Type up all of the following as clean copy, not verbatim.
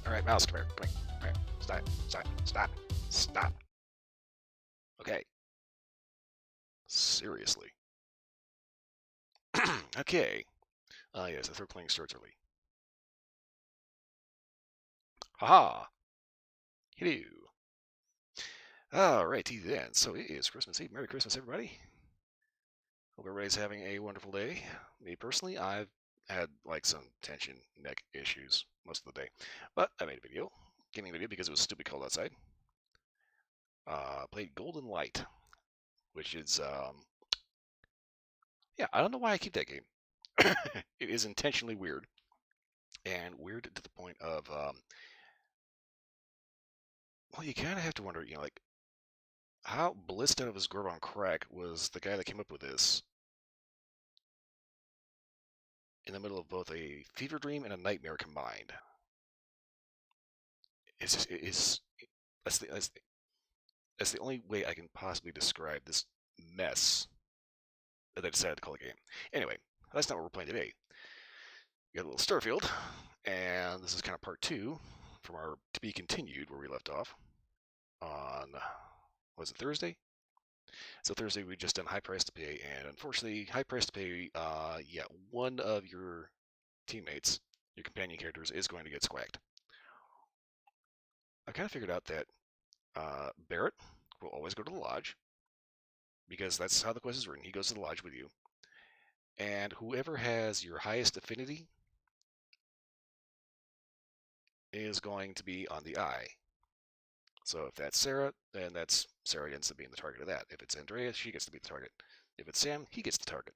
All right, mouse, come here. Come here. All right, stop, stop, stop, stop. Okay. Seriously. Okay. Yes, the third playing starts early. Haha. Hello. Alrighty then. So it is Christmas Eve. Merry Christmas, everybody. Hope everybody's having a wonderful day. Me personally, I've had like some tension neck issues most of the day, but I made a video, gaming video, because it was stupid cold outside. Played Golden Light, which is yeah, I don't know why I keep that game. It is intentionally weird, and weird to the point of Well, you kind of have to wonder, like, how blissed out of his gourd on crack was the guy that came up with this in the middle of both a fever dream and a nightmare combined. It's just, that's that's the only way I can possibly describe this mess that I decided to call a game. Anyway, that's not what we're playing today. We got a little Starfield, and this is kind of part 2 from our to be continued where we left off on, was it Thursday? So Thursday we just done High Price to Pay, and unfortunately, High Price to Pay, yeah, one of your teammates, your companion characters, is going to get squacked. I kind of figured out that Barrett will always go to the lodge, because that's how the quest is written. He goes to the lodge with you, and whoever has your highest affinity is going to be on the eye. So if that's Sarah, then that's Sarah ends up being the target of that. If it's Andrea, she gets to be the target. If it's Sam, he gets the target.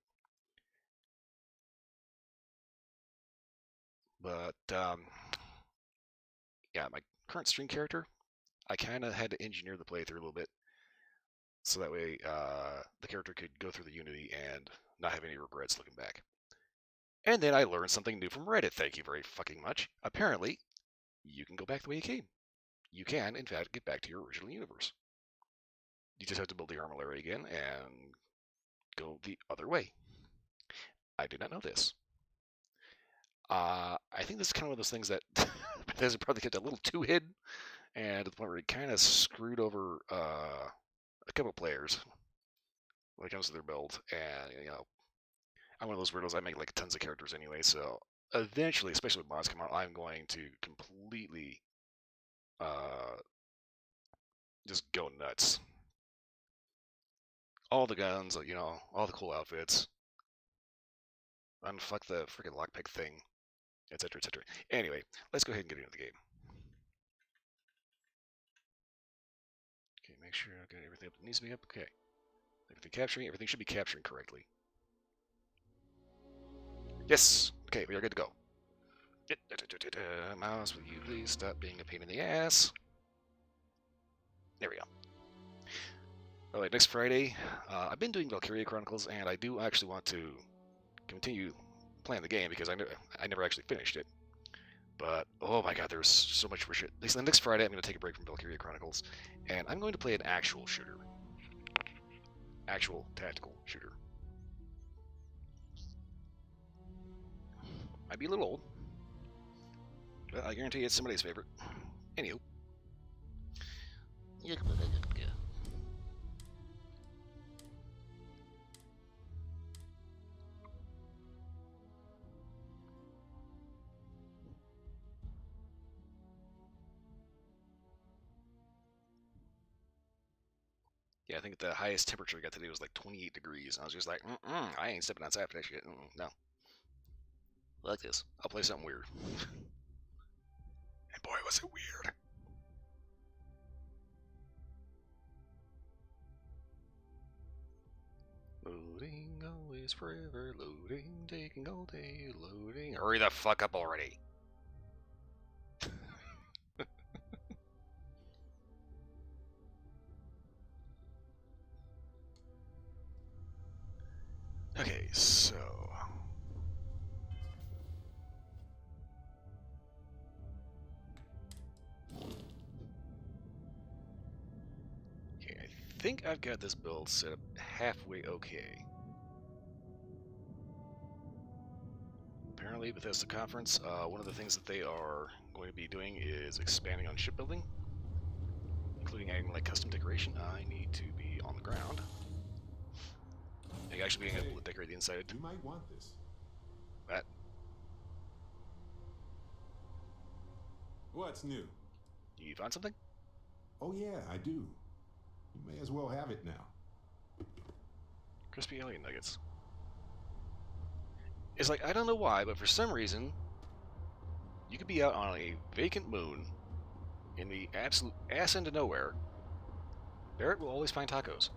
But yeah, my current stream character, I kind of had to engineer the playthrough a little bit, so that way the character could go through the Unity and not have any regrets looking back. And then I learned something new from Reddit. Thank you very fucking much. Apparently, you can go back the way you came. You can, in fact, get back to your original universe. You just have to build the armillary again and go the other way. I did not know this. I think this is kind of one of those things that Bethesda probably kept a little too hidden, and to the point where it kind of screwed over a couple players when it comes to their build. And I'm one of those weirdos. I make like tons of characters anyway, so eventually, especially with mods come out, I'm going to completely just go nuts. All the guns, all the cool outfits, unfuck the freaking lockpick thing, etc., etc. Anyway, let's go ahead and get into the game. Okay, make sure I got everything up that needs to be up. Okay. Everything should be capturing correctly. Yes! Okay, we are good to go. Mouse, will you please stop being a pain in the ass? There we go. Alright, next Friday, I've been doing Valkyria Chronicles, and I do actually want to continue playing the game because I never actually finished it. But, oh my god, there's so much for shit. Next Friday, I'm going to take a break from Valkyria Chronicles, and I'm going to play an actual shooter. Actual tactical shooter. Might be a little old, but I guarantee it's somebody's favorite. Anywho. Yeah, I think the highest temperature we got today was like 28 degrees. And I was just like, I ain't stepping outside for that shit. No. Like this. I'll play something weird. And boy, was it weird. Loading, always forever. Loading, taking all day. Loading. Hurry the fuck up already. Okay, so... Okay, I think I've got this build set up halfway okay. Apparently, Bethesda Conference, one of the things that they are going to be doing is expanding on shipbuilding, including adding like custom decoration. I need to be on the ground. And actually being able to decorate the inside. You might want this. That. What's new? You found something? Oh yeah, I do. You may as well have it now. Crispy alien nuggets. It's like, I don't know why, but for some reason, you could be out on a vacant moon in the absolute ass end of nowhere. Barrett will always find tacos.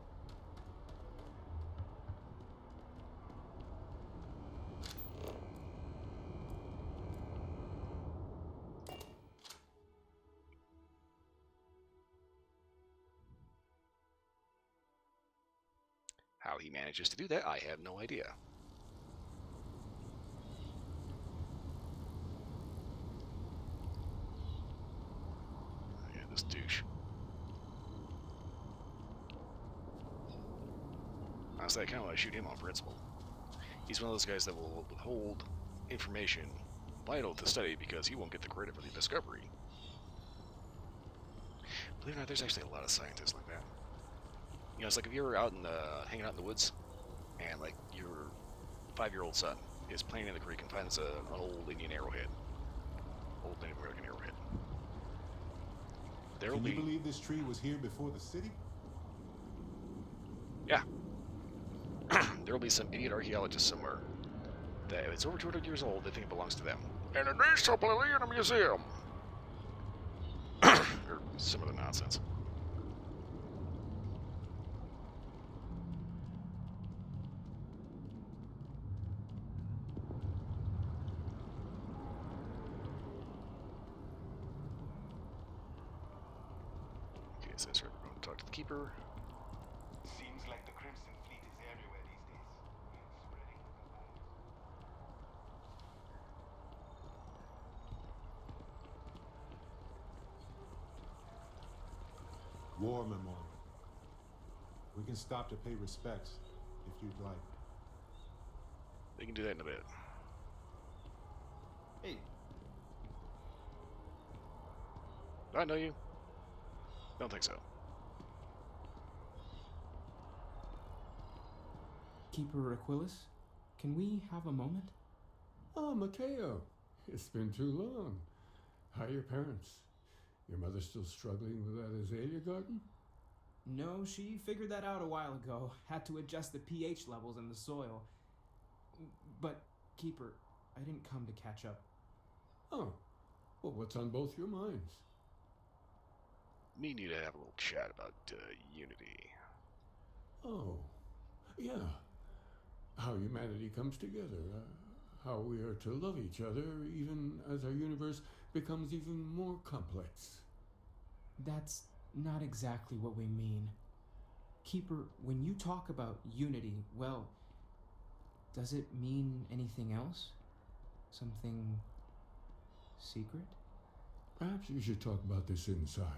How he manages to do that, I have no idea. Yeah, this douche. Honestly, I kind of want to shoot him on principle. He's one of those guys that will withhold information vital to study because he won't get the credit for the discovery. Believe it or not, there's actually a lot of scientists like that. You know, it's like if you're out in the hanging out in the woods, and like your 5-year-old son is playing in the creek and finds an old Indian arrowhead, old Native American arrowhead. There will Can you be, believe this tree was here before the city? yeah, there will be some idiot archaeologist somewhere that if it's over 200 years old, they think it belongs to them, and it needs to be in a museum, or similar nonsense. Okay, so that's right. We're going to talk to the keeper. Seems like the Crimson Fleet is everywhere these days. Spreading like a virus. War memorial. We can stop to pay respects, if you'd like. We can do that in a bit. Hey, Do I know you? Don't think so. Keeper Aquilus, can we have a moment? Oh, Mateo. It's been too long. How are your parents? Your mother still struggling with that azalea garden? No, she figured that out a while ago. Had to adjust the pH levels in the soil. But, Keeper, I didn't come to catch up. Oh, well, what's on both your minds? Me and you to have a little chat about unity. Oh, yeah. How humanity comes together. How we are to love each other even as our universe becomes even more complex. That's not exactly what we mean. Keeper, when you talk about unity, well, does it mean anything else? Something secret? Perhaps you should talk about this inside.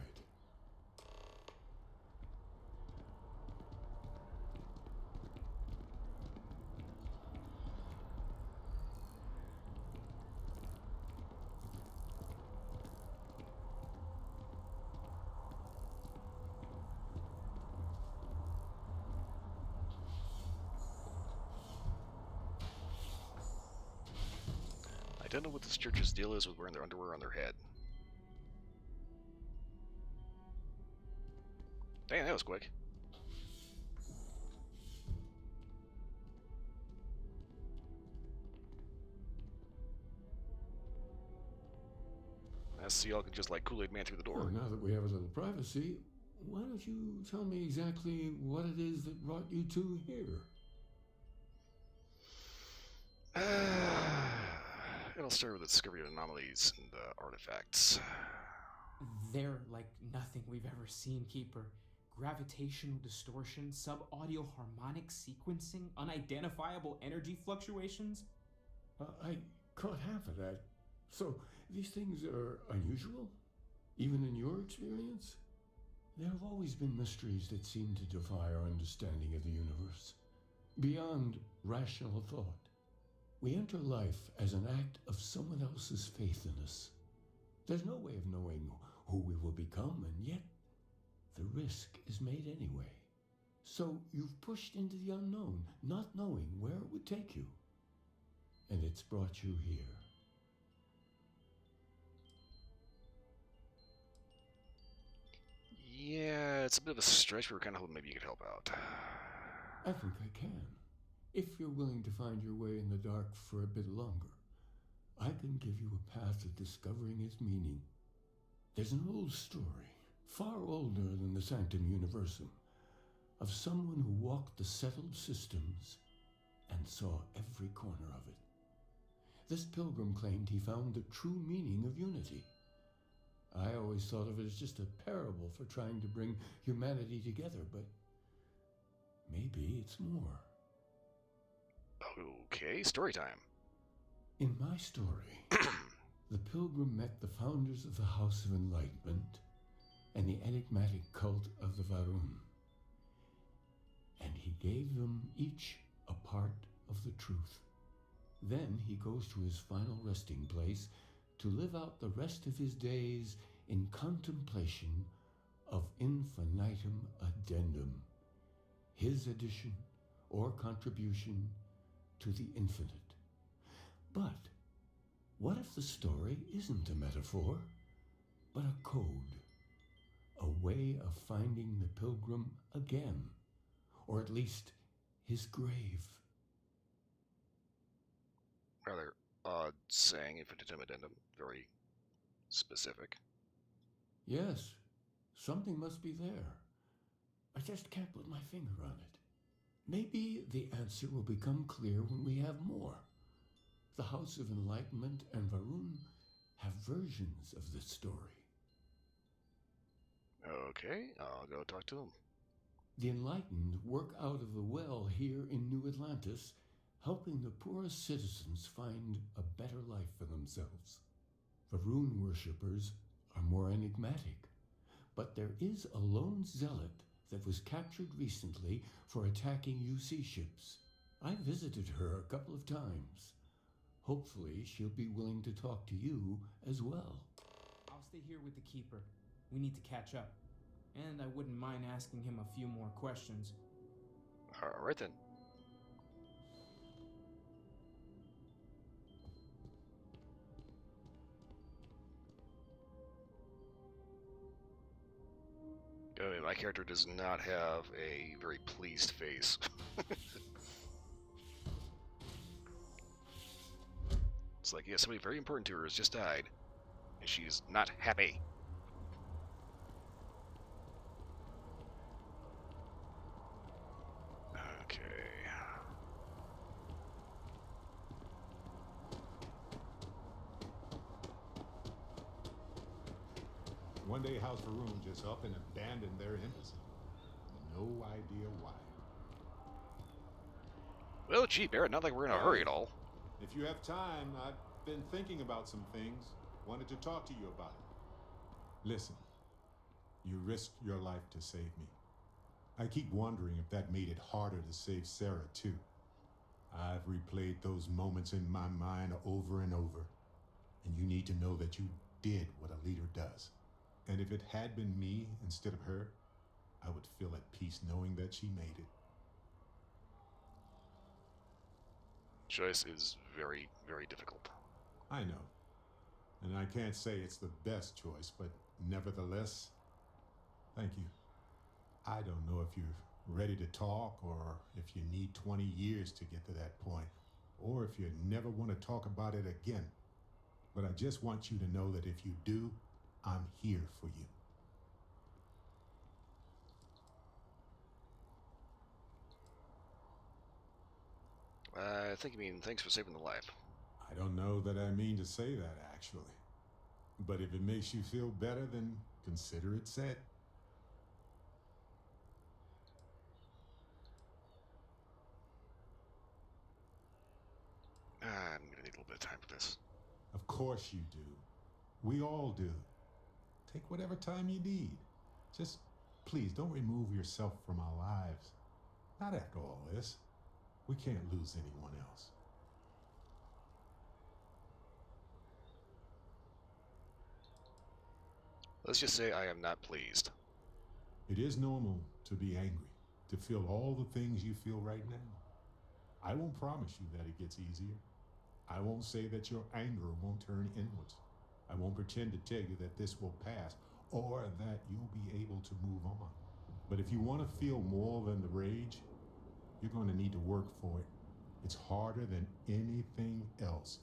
I don't know what this church's deal is with wearing their underwear on their head. Dang, that was quick. I see y'all can just like Kool-Aid Man through the door. Well, now that we have a little privacy, why don't you tell me exactly what it is that brought you two here? It'll start with the discovery of anomalies and artifacts. They're like nothing we've ever seen, Keeper. Gravitational distortion, sub-audio harmonic sequencing, unidentifiable energy fluctuations. I caught half of that. So, these things are unusual? Even in your experience? There have always been mysteries that seem to defy our understanding of the universe. Beyond rational thought. We enter life as an act of someone else's faith in us. There's no way of knowing who we will become, and yet the risk is made anyway. So you've pushed into the unknown, not knowing where it would take you. And it's brought you here. Yeah, it's a bit of a stretch, but we're kind of hoping maybe you could help out. I think I can. If you're willing to find your way in the dark for a bit longer, I can give you a path to discovering its meaning. There's an old story, far older than the Sanctum Universum, of someone who walked the settled systems and saw every corner of it. This pilgrim claimed he found the true meaning of unity. I always thought of it as just a parable for trying to bring humanity together, but Maybe it's more. Okay, story time. In my story, the pilgrim met the founders of the House of Enlightenment and the enigmatic cult of the Varun. And he gave them each a part of the truth. Then he goes to his final resting place to live out the rest of his days in contemplation of infinitum addendum, his addition or contribution to the infinite. But what if the story isn't a metaphor, but a code, a way of finding the pilgrim again, or at least his grave? Rather odd saying, infinitum addendum. Very specific. Yes, something must be there. I just can't put my finger on it. Maybe the answer will become clear when we have more. The House of Enlightenment and Varun have versions of this story. Okay, I'll go talk to them. The enlightened work out of the well here in New Atlantis, helping the poorest citizens find a better life for themselves. Varun worshippers are more enigmatic, but there is a lone zealot that was captured recently for attacking UC ships. I visited her a couple of times. Hopefully she'll be willing to talk to you as well. I'll stay here with the Keeper. We need to catch up. And I wouldn't mind asking him a few more questions. Alright then. I mean, my character does not have a very pleased face. It's like, yeah, somebody very important to her has just died, and she's not happy. Okay. One day, House Varun just up and abandoned their embassy. No idea why. Well, gee, Barrett, not like we're in a hurry at all. If you have time, I've been thinking about some things. Wanted to talk to you about it. Listen, you risked your life to save me. I keep wondering if that made it harder to save Sarah, too. I've replayed those moments in my mind over and over. And you need to know that you did what a leader does. And if it had been me instead of her, I would feel at peace knowing that she made it. Choice is very, very difficult. I know. And I can't say it's the best choice, but nevertheless, thank you. I don't know if you're ready to talk or if you need 20 years to get to that point, or if you never want to talk about it again. But I just want you to know that if you do, I'm here for you. I think you mean thanks for saving the life. I don't know that I mean to say that, actually. But if it makes you feel better, then consider it said. I'm gonna need a little bit of time for this. Of course you do. We all do. Take whatever time you need. Just please don't remove yourself from our lives. Not after all this. We can't lose anyone else. Let's just say I am not pleased. It is normal to be angry, to feel all the things you feel right now. I won't promise you that it gets easier. I won't say that your anger won't turn inwards. I won't pretend to tell you that this will pass or that you'll be able to move on. But if you want to feel more than the rage, you're going to need to work for it. It's harder than anything else.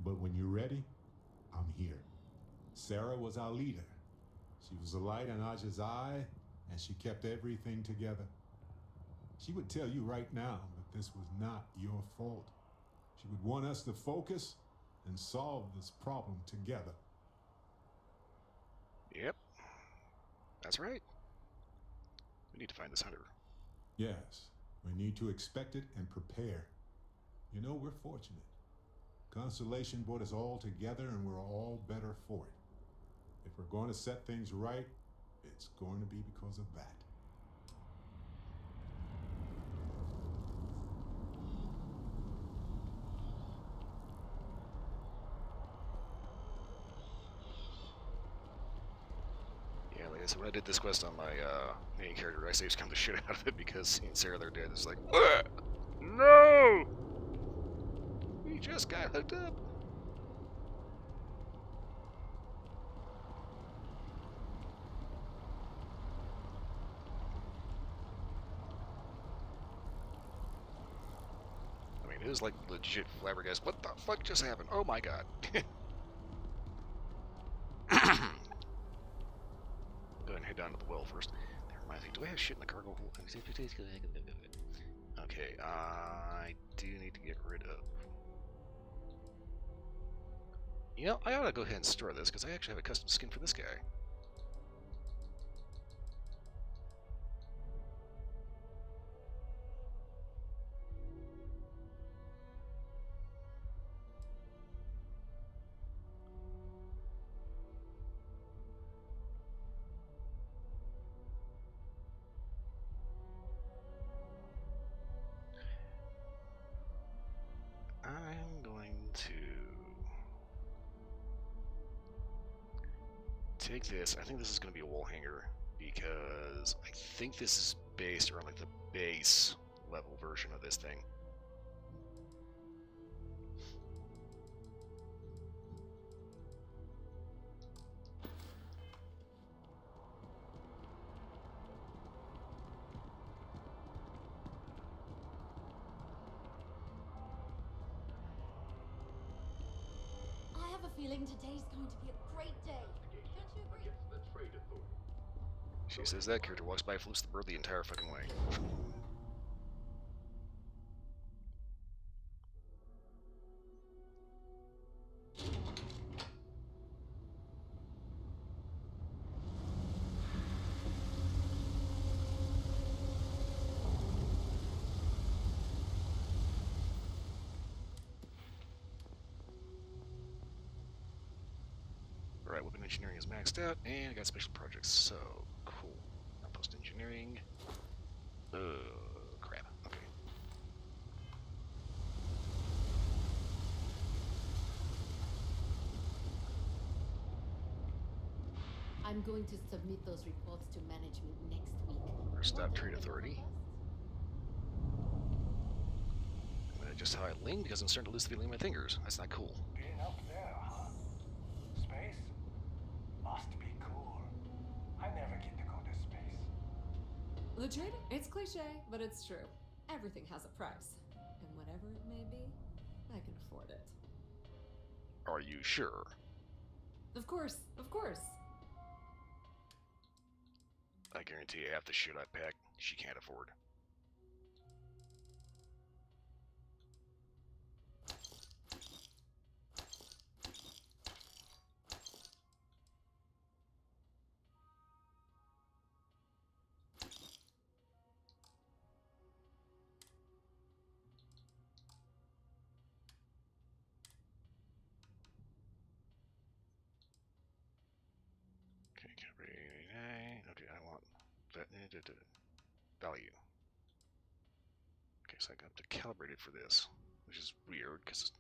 But when you're ready, I'm here. Sarah was our leader. She was a light in Aja's eye, and she kept everything together. She would tell you right now that this was not your fault. She would want us to focus and solve this problem together. Yep. That's right. We need to find this hunter. Yes, We need to expect it and prepare. You know, we're fortunate. Constellation brought us all together and we're all better for it. If we're going to set things right, it's going to be because of that. Yeah, like I said, when I did this quest on my main character, I saved scummed the shit out of it because seeing Sarah there dead is like, "What? No! We just got hooked up." I mean, it is like legit flabbergasted. What the fuck just happened? Oh my god. Go ahead and head down to the well first. That reminds me, do I have shit in the cargo hold? Okay, I do need to get rid of... You know, I ought to go ahead and store this, because I actually have a custom skin for this guy. I'm going to take this. I think this is going to be a wall hanger because I think this is based around like the base level version of this thing. I have a feeling today's going to be a great day. Don't you agree? She says that character walks by, flips the bird the entire fucking way. Alright, weapon engineering is maxed out, and I got special projects, so cool. Outpost engineering. Crap. Okay. I'm going to submit those reports to management next week. Stop Trade Authority. I'm gonna adjust how I lean because I'm starting to lose the feeling in my fingers. That's not cool. Being up there, huh? Space? Must be cool. I never get to go to space. The trade? It's cliche, but it's true. Everything has a price. And whatever it may be, I can afford it. Are you sure? Of course, of course. I guarantee you half the shit I pack, she can't afford. Okay, calibrate 89. Okay, I want that value. Okay, so I got to calibrate it for this, which is weird because.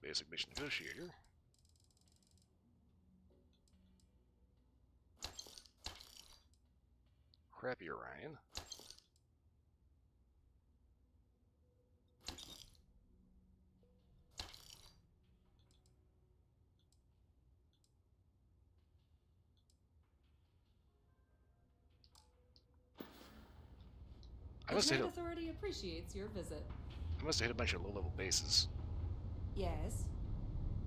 Basic mission negotiator. Crappy Orion. I The must Trade hit Authority appreciates your visit. a bunch of low-level bases. Yes.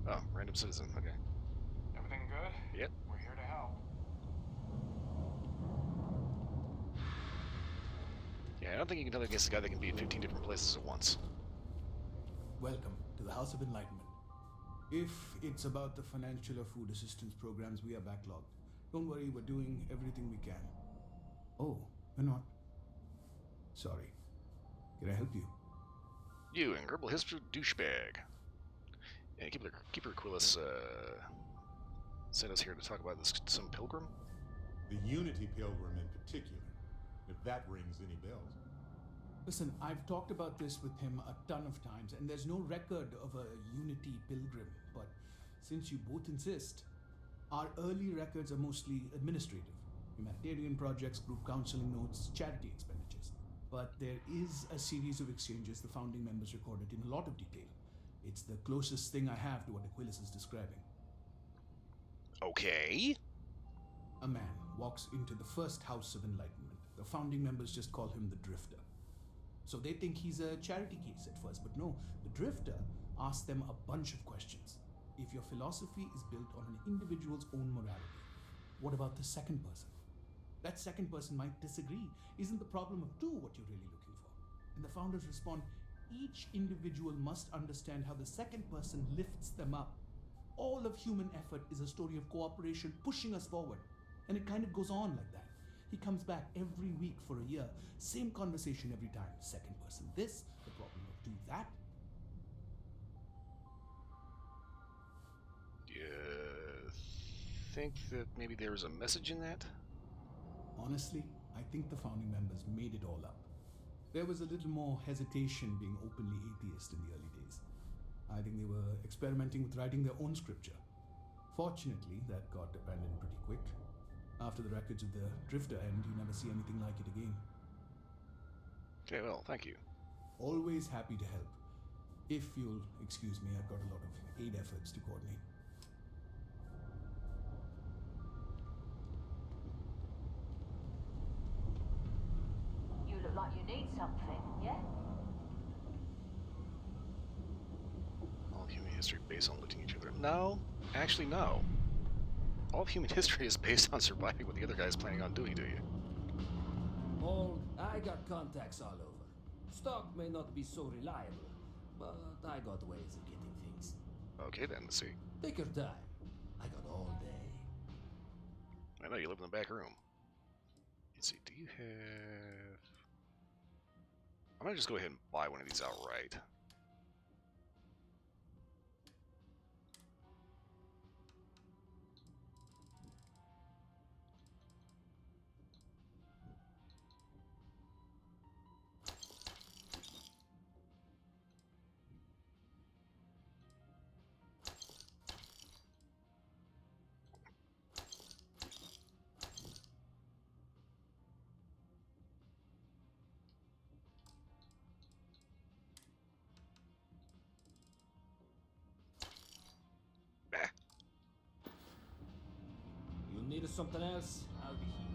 Oh, random citizen. Okay. Everything good? Yep. We're here to help. Yeah, I don't think you can tell against a guy that can be in 15 different places at once. Welcome to the House of Enlightenment. If it's about the financial or food assistance programs, we are backlogged. Don't worry, we're doing everything we can. Oh, we're not. Sorry. Can I help you? You, incredible history douchebag. And Keeper Quillis sent us here to talk about some pilgrim. The Unity Pilgrim in particular, if that rings any bells. Listen, I've talked about this with him a ton of times, and there's no record of a Unity Pilgrim. But since you both insist, our early records are mostly administrative. Humanitarian projects, group counseling notes, charity expenditures. But there is a series of exchanges the founding members recorded in a lot of detail. It's the closest thing I have to what Aquilus is describing. Okay. A man walks into the first House of Enlightenment. The founding members just call him the Drifter. So they think he's a charity case at first, but no, the Drifter asks them a bunch of questions. If your philosophy is built on an individual's own morality, what about the second person? That second person might disagree. Isn't the problem of two what you're really looking for? And the founders respond, each individual must understand how the second person lifts them up. All of human effort is a story of cooperation pushing us forward. And it kind of goes on like that. He comes back every week for a year. Same conversation every time. Second person this, the problem of two that. Do you think that maybe there was a message in that? Honestly, I think the founding members made it all up. There was a little more hesitation being openly atheist in the early days. I think they were experimenting with writing their own scripture. Fortunately, that got abandoned pretty quick. After the records of the Drifter end, you never see anything like it again. Okay, well, thank you. Always happy to help. If you'll excuse me, I've got a lot of aid efforts to coordinate. You look like you need something, yeah? All of human history based on looting each other. No, actually, no. All of human history is based on surviving what the other guy's planning on doing to you. Well, I got contacts all over. Stock may not be so reliable, but I got ways of getting things. Okay, then, let's see. Take your time. I got all day. I know you live in the back room. Let's see, do you have... I'm gonna just go ahead and buy one of these outright. Bah. You need something else? I'll be here.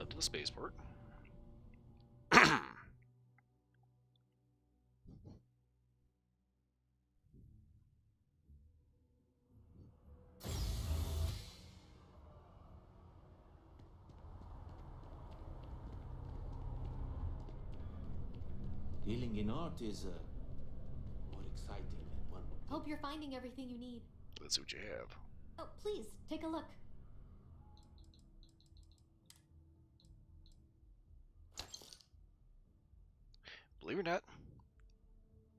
Up to the spaceport. Dealing in art is more exciting than one would think. Hope you're finding everything you need. Let's see what you have. Oh, please, take a look. Believe it or not,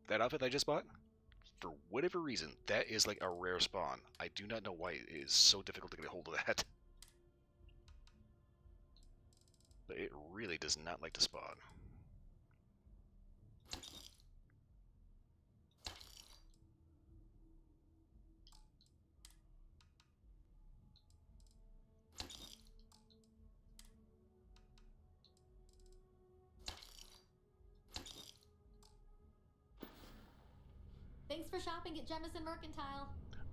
that outfit I just bought, for whatever reason, that is like a rare spawn. I do not know why it is so difficult to get a hold of that. But it really does not like to spawn. Thanks for shopping at Jemison Mercantile.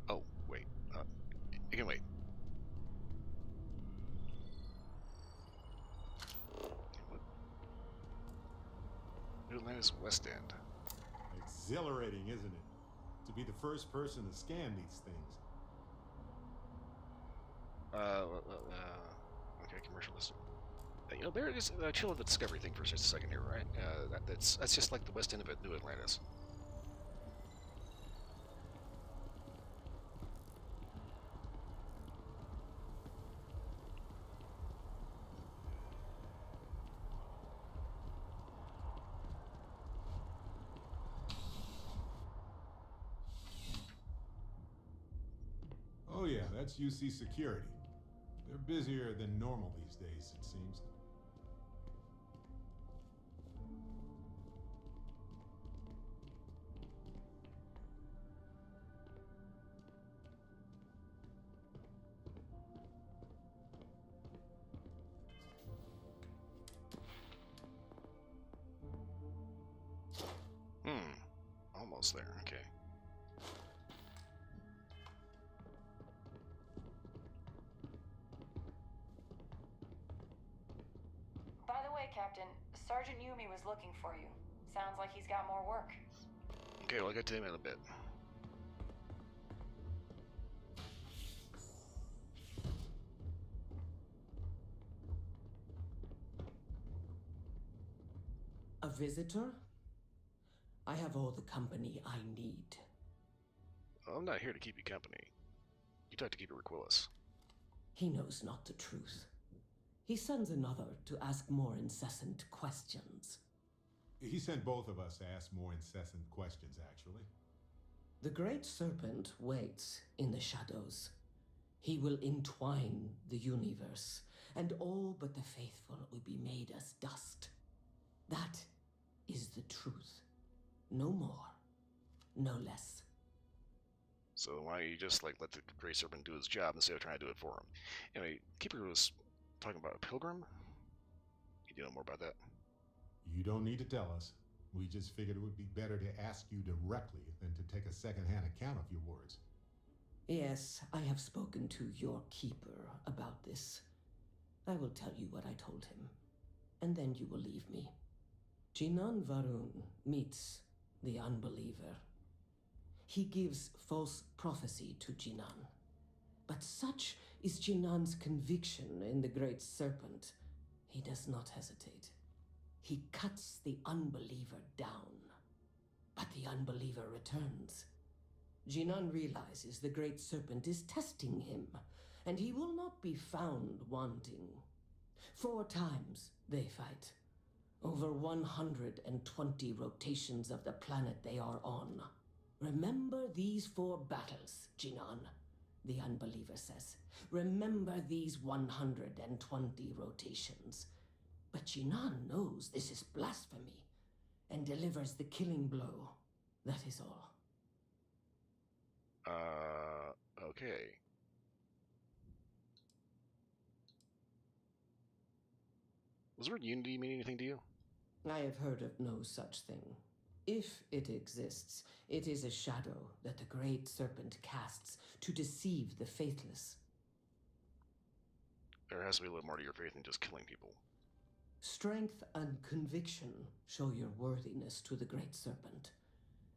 Oh, wait. You can wait. What? New Atlantis West End. Exhilarating, isn't it? To be the first person to scan these things. Okay, commercialist. You know, there is chill of the discovery thing for just a second here, right? That's just like the west end of New Atlantis. Oh yeah, that's UC security. They're busier than normal these days, it seems. Almost there, okay. By the way, Captain, Sergeant Yumi was looking for you. Sounds like he's got more work. Okay, well, I'll get to him in a bit. A visitor? I have all the company I need. Well, I'm not here to keep you company. You talk to Keeper Requilis. He knows not the truth. He sends another to ask more incessant questions. He sent both of us to ask more incessant questions, actually. The Great Serpent waits in the shadows. He will entwine the universe, and all but the faithful will be made as dust. That is the truth. No more, no less. So why don't you just let the Great Serpent do his job instead of trying to do it for him? Anyway, Keeper was talking about a pilgrim. You know more about that? You don't need to tell us. We just figured it would be better to ask you directly than to take a second-hand account of your words. Yes, I have spoken to your keeper about this. I will tell you what I told him, and then you will leave me. Jinan Varun meets the unbeliever. He gives false prophecy to Jinan. But such is Jinan's conviction in the Great Serpent, he does not hesitate. He cuts the unbeliever down. But the unbeliever returns. Jinan realizes the Great Serpent is testing him, and he will not be found wanting. 4 times they fight. Over 120 rotations of the planet they are on. Remember these 4 battles, Jinan, the unbeliever says. Remember these 120 rotations. But Jinan knows this is blasphemy and delivers the killing blow. That is all. Okay. Does the word unity mean anything to you? I have heard of no such thing. If it exists, it is a shadow that the Great Serpent casts to deceive the faithless. There has to be a little more to your faith than just killing people. Strength and conviction show your worthiness to the Great Serpent.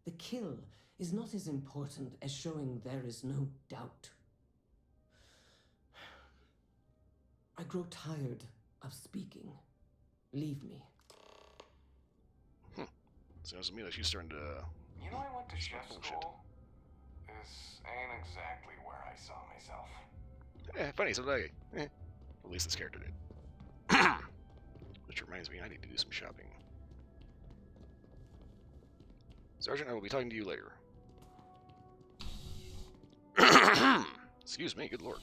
The kill is not as important as showing there is no doubt. I grow tired of speaking. Leave me. Sounds to me like she's starting to... You know, I went to chef bullshit. school. This ain't exactly where I saw myself. Funny, so did I. At least this character did. Which reminds me, I need to do some shopping. Sergeant, I will be talking to you later. Excuse me, good lord.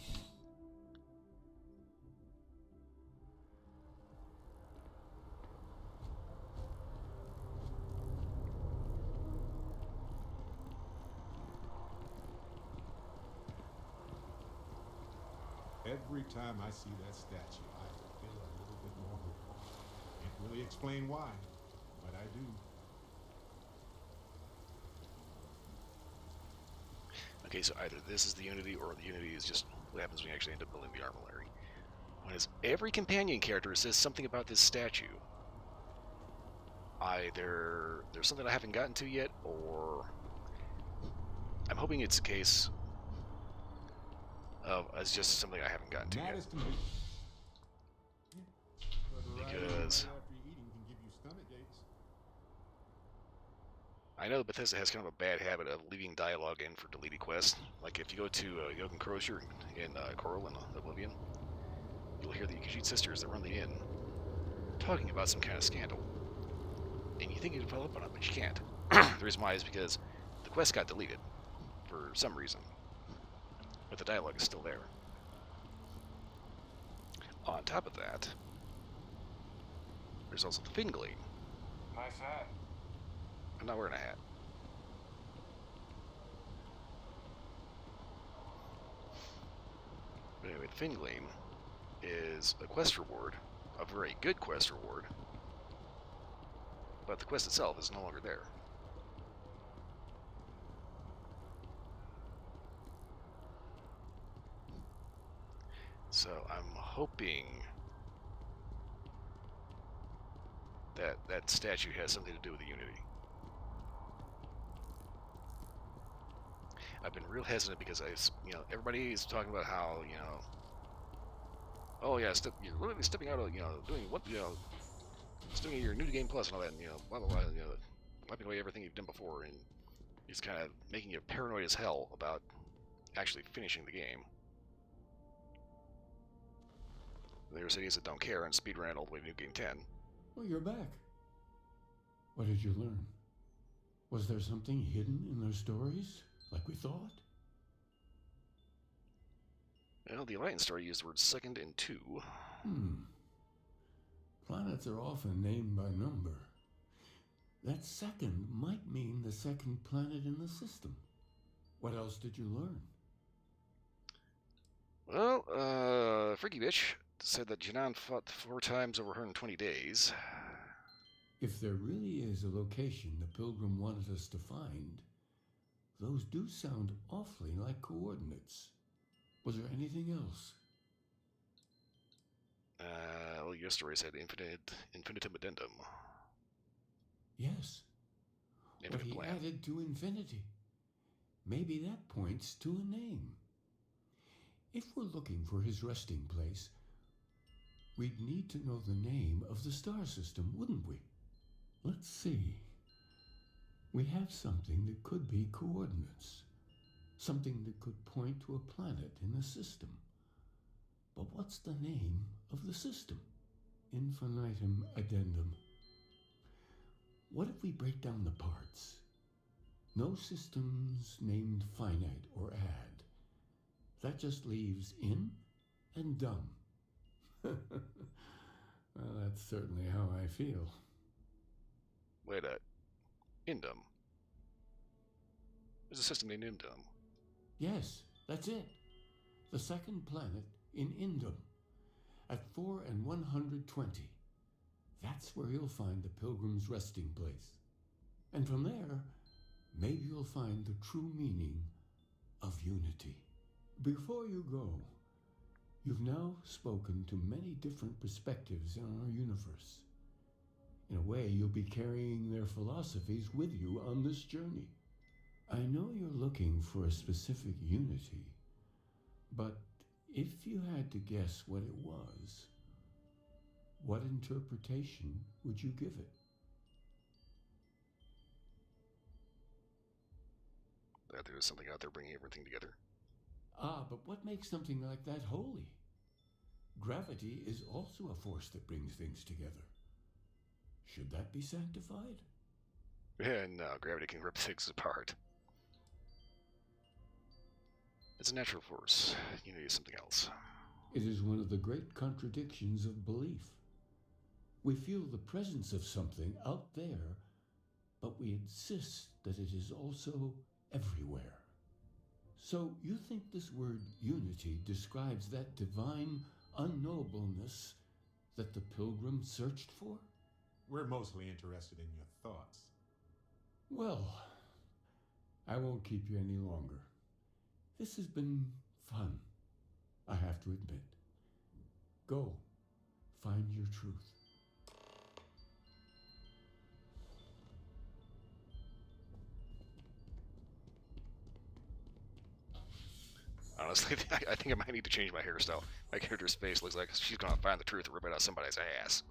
Every time I see that statue, I feel a little bit more hope. Can't really explain why, but I do. Okay, so either this is the Unity, or the Unity is just what happens when you actually end up building the armillary. Whereas every companion character says something about this statue. Either there's something I haven't gotten to yet, or I'm hoping it's a case of it's just something I haven't gotten to yet. because after eating can give you stomach aches. I know Bethesda has kind of a bad habit of leaving dialogue in for deleted quests. Like if you go to Jochen Crozier in Coral and Oblivion, you'll hear the Khajiit sisters that run the inn talking about some kind of scandal. And you think you can follow up on it, but you can't. The reason why is because the quest got deleted for some reason. But the dialogue is still there. On top of that, there's also the Fingling. Nice hat. I'm not wearing a hat. But anyway, the Fingling is a quest reward, a very good quest reward, but the quest itself is no longer there. So I'm hoping that that statue has something to do with the Unity. I've been real hesitant because everybody is talking about how, oh yeah, you're literally stepping out of, doing what, doing your new game plus and all that, and, blah blah blah, wiping away everything you've done before, and it's kind of making you paranoid as hell about actually finishing the game. There are cities that don't care and speedrun it all the way to New Game 10. Well, you're back. What did you learn? Was there something hidden in their stories, like we thought? Well, the Alliance story used the words second and two. Planets are often named by number. That second might mean the second planet in the system. What else did you learn? Well, Freaky Bitch said that Janan fought 4 times over 120 days. If there really is a location the Pilgrim wanted us to find, those do sound awfully like coordinates. Was there anything else? Well, your story said infinitum addendum. Yes. What he added to infinity. Maybe that points to a name. If we're looking for his resting place, we'd need to know the name of the star system, wouldn't we? Let's see. We have something that could be coordinates. Something that could point to a planet in the system. But what's the name of the system? Infinitum addendum. What if we break down the parts? No systems named finite or add. That just leaves in and dumb. Well, that's certainly how I feel. Wait a Indum. There's a system named Indum. Yes, that's it. The second planet in Indum. At 4 and 120. That's where you'll find the Pilgrim's resting place. And from there, maybe you'll find the true meaning of unity. Before you go, you've now spoken to many different perspectives in our universe. In a way, you'll be carrying their philosophies with you on this journey. I know you're looking for a specific unity, but if you had to guess what it was, what interpretation would you give it? That there's something out there bringing everything together. Ah, but what makes something like that holy? Gravity is also a force that brings things together. Should that be sanctified? And no, gravity can rip things apart. It's a natural force. Unity is something else. It is one of the great contradictions of belief. We feel the presence of something out there, but we insist that it is also everywhere. So you think this word unity describes that divine unknowableness that the Pilgrim searched for? We're mostly interested in your thoughts. Well, I won't keep you any longer. This has been fun, I have to admit. Go, find your truth. Honestly, I think I might need to change my hairstyle. My character's face looks like she's gonna find the truth and rip it out somebody's ass.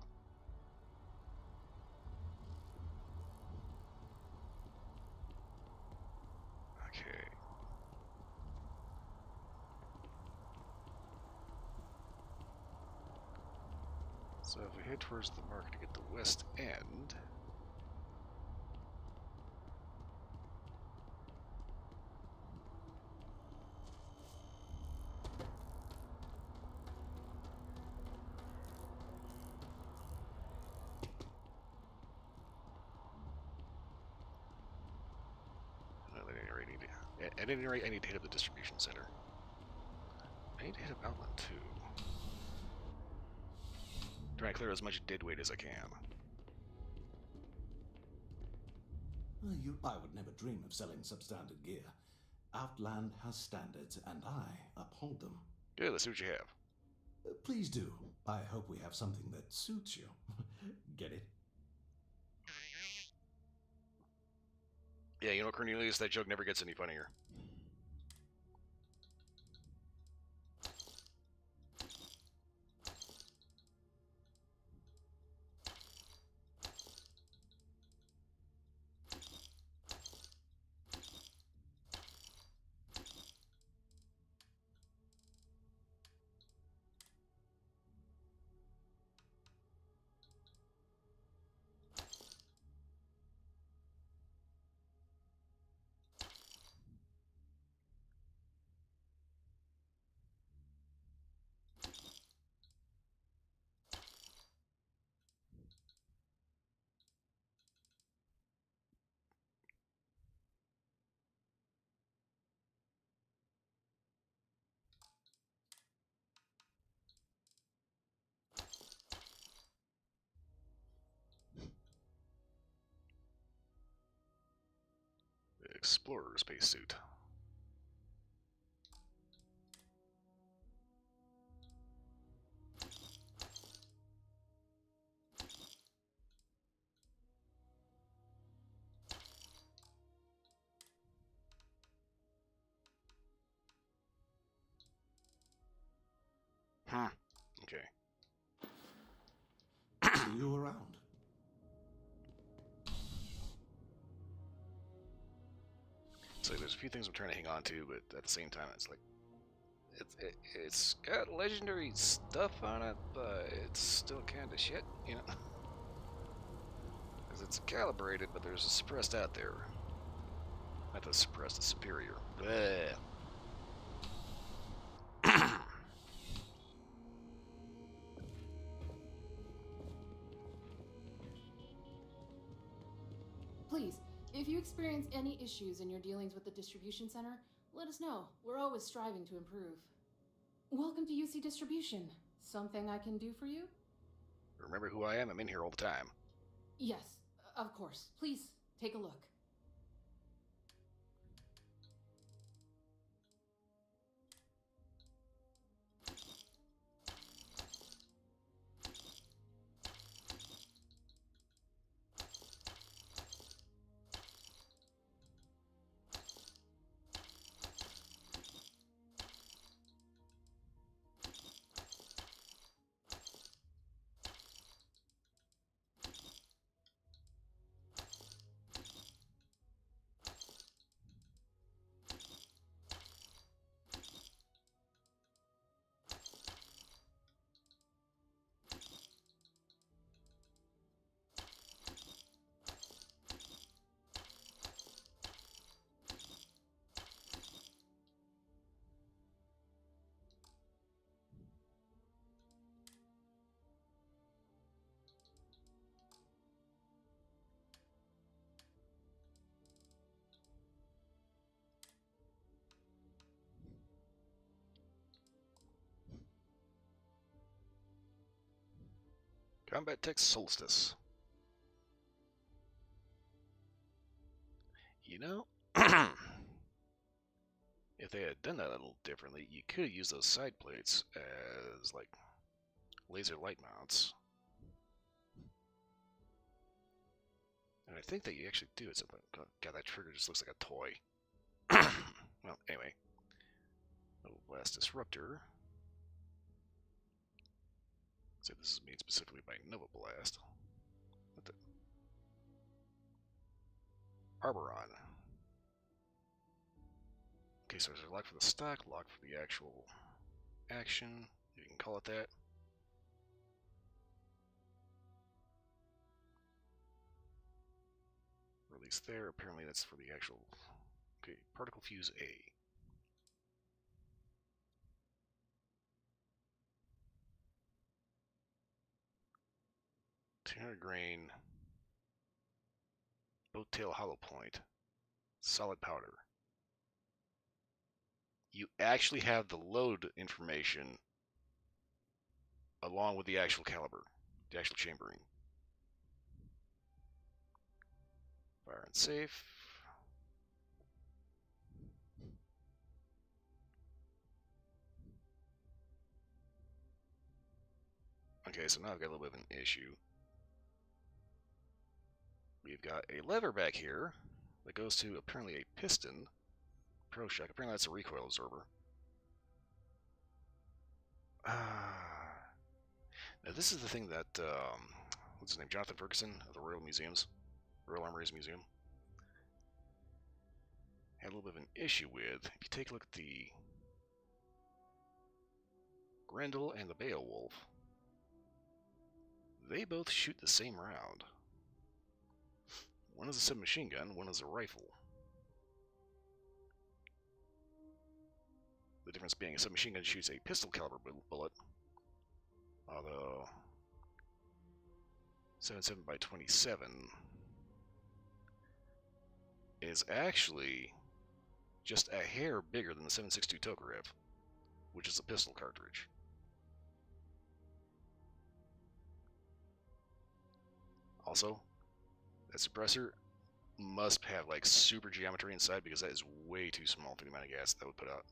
So if we head towards the market to get the west end... At any rate, I need to hit up the distribution center. I need to hit up Outland too. Try and clear as much dead weight as I can. I would never dream of selling substandard gear. Outland has standards, and I uphold them. Good, let's see what you have. Please do. I hope we have something that suits you. Get it? Yeah, you know, Cornelius, that joke never gets any funnier. Explorer spacesuit. Okay. See you around. So there's a few things I'm trying to hang on to, but at the same time, it's like it's got legendary stuff on it, but it's still kind of shit, you know. Because it's calibrated, but there's a suppressed out there. Not the suppressed, the superior. Bleh. Please, if you experience any issues in your dealings with the distribution center, let us know. We're always striving to improve. Welcome to UC Distribution. Something I can do for you? Remember who I am? I'm in here all the time. Yes, of course. Please, take a look. Combat Tech Solstice. You know, if they had done that a little differently, you could use those side plates as, like, laser light mounts. And I think that you actually do at some point. God, that trigger just looks like a toy. Well, anyway. Nova Blast Disruptor. So this is made specifically by Nova Blast. What the? Arboron. Okay, so there's a lock for the stock, lock for the actual action. You can call it that. these there. Apparently that's for the actual... Okay, particle fuse A. 200 grain, boat tail hollow point, solid powder. You actually have the load information along with the actual caliber, the actual chambering. Fire and safe. Okay, so now I've got a little bit of an issue. We've got a lever back here that goes to apparently a piston. Pro shock. Apparently that's a recoil absorber. Now this is the thing that what's his name? Jonathan Ferguson of the Royal Armories Museum, had a little bit of an issue with. If you take a look at the Grendel and the Beowulf, they both shoot the same round. One is a submachine gun, one is a rifle. The difference being a submachine gun shoots a pistol caliber bullet, although 77x27 is actually just a hair bigger than the 7.62 Tokarev, which is a pistol cartridge. Also, that suppressor must have like super geometry inside because that is way too small for the amount of gas that would put out.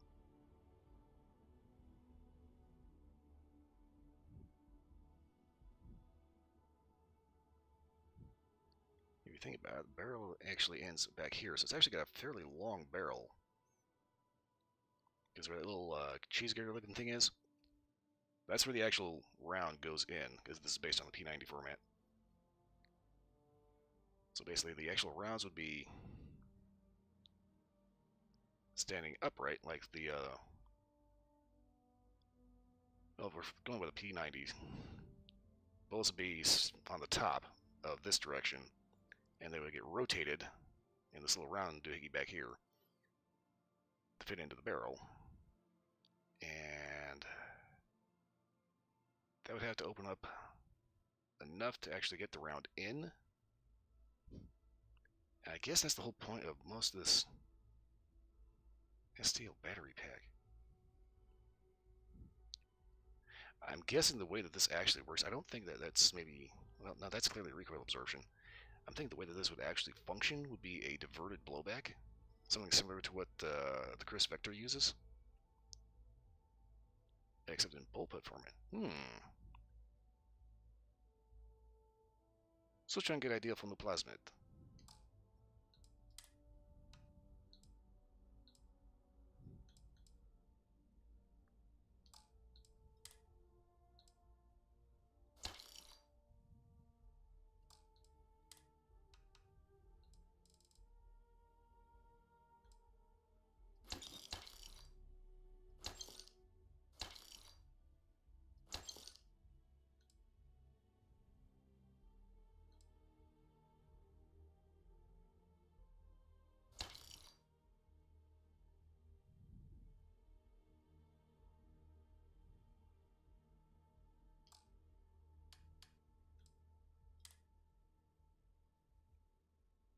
If you think about it, the barrel actually ends back here, so it's actually got a fairly long barrel. Because where that little cheese grater looking thing is, that's where the actual round goes in, because this is based on the P90 format. So basically the actual rounds would be standing upright like the, well, if we're going with a P90, bullets would be on the top of this direction, and they would get rotated in this little round doohickey back here to fit into the barrel. And that would have to open up enough to actually get the round in. And I guess that's the whole point of most of this STL battery pack. I'm guessing the way that this actually works, I don't think that that's maybe, well, no, that's clearly recoil absorption. I'm thinking the way that this would actually function would be a diverted blowback, something similar to what the Chris Vector uses, except in bullpup format. So let's try and get an idea from the plasmid.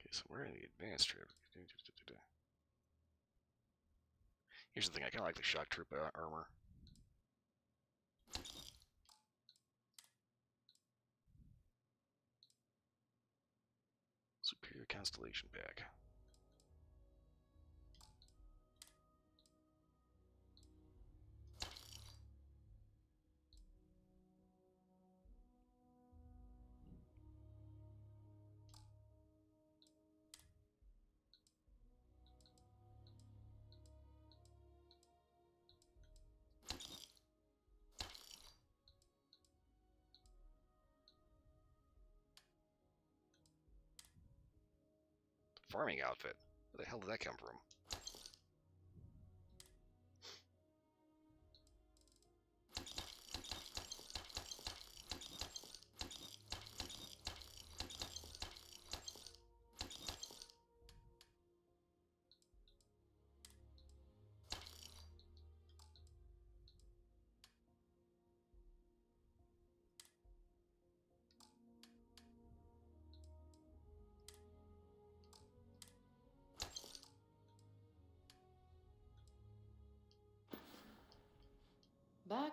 Okay, so we're in the advanced trip. Here's the thing, I kind of like the shock troop armor. Superior Constellation pack. Farming outfit. Where the hell did that come from?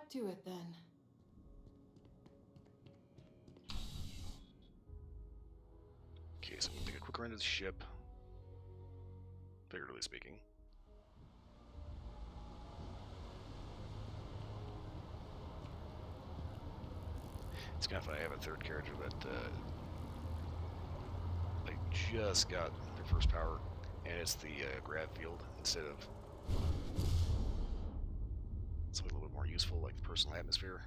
back to it then. Okay, so I'm gonna take a quick run to the ship. Figuratively speaking. It's kind of funny, I have a third character that I just got their first power, and it's the grab field instead of something a little bit more useful like the personal atmosphere.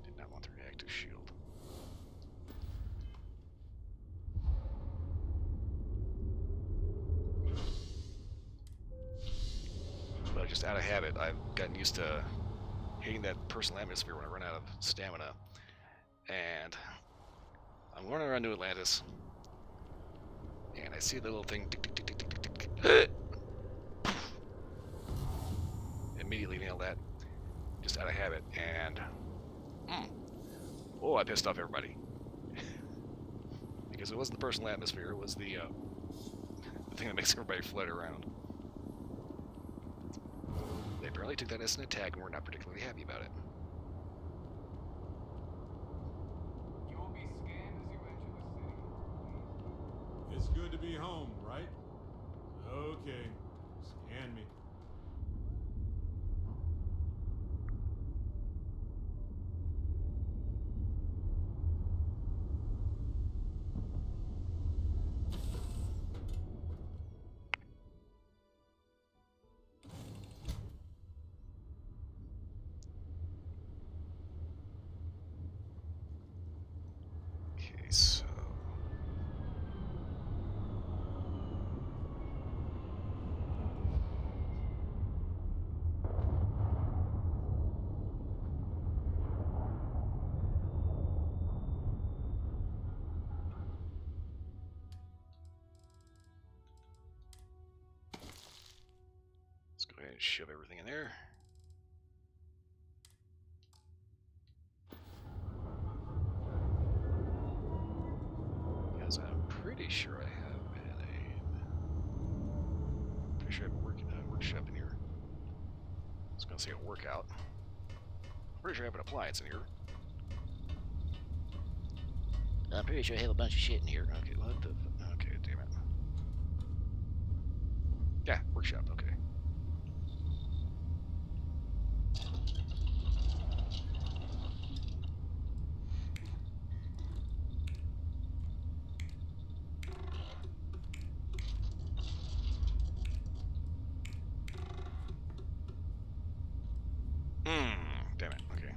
Did not want the reactive shield. But just out of habit, I've gotten used to hitting that personal atmosphere when I run out of stamina. And I'm running around New Atlantis, and I see the little thing tick, tick, tick, tick, tick, tick, tick. Immediately nail that, just out of habit, and oh, I pissed off everybody. Because it wasn't the personal atmosphere, it was the thing that makes everybody float around. They apparently took that as an attack and were not particularly happy about it. You will be scanned as you enter the city. It's good to be home, right? Okay, scan me. Okay, so let's go ahead and shove everything in there. Because I'm pretty sure I have pretty sure I have a workshop in here. I was gonna say a workout. Pretty sure I have an appliance in here. I'm pretty sure I have a bunch of shit in here. Okay, what the okay, damn it. Yeah, workshop, okay. Damn it, okay.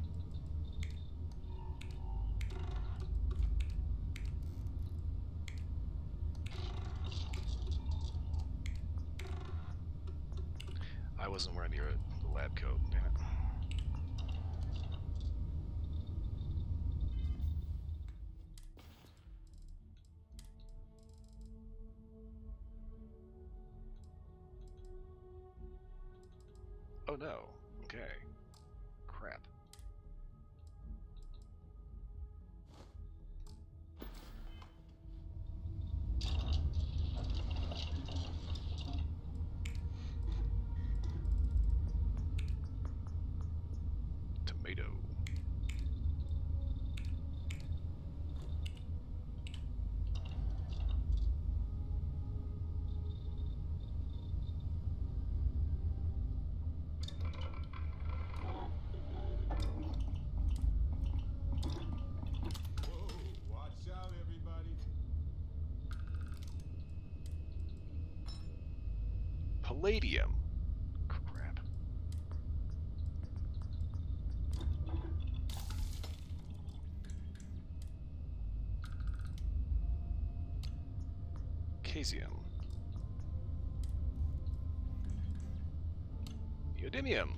I wasn't wearing the lab coat, damn it. Oh no, okay. Crap. Tomato. Whoa, watch out, everybody. Palladium. Crap. Casium. Neodymium.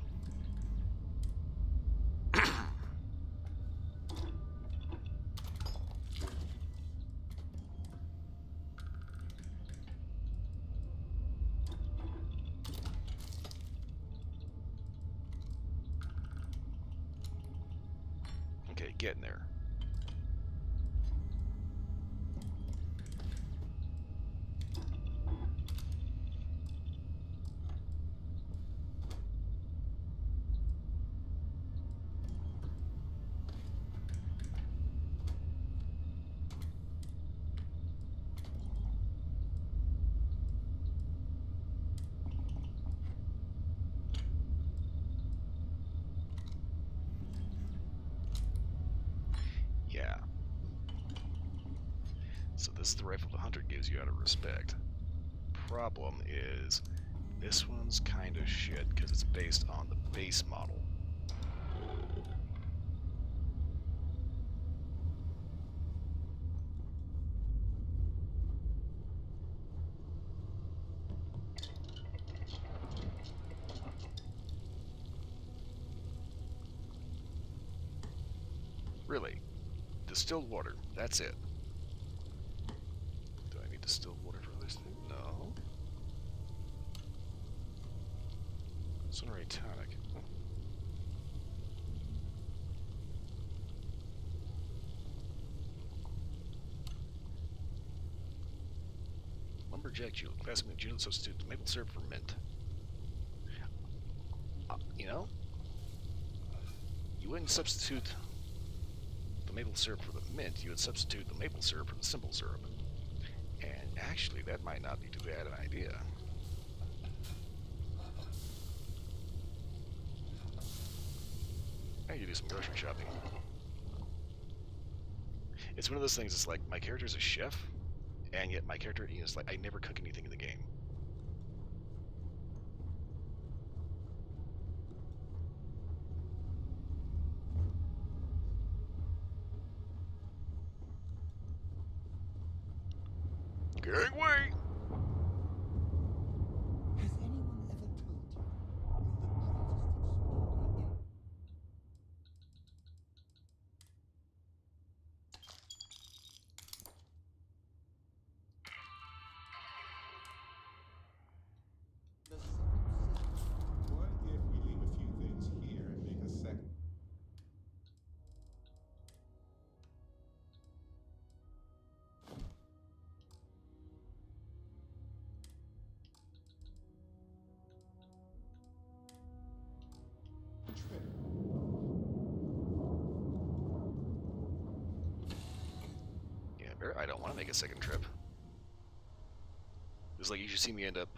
Okay, getting there. So this is the rifle the hunter gives you out of respect. Problem is, this one's kind of shit because it's based on the base model. Really? Distilled water. That's it. Do I need distilled water for this thing? No. Sunray tonic. Lumberjack Jewel. Classic Jewel substitute maple syrup for mint. You know? You wouldn't substitute the maple syrup for the mint, you would substitute the maple syrup for the simple syrup. And actually, that might not be too bad an idea. I need to do some grocery shopping. It's one of those things, it's like, my character's a chef, and yet my character is like, I never cook anything in the game. Gangway! Has anyone ever told you you're the greatest explorer in... What if we leave a few things here and make a second? Trip. Yeah, I don't want to make a second trip. It's like you should see me end up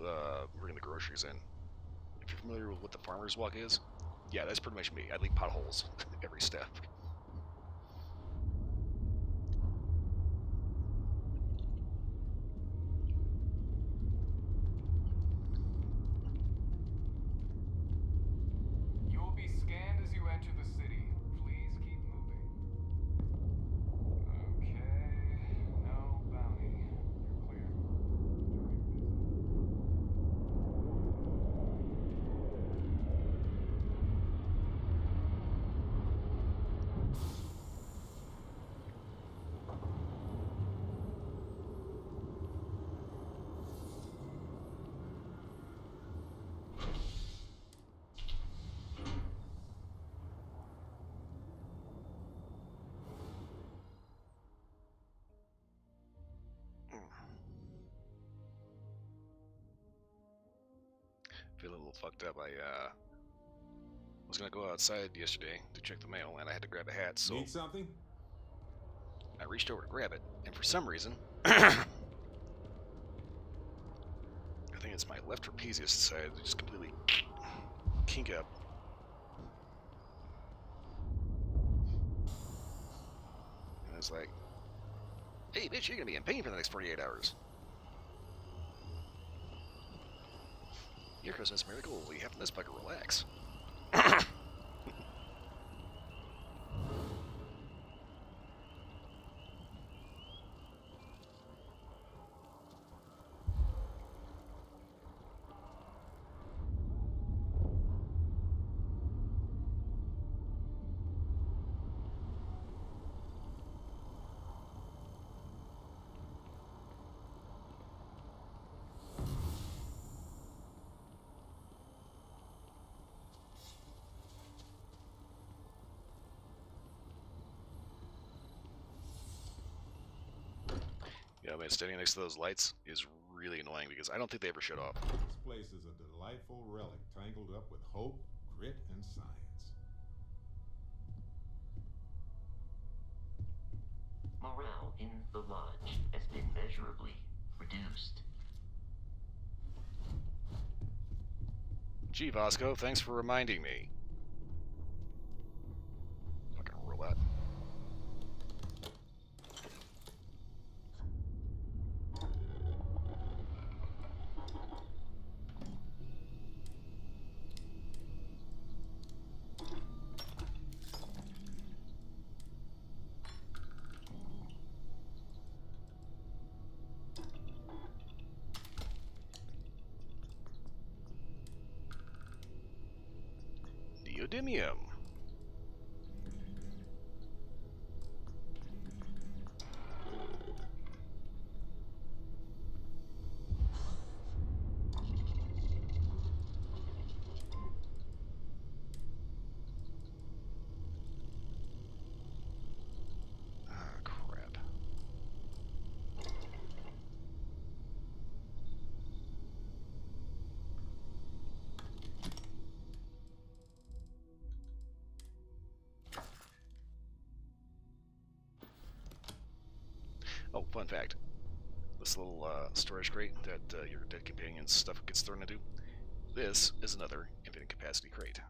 bringing the groceries in. If you're familiar with what the farmer's walk is, yeah, that's pretty much me. I leave potholes every step. You will be scanned as you enter the city. Please keep moving. Okay, no bounty. You're clear. Feeling a little fucked up. I was gonna go outside yesterday to check the mail, and I had to grab a hat, so Need something? I reached over to grab it, and for some reason, I think it's my left trapezius decided to just completely kink up. And I was like, hey, bitch, you're gonna be in pain for the next 48 hours. Your Christmas miracle will be having this fucker relax. Yeah, man, standing next to those lights is really annoying because I don't think they ever shut off. This place is a delightful relic tangled up with hope, grit, and science. Morale in the lodge has been measurably reduced. Gee, Vasco, thanks for reminding me. Fucking roulette. Neodymium. Ah, crap. Oh, fun fact. This little storage crate that your dead companion's stuff gets thrown into, this is another infinite capacity crate.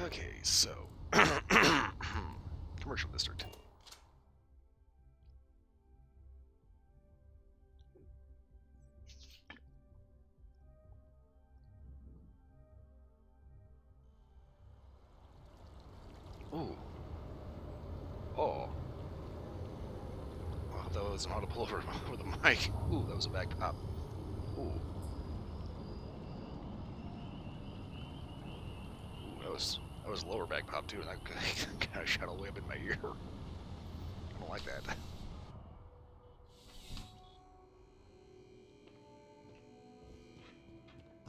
Okay, so commercial district. Ooh. Oh. Well, that wasn't how to pull over the mic. Ooh, that was a back pop. Ooh. Ooh, that was lower back pop too, and that kind of shot a way up in my ear. I don't like that.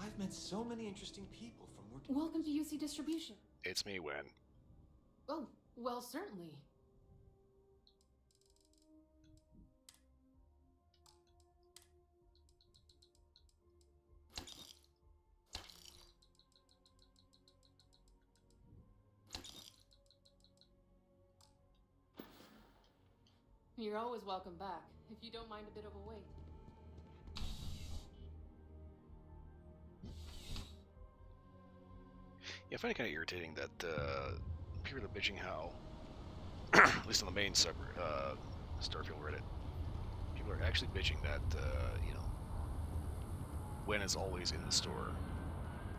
I've met so many interesting people from working. Welcome to UC Distribution. It's me, Wen. Oh, well, certainly. You're always welcome back, if you don't mind a bit of a wait. Yeah, I find it kind of irritating that people are bitching how, at least on the main Starfield Reddit, people are actually bitching that, you know, Wen is always in the store,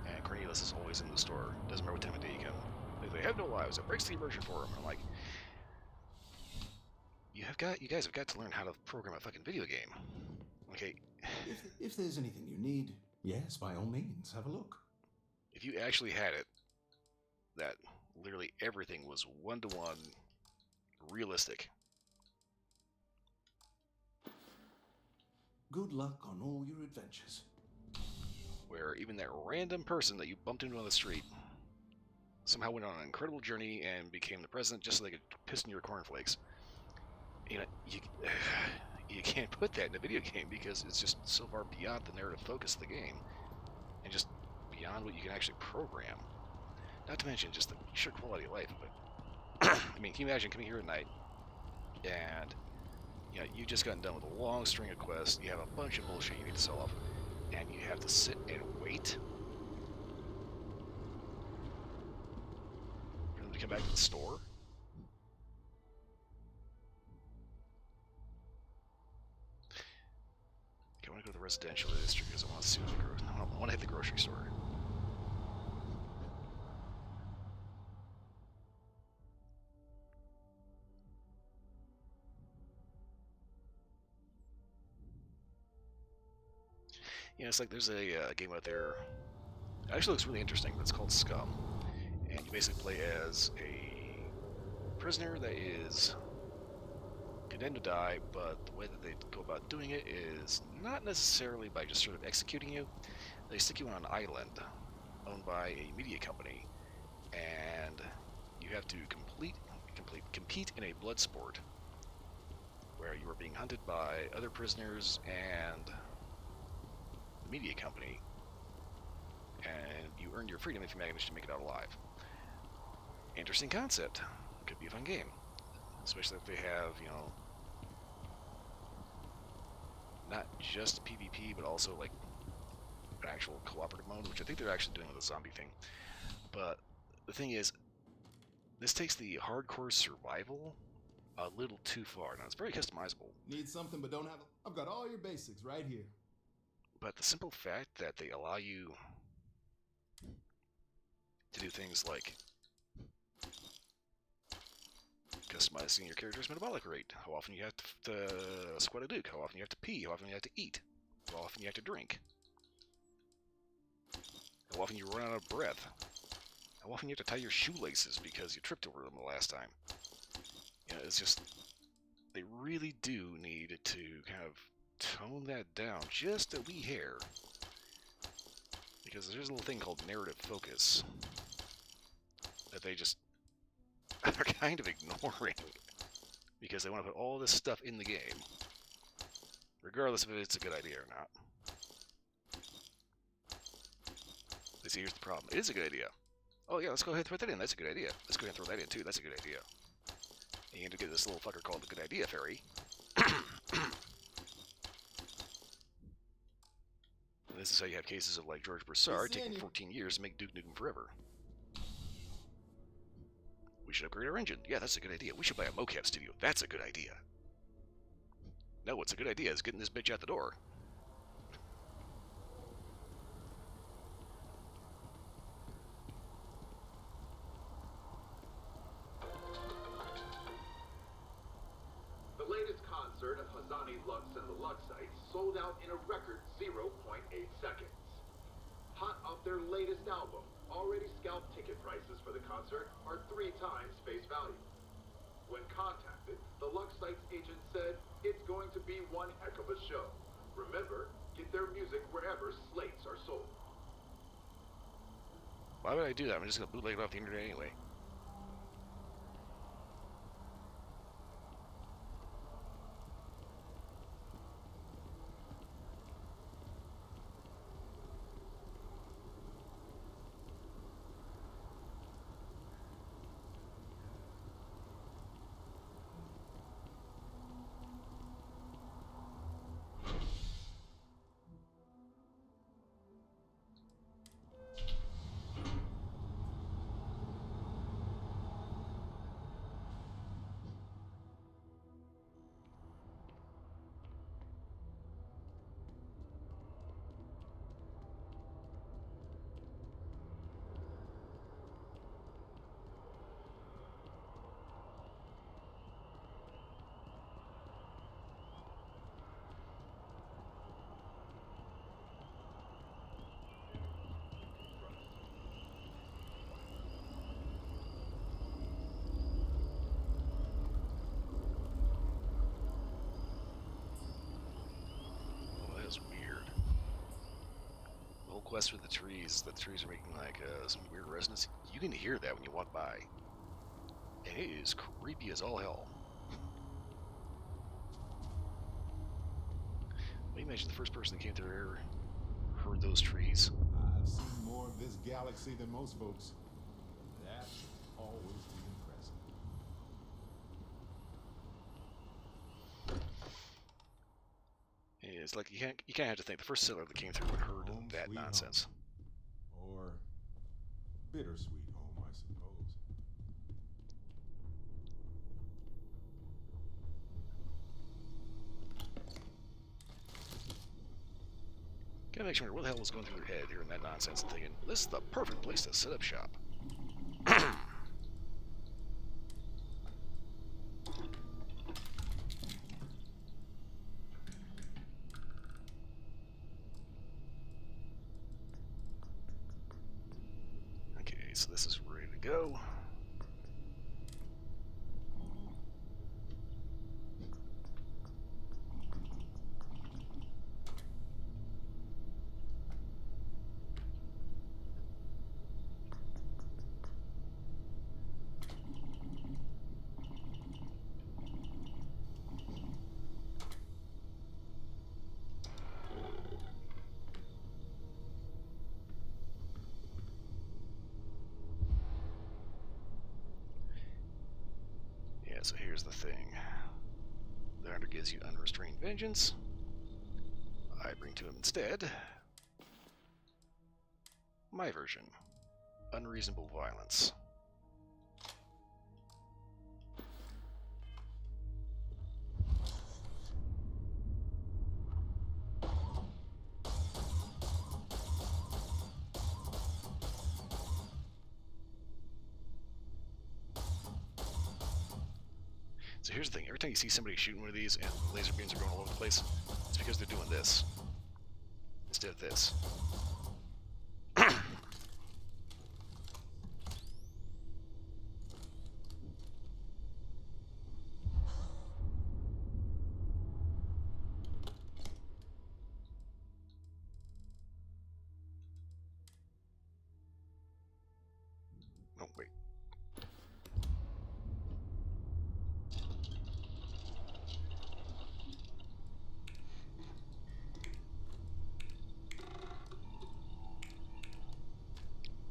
and Cornelius is always in the store. Doesn't matter what time of day you come. They have no lives. It breaks the immersion for them. I'm like, you guys have got to learn how to program a fucking video game. Okay. If there's anything you need, yes, by all means, have a look. If you actually had it, that literally everything was one-to-one realistic. Good luck on all your adventures. Where even that random person that you bumped into on the street somehow went on an incredible journey and became the president just so they could piss in your cornflakes. You know, you can't put that in a video game because it's just so far beyond the narrative focus of the game and just beyond what you can actually program. Not to mention just the sheer quality of life of it. I mean, can you imagine coming here at night and you know, you've just gotten done with a long string of quests, you have a bunch of bullshit you need to solve, and you have to sit and wait for them to come back to the store? Okay, I want to go to the residential district because I want to see I want to hit the grocery store. You know, it's like there's a game out there. It actually looks really interesting. That's called Scum, and you basically play as a prisoner that is condemned to die, but the way that they go about doing it is not necessarily by just sort of executing you. They stick you on an island owned by a media company, and you have to compete in a blood sport where you are being hunted by other prisoners and the media company, and you earn your freedom if you manage to make it out alive. Interesting concept. Could be a fun game, especially if they have, you know, not just PvP, but also like an actual cooperative mode, which I think they're actually doing with the zombie thing. But the thing is, this takes the hardcore survival a little too far. Now, it's very customizable. Need something but don't have... I've got all your basics right here. But the simple fact that they allow you to do things like customizing your character's metabolic rate, how often you have to squat a duke, how often you have to pee, how often you have to eat, how often you have to drink, how often you run out of breath, how often you have to tie your shoelaces because you tripped over them the last time. You know, it's just, they really do need to kind of tone that down just a wee hair, because there's a little thing called narrative focus that they just are kind of ignoring because they want to put all this stuff in the game, regardless of if it's a good idea or not. They see, here's the problem. It is a good idea. Oh yeah, let's go ahead and throw that in. That's a good idea. Let's go ahead and throw that in too. That's a good idea. And you end up getting this little fucker called the Good Idea Fairy. This is how you have cases of like George Broussard taking 14 years to make Duke Nukem Forever. We should upgrade our engine. Yeah, that's a good idea. We should buy a mocap studio. That's a good idea. No, what's a good idea is getting this bitch out the door. The latest concert of Hazani Lux and the Luxites sold out in a record 0.8 seconds. Hot off their latest album, already scalped ticket prices for the concert are 3 times face value. When contacted, the Luxites agent said it's going to be one heck of a show. Remember, get their music wherever slates are sold. Why would I do that? I'm just going to bootleg it off the internet anyway. Quest with the trees are making like some weird resonance. You can hear that when you walk by, and it is creepy as all hell. Well, imagine the first person that came through here heard those trees. I've seen more of this galaxy than most folks. That will always be impressive. It's like you kind of have to think the first settler that came through would heard that nonsense. Home. Or bittersweet home, I suppose. Gotta make sure what the hell was going through their head hearing that nonsense and thinking, this is the perfect place to set up shop. So this is ready to go. So here's the thing. The hunter gives you unrestrained vengeance. I bring to him instead my version. Unreasonable violence. So here's the thing, every time you see somebody shooting one of these and laser beams are going all over the place, it's because they're doing this instead of this. Oh, wait.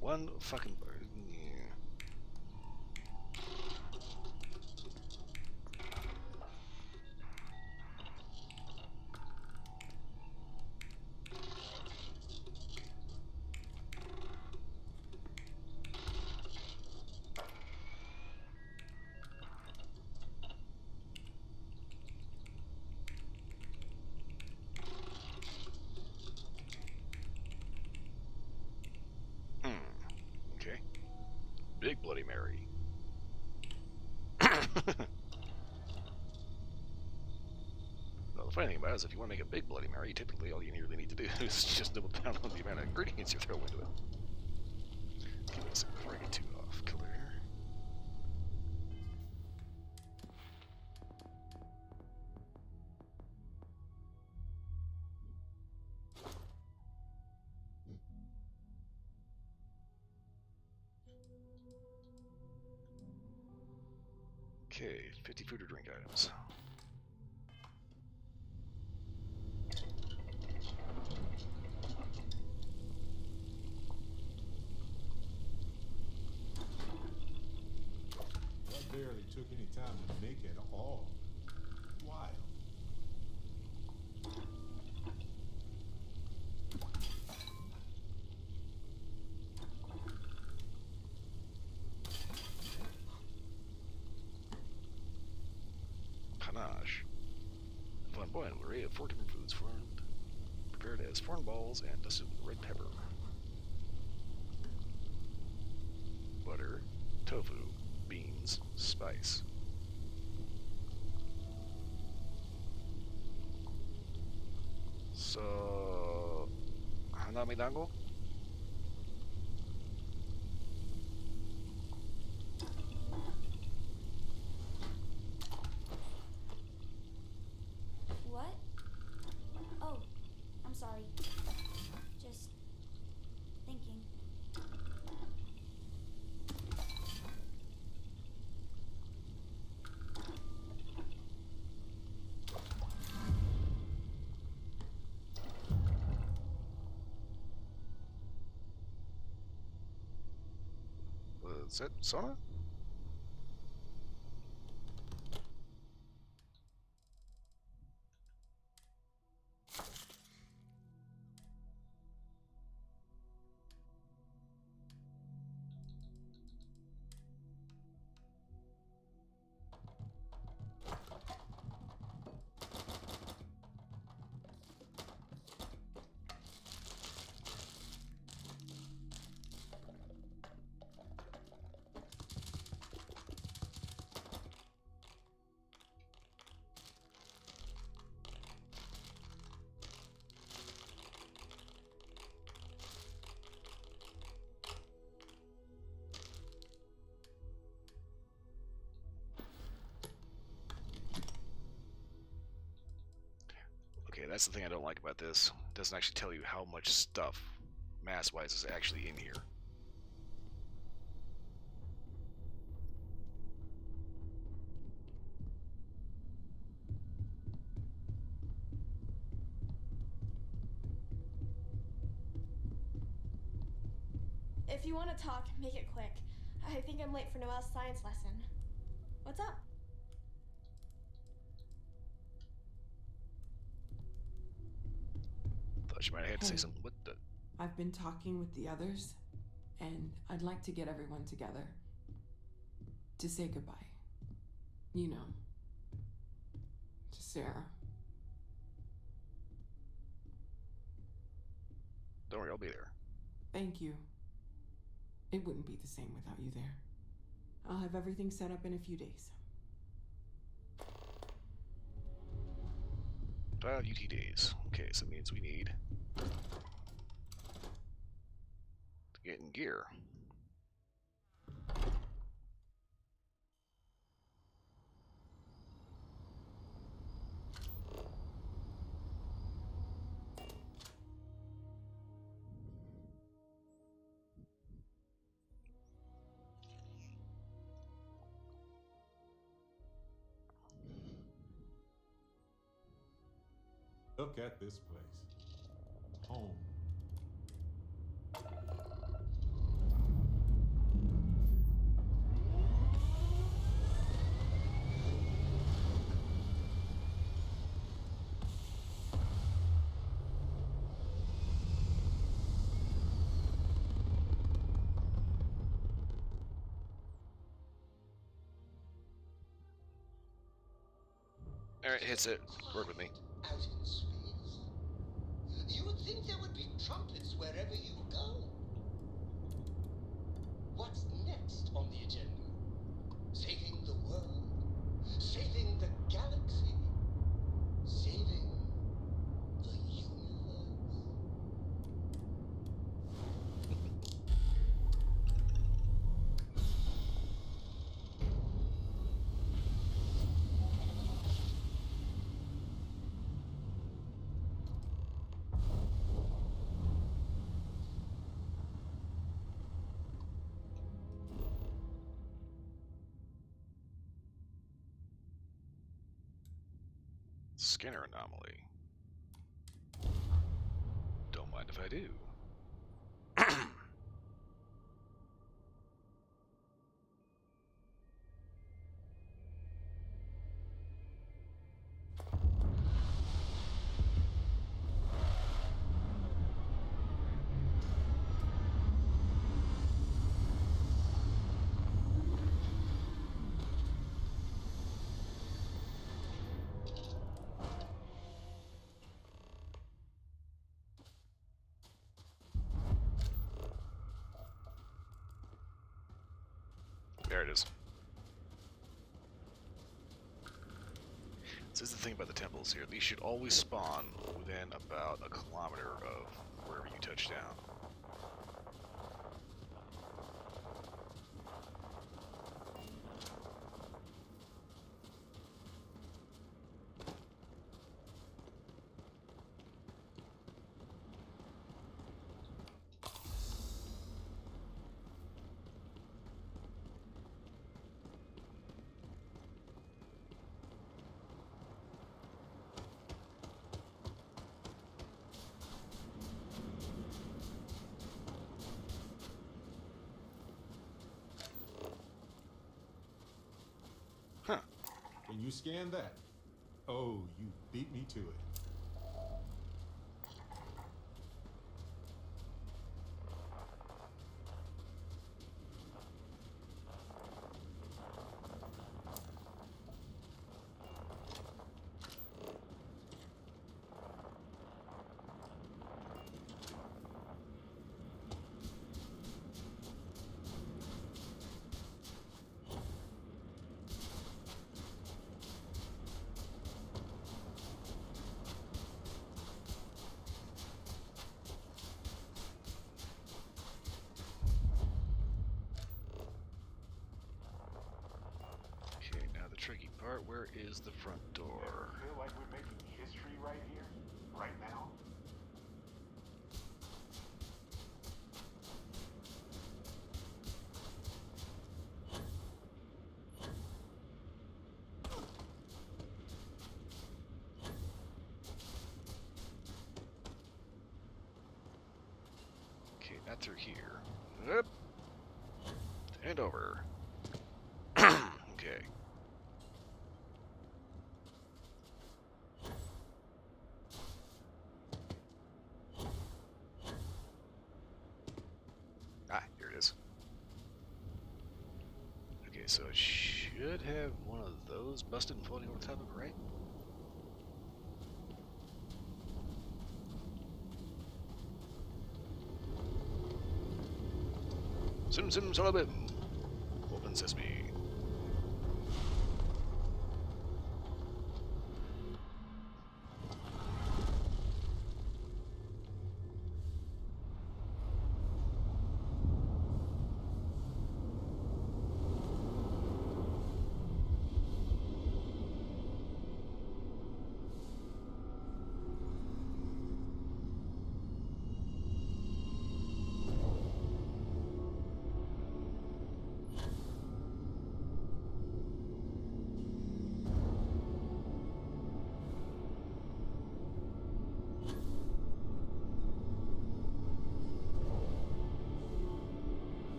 One fucking... Yeah. Okay. Big Bloody Mary. Well, the funny thing about it is if you want to make a big Bloody Mary, typically all you really need to do is just double down on the amount of ingredients you throw into it. Give us a before I get too off color. Okay, 50 food or drink items. That barely took any time to make at all. Wild. Panache. Flamboyant array of 4 different foods formed, prepared as corn balls and dusted with red pepper. Butter, tofu, beans, spice. So, hanami dango? What? Oh, I'm sorry. Just thinking. Was that Sona? Okay, that's the thing I don't like about this. It doesn't actually tell you how much stuff, mass-wise, is actually in here. If you want to talk, make it quick. I think I'm late for Noelle's science lesson. What's up? Thought you might have had to say Hey. something. What the? I've been talking with the others, and I'd like to get everyone together to say goodbye. You know, to Sarah. Don't worry, I'll be there. Thank you. It wouldn't be the same without you there. I'll have everything set up in a few days. 5 UT days. Okay, so that means we need to get in gear. Look at this place. Home. Alright, hits it. Work with me. Out in space. You would think there would be trumpets wherever you go. What's next on the agenda? Saving the world? Saving the galaxy? Saving the universe? Scanner anomaly. Don't mind if I do. There it is. This is the thing about the temples here. These should always spawn within about a kilometer of wherever you touch down. Huh. Can you scan that? Oh, you beat me to it. Okay, now the tricky part, where is the front door? Feel like we're making history right here, right now? Okay, not through here. Yep. And over. Okay. so it should have one of those busted and floating over the top of it, right? Sim sim salabim. Open sesame.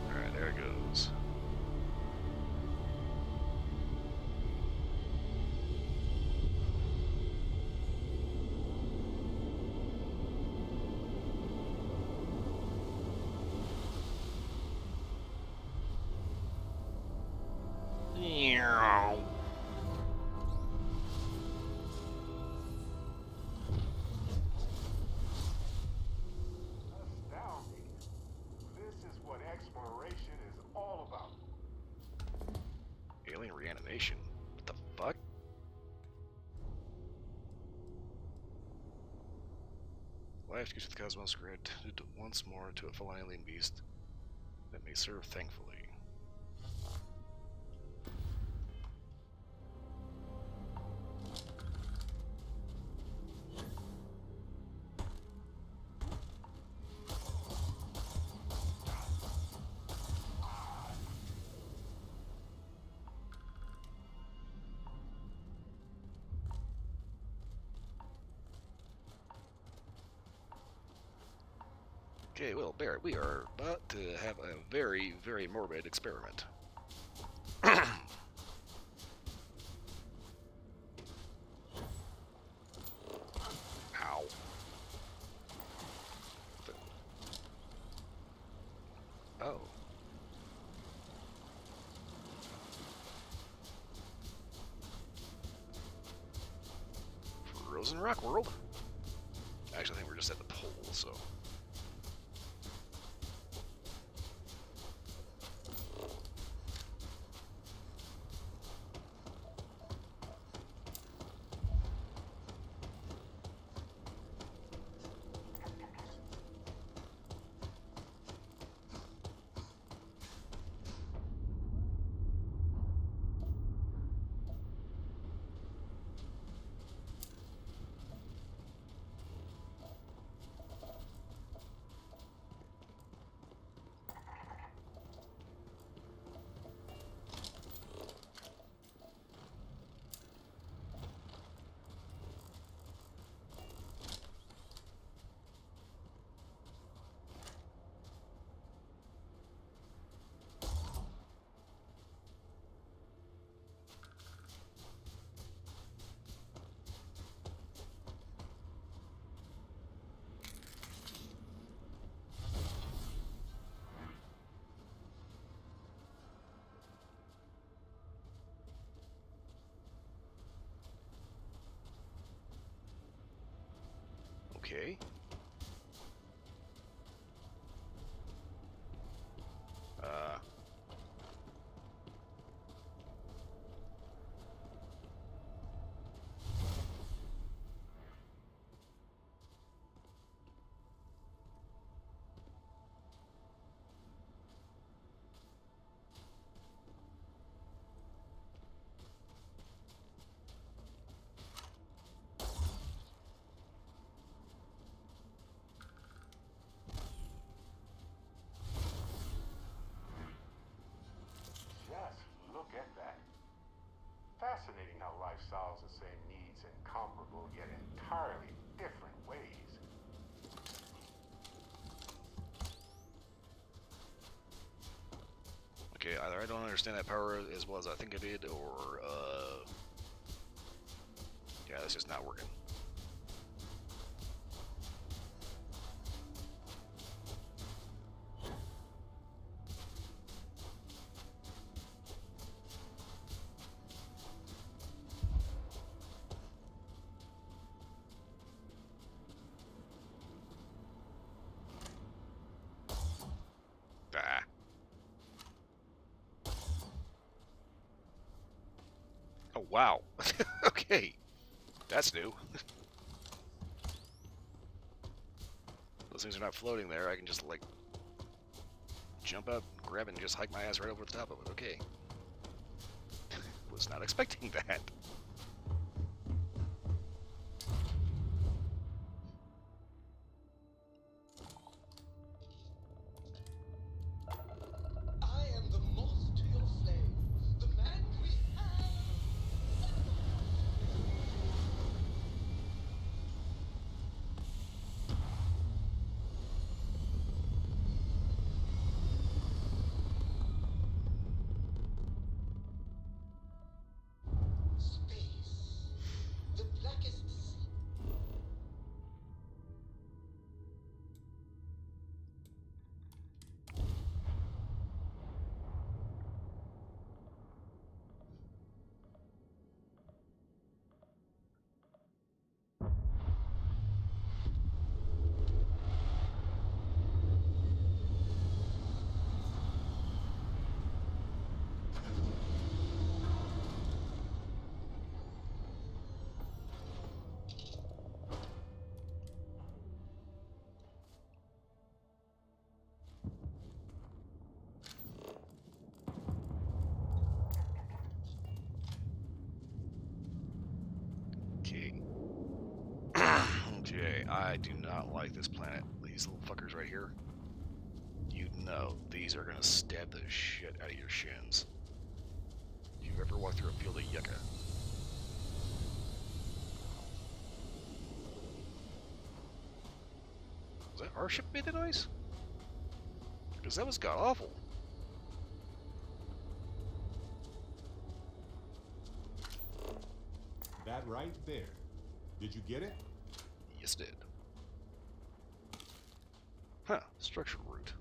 Alright, there it goes. Astounding. This is what exploration is all about. Alien reanimation? What the fuck? Life gives the cosmos granted once more to a fallen alien beast that may serve thankfully. Okay, well, Barrett, we are about to have a very, very morbid experiment. Ow. Oh. Frozen Rock World? Actually, I think we're just at the pole, so... Okay. Just look at that. Fascinating how life solves the same needs and comparable yet entirely different ways. Okay, either I don't understand that power as well as I think I did, or, yeah, that's just not working. Ah. Oh, wow. Okay. That's new. Those things are not floating there. I can just, like, jump up, grab it, and just hike my ass right over the top of it. Okay. Was not expecting that. I am the moth to your flame, the man we space, the blackest sea. Okay. Okay, I do not like this planet. These little fuckers right here. You know, these are gonna stab the shit out of your shins. If you've ever walked through a field of yucca. Was that our ship made the noise? Because that was god awful. That right there. Did you get it? Yes, did. Huh, structure root.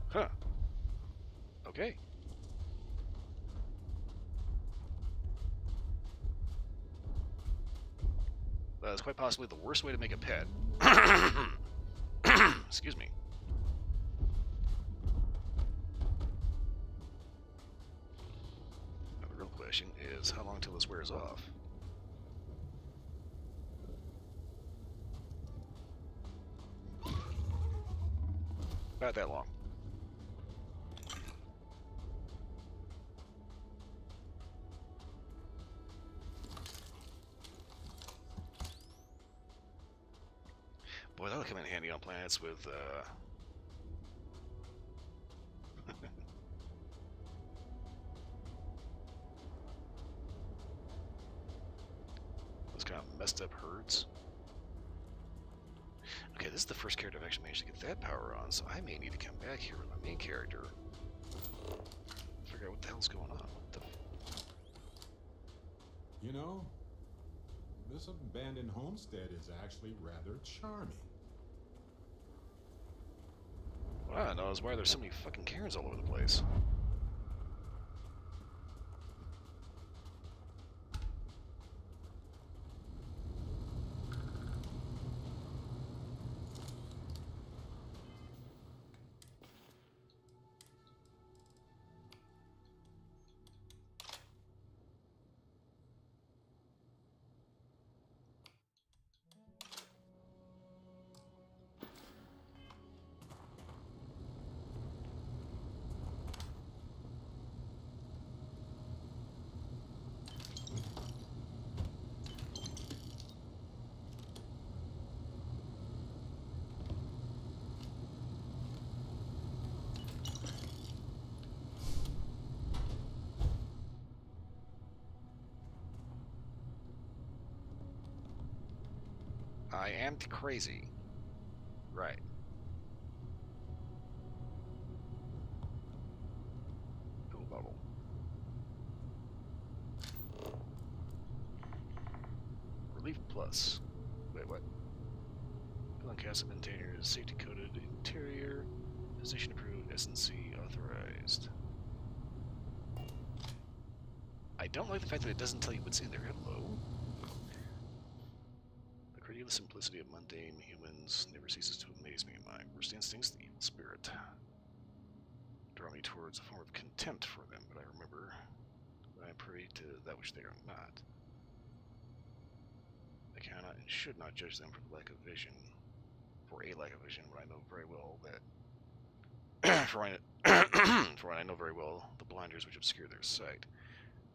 Huh. Okay. That's quite possibly the worst way to make a pet. Excuse me. Now the real question is, how long till this wears off? About that long. Boy, that'll come in handy on planets with, those kind of messed up herds. Okay, this is the first character I've actually managed to get that power on, so I may need to come back here with my main character. Figure out what the hell's going on. What the You know, this abandoned homestead is actually rather charming. What I don't know is why there's so many fucking Karens all over the place. I am crazy. Right. Cool bubble. Relief plus. Wait, what? Filling castle containers, safety coded interior, position approved, S&C authorized. I don't like the fact that it doesn't tell you what's in there. Hello? The credulous simplicity of mundane humans never ceases to amaze me. My worst instincts, the evil spirit, draw me towards a form of contempt for them, but I remember that I am prey to that which they are not. I cannot and should not judge them for a lack of vision, when I know very well that for I know very well the blinders which obscure their sight.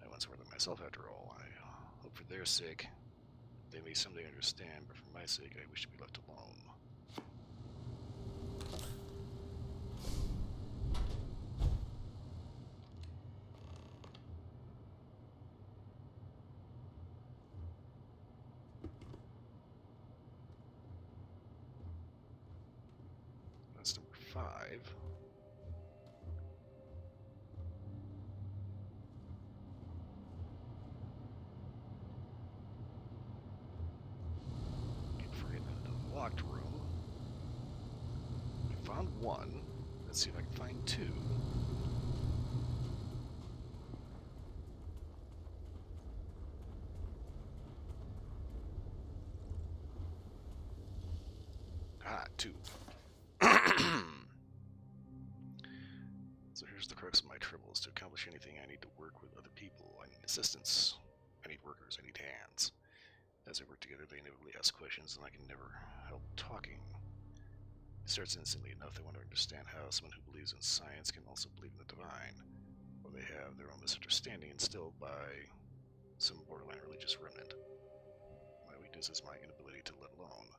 I once wore them myself, after all. I hope for their sake they may someday understand, but for my sake I wish to be left alone. That's number 5. Locked room. We found 1. Let's see if I can find 2. Ah, 2. So here's the crux of my troubles. To accomplish anything, I need to work with other people. I need assistance. I need workers. I need hands. As they work together, they inevitably ask questions, and I can never help talking. It starts instantly enough. They want to understand how someone who believes in science can also believe in the divine, or they have their own misunderstanding instilled by some borderline religious remnant. My weakness is my inability to let alone.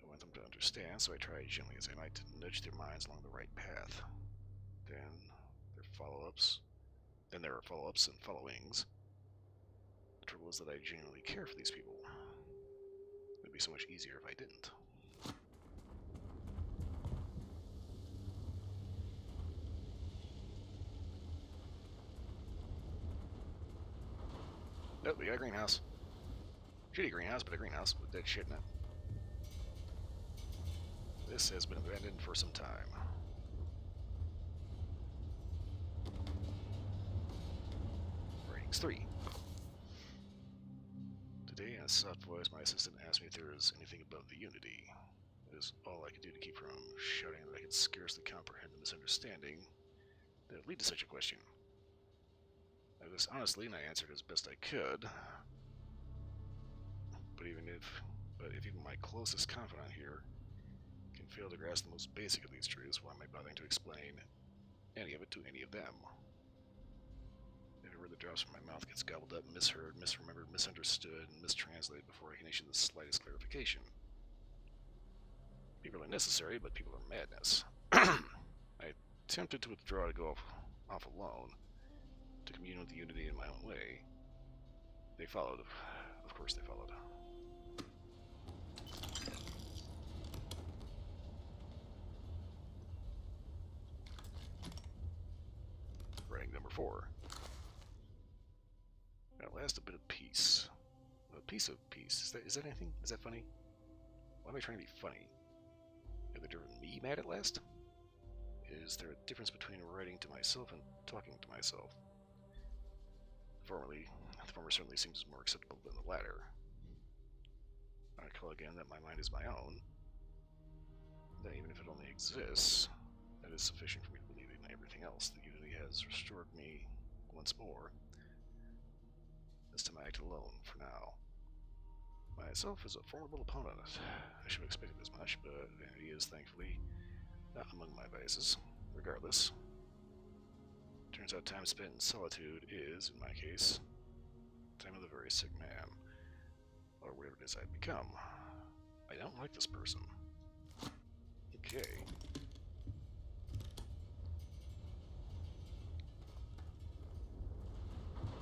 I want them to understand, so I try as gently as I might to nudge their minds along the right path. Then there are follow-ups and followings. The trouble is that I genuinely care for these people. It would be so much easier if I didn't. Oh, we got a greenhouse. Shitty greenhouse, but a greenhouse with dead shit in it. This has been abandoned for some time. Ratings 3. Today, in a soft voice, my assistant asked me if there was anything above the Unity. It is all I could do to keep from shouting that I could scarcely comprehend the misunderstanding that would lead to such a question. I was honestly, and I answered as best I could. But if even my closest confidant here can fail to grasp the most basic of these truths, why am I bothering to explain any of it to any of them? Every word that drops from my mouth gets gobbled up, misheard, misremembered, misunderstood, and mistranslated before I can issue the slightest clarification. People are necessary, but people are madness. I attempted to withdraw to go off alone, to commune with the Unity in my own way. They followed. Of course they followed. Rank number 4. At last, a bit of peace. A piece of peace. Is that anything? Is that funny? Why am I trying to be funny? Have they driven me mad at last? Is there a difference between writing to myself and talking to myself? The former certainly seems more acceptable than the latter. I recall again that my mind is my own, that even if it only exists, that is sufficient for me to believe in everything else. The Unity has restored me once more. This time I act alone for now. Myself is a formidable opponent. I should have expected as much, but he is thankfully not among my vices. Regardless, turns out time spent in solitude is, in my case, time of the very sick man, or whatever it is I've become. I don't like this person. Okay.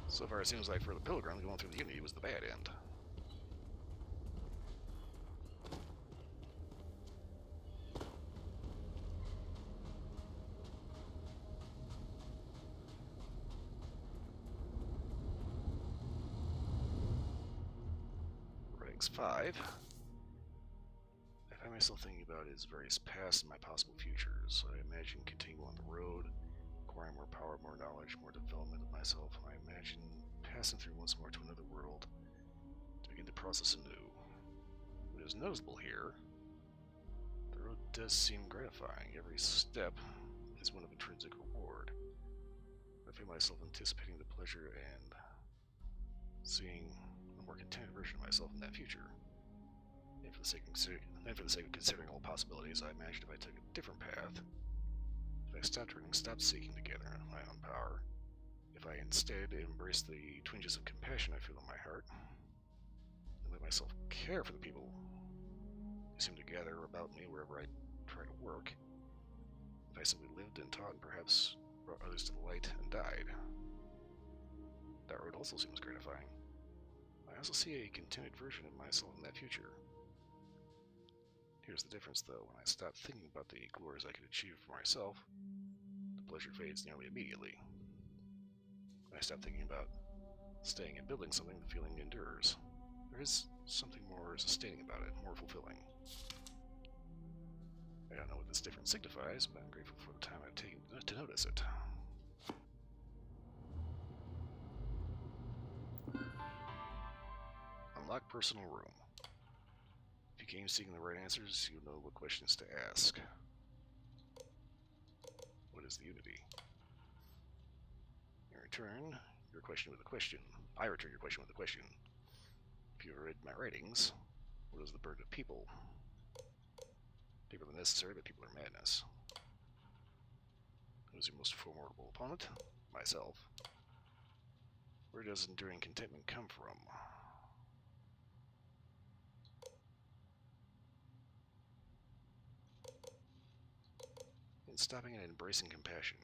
So far, it seems like for the Pilgrim, going through the Unity was the bad end. Things 5. I find myself thinking about his various pasts and my possible futures. I imagine continuing on the road, acquiring more power, more knowledge, more development of myself. I imagine passing through once more to another world to begin the process anew. What is noticeable here, the road does seem gratifying. Every step is one of intrinsic reward. I feel myself anticipating the pleasure and seeing a more contented version of myself in that future. And for the sake of considering all possibilities, I imagine if I took a different path, if I stopped running, stopped seeking to gather my own power, if I instead embraced the twinges of compassion I feel in my heart, and let myself care for the people who seem to gather about me wherever I try to work, if I simply lived and taught and perhaps brought others to the light and died, that road also seems gratifying. I also see a contented version of myself in that future. Here's the difference, though. When I stop thinking about the glories I could achieve for myself, the pleasure fades nearly immediately. When I stop thinking about staying and building something, the feeling endures. There is something more sustaining about it, more fulfilling. I don't know what this difference signifies, but I'm grateful for the time I've taken to notice it. Unlock personal room. If you came seeking the right answers, you'll know what questions to ask. What is the unity? In return, your question with a question. I return your question with a question. If you have read my writings, what is the burden of people? People are necessary, but people are madness. Who is your most formidable opponent? Myself. Where does enduring contentment come from? In stopping and embracing compassion.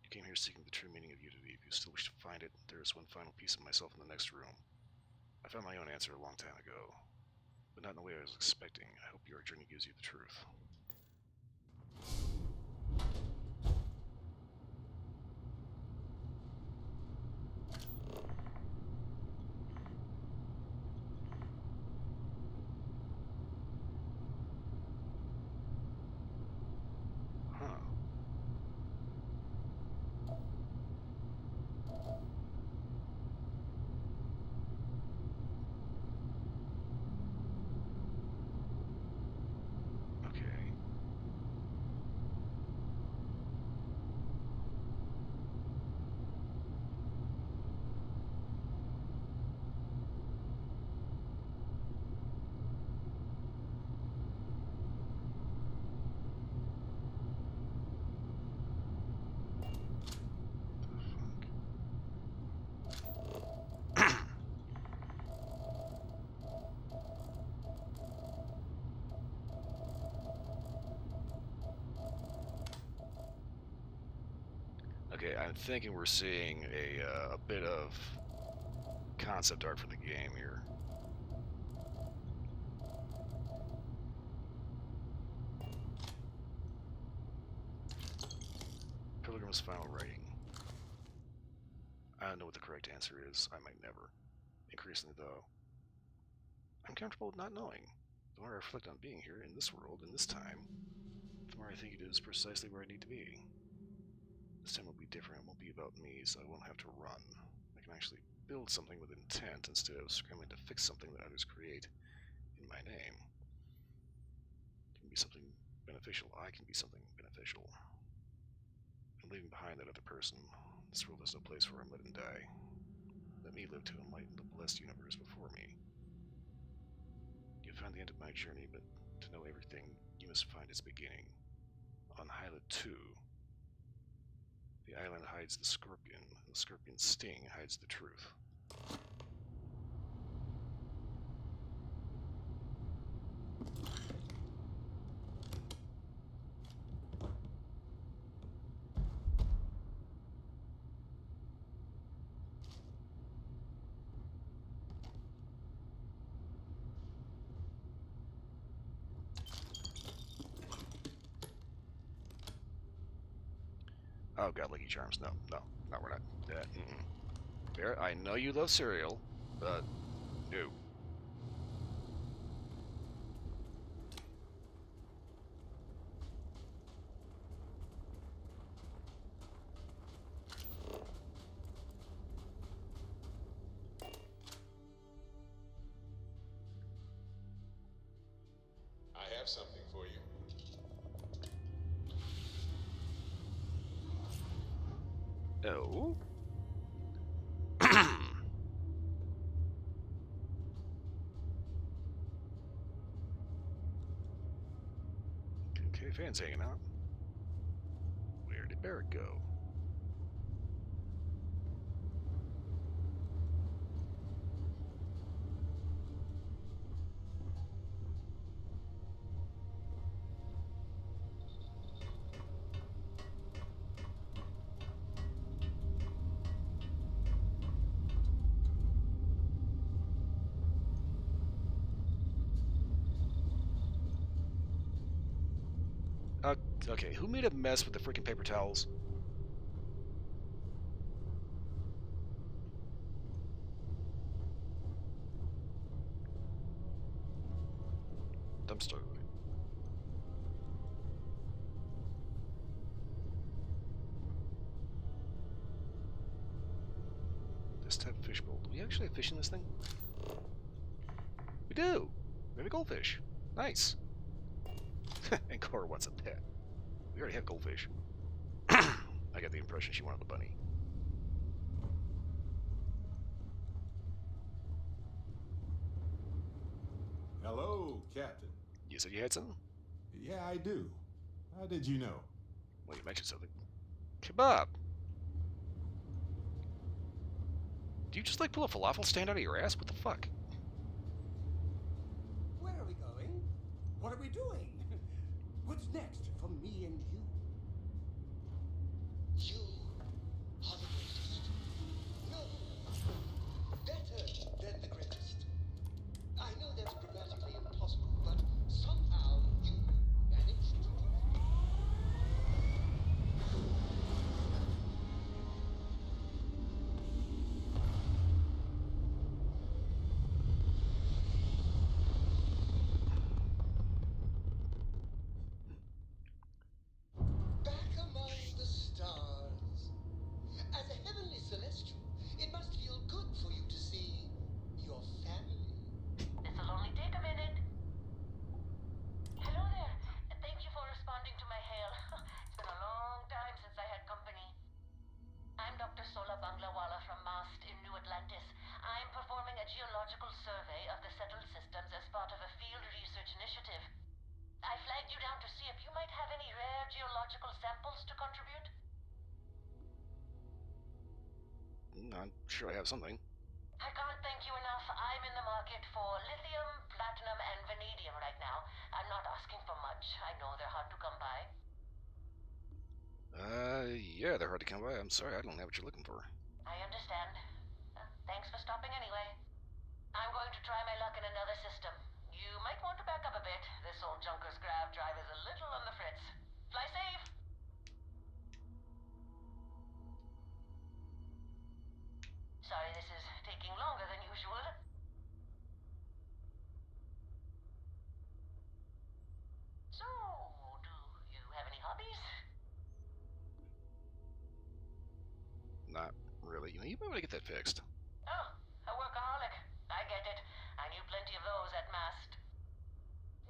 You came here seeking the true meaning of unity. If you still wish to find it, there is one final piece of myself in the next room. I found my own answer a long time ago, but not in the way I was expecting. I hope your journey gives you the truth. Okay, I'm thinking we're seeing a bit of concept art for the game here. Pilgrim's final writing. I don't know what the correct answer is. I might never. Increasingly, though, I'm comfortable with not knowing. The more I reflect on being here, in this world, in this time, the more I think it is precisely where I need to be. This time will be different. It won't be about me, so I won't have to run. I can actually build something with intent instead of scrambling to fix something that others create in my name. It can be something beneficial. I can be something beneficial. I'm leaving behind that other person. This world has no place for him. Let him die. Let me live to enlighten the blessed universe before me. You found the end of my journey, but to know everything, you must find its beginning. On Hyla 2, the island hides the scorpion, and the scorpion's sting hides the truth. Oh god, Lucky Charms. No, we're not. Barrett, I know you love cereal, No. I have something for you. Oh. Okay, fans hanging out. Where did Barrett go? Okay, who made a mess with the freaking paper towels? Dumpster. This type of fishbowl. Do we actually have fish in this thing? We do! We have a goldfish. Nice. And Cora wants a pet. We already have goldfish. I got the impression she wanted a bunny. Hello, Captain. You said you had something? Yeah, I do. How did you know? Well, you mentioned something. Kebab! Do you just like pull a falafel stand out of your ass? What the fuck? Where are we going? What are we doing? What's next for me and you? You are the greatest. No, better than the greatest. I know that's grammatically impossible, but somehow you managed to do it. Back among the stars. As a heavenly celestial, it must feel good for you to see your family. This'll only take a minute. Hello there. Thank you for responding to my hail. It's been a long time since I had company. I'm Dr. Sola Banglawala from MAST in New Atlantis. I'm performing a geological survey of the settled systems as part of a field research initiative. I flagged you down to see if you might have any rare geological samples to contribute. I'm sure I have something. I can't thank you enough. I'm in the market for lithium, platinum, and vanadium right now. I'm not asking for much. I know they're hard to come by. Yeah, they're hard to come by. I'm sorry, I don't have what you're looking for. I understand. Thanks for stopping anyway. I'm going to try my luck in another system. You might want to back up a bit. This old junker's grav drive is a little on the fritz. Fly safe! Sorry this is taking longer than usual. So, do you have any hobbies? Not really. You know, you might want to get that fixed. Oh, a workaholic. I get it. I knew plenty of those at MAST.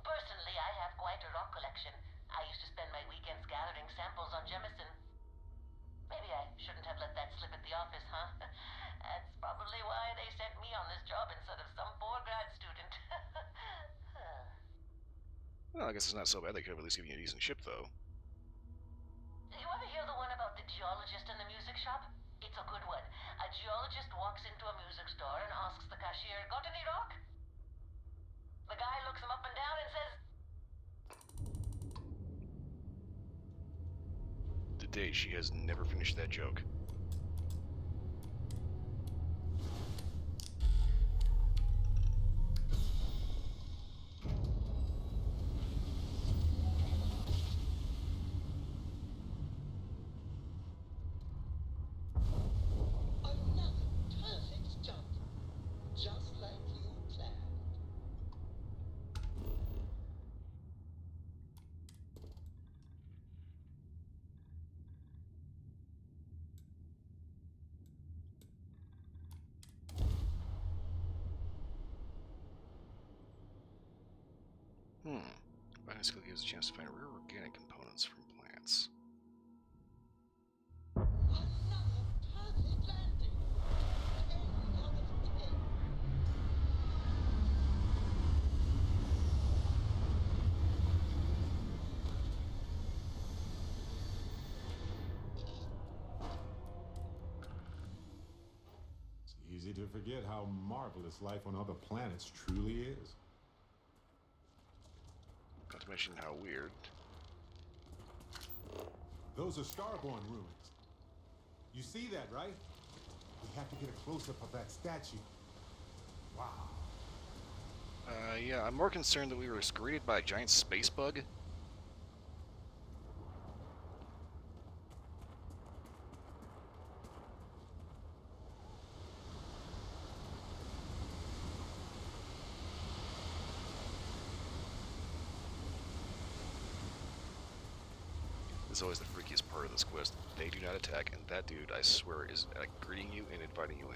Personally, I have quite a rock collection. I used to spend my weekends gathering samples on Jemison. Maybe I shouldn't have let that slip at the office, huh? That's probably why they sent me on this job instead of some poor grad student. Well, I guess it's not so bad. They could have at least given you a decent ship, though. You ever hear the one about the geologist in the music shop? It's a good one. A geologist walks into a music store and asks the cashier, "Got any rock?" The guy looks him up and down and says, To date, she has never finished that joke. Another perfect jump. Just Finding skill gives a chance to find rare organic components from plants. It's easy to forget how marvelous life on other planets truly is. Not to mention how weird. Those are Starborn ruins. You see that, right? We have to get a close-up of that statue. Wow. Yeah, I'm more concerned that we were greeted by a giant space bug. This is always the freakiest part of this quest. They do not attack, and that dude, I swear, is greeting you and inviting you in.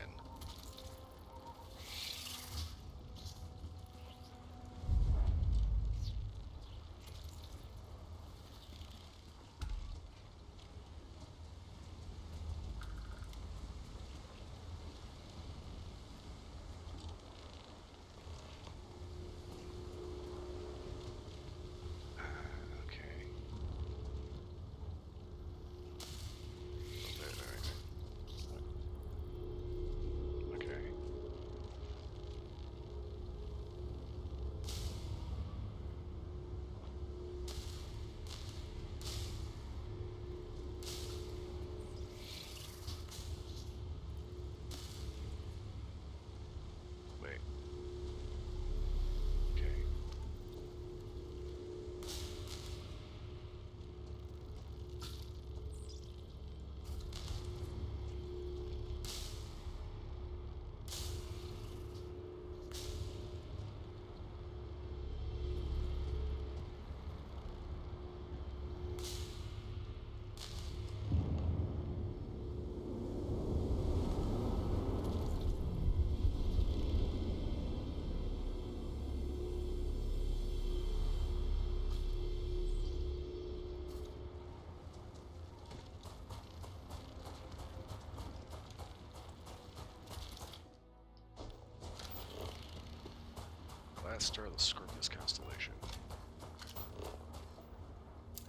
Last star of the Scorpius constellation.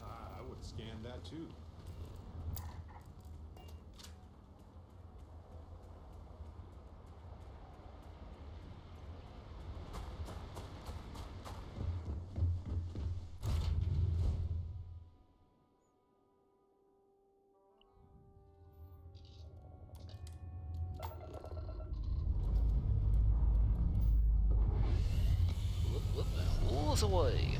I would have scanned that too. Whoop away.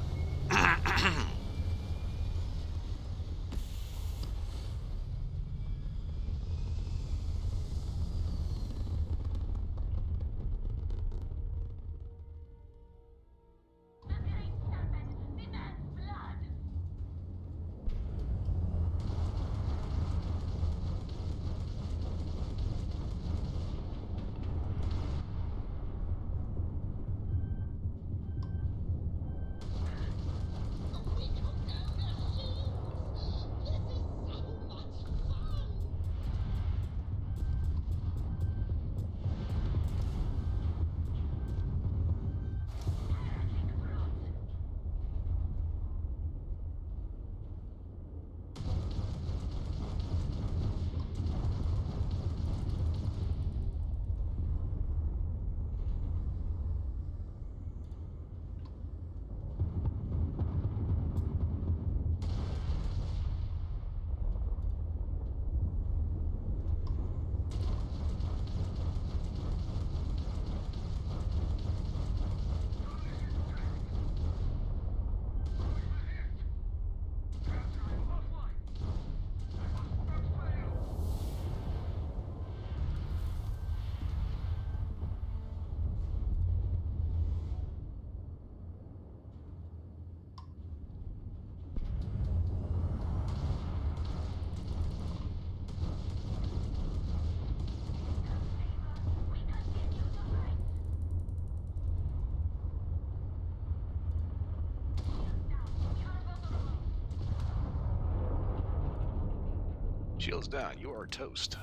Shields down. You are toast.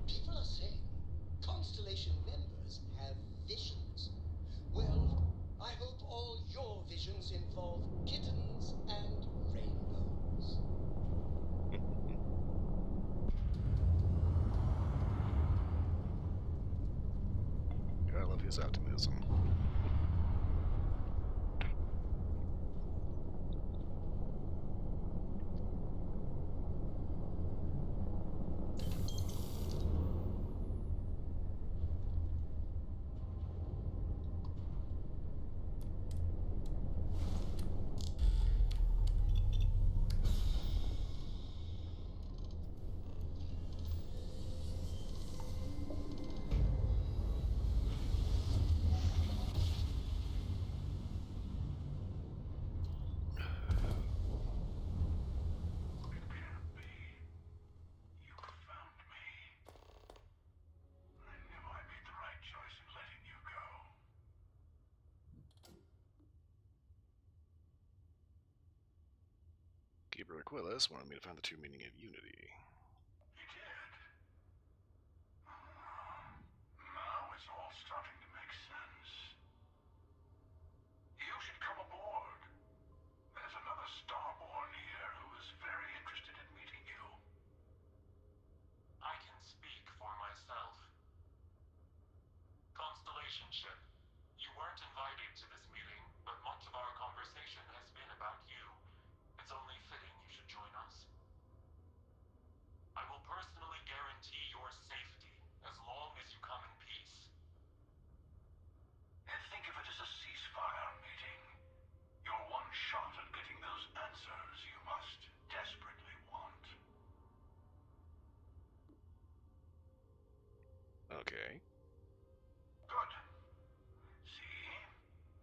People are saying Constellation members have visions. Well, I hope all your visions involve kittens and rainbows. I love his optimism. Keeper Aquilas wanted me to find the true meaning of unity. Now it's all starting to make sense. You should come aboard. There's another Starborn here who is very interested in meeting you. I can speak for myself. Constellation ship, you weren't invited to this meeting, but much of our conversation has been about you. It's only fitting you should join us. I will personally guarantee your safety as long as you come in peace. And think of it as a ceasefire meeting. Your one shot at getting those answers you must desperately want. Okay. Good. See?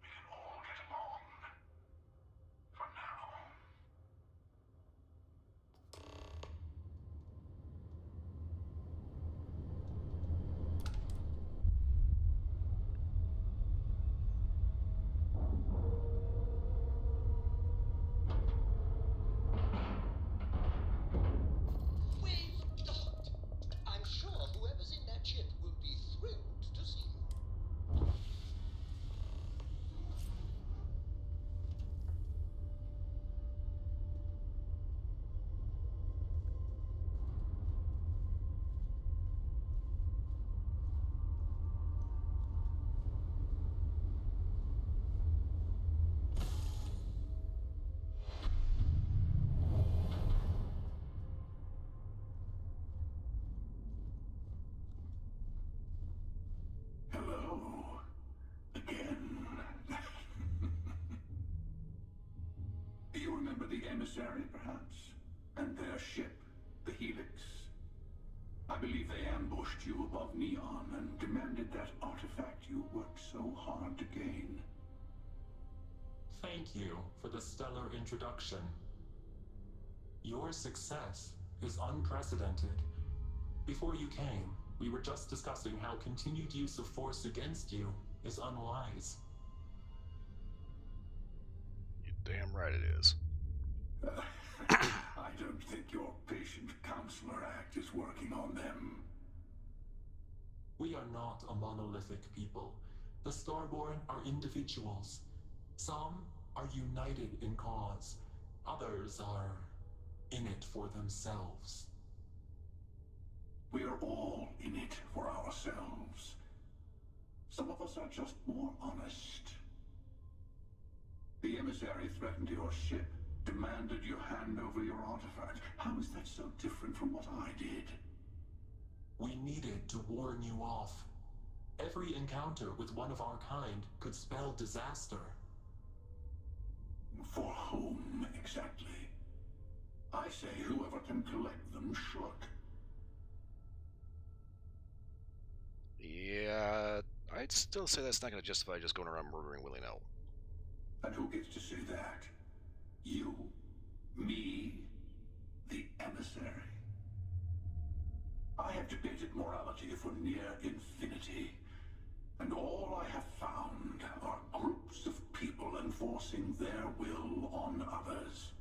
We can all get along. For now. We've docked. I'm sure whoever's in that ship will be thrilled to see you. Hello. Again. You remember the emissary, perhaps? And their ship, the Helix? I believe they ambushed you above Neon and demanded that artifact you worked so hard to gain. Thank you for the stellar introduction. Your success is unprecedented. Before you came, we were just discussing how continued use of force against you is unwise. You're damn right it is. I don't think your patient counselor act is working on them. We are not a monolithic people. The Starborn are individuals. Some are united in cause. Others are in it for themselves. We are all in it for ourselves. Some of us are just more honest. The emissary threatened your ship, demanded you hand over your artifact. How is that so different from what I did? We needed to warn you off. Every encounter with one of our kind could spell disaster. For whom, exactly? I say whoever can collect them should. Yeah, I'd still say that's not going to justify just going around murdering willy-nilly. And who gets to say that? You? Me? The emissary? I have debated morality for near infinity, and all I have found are groups of people enforcing their will on others.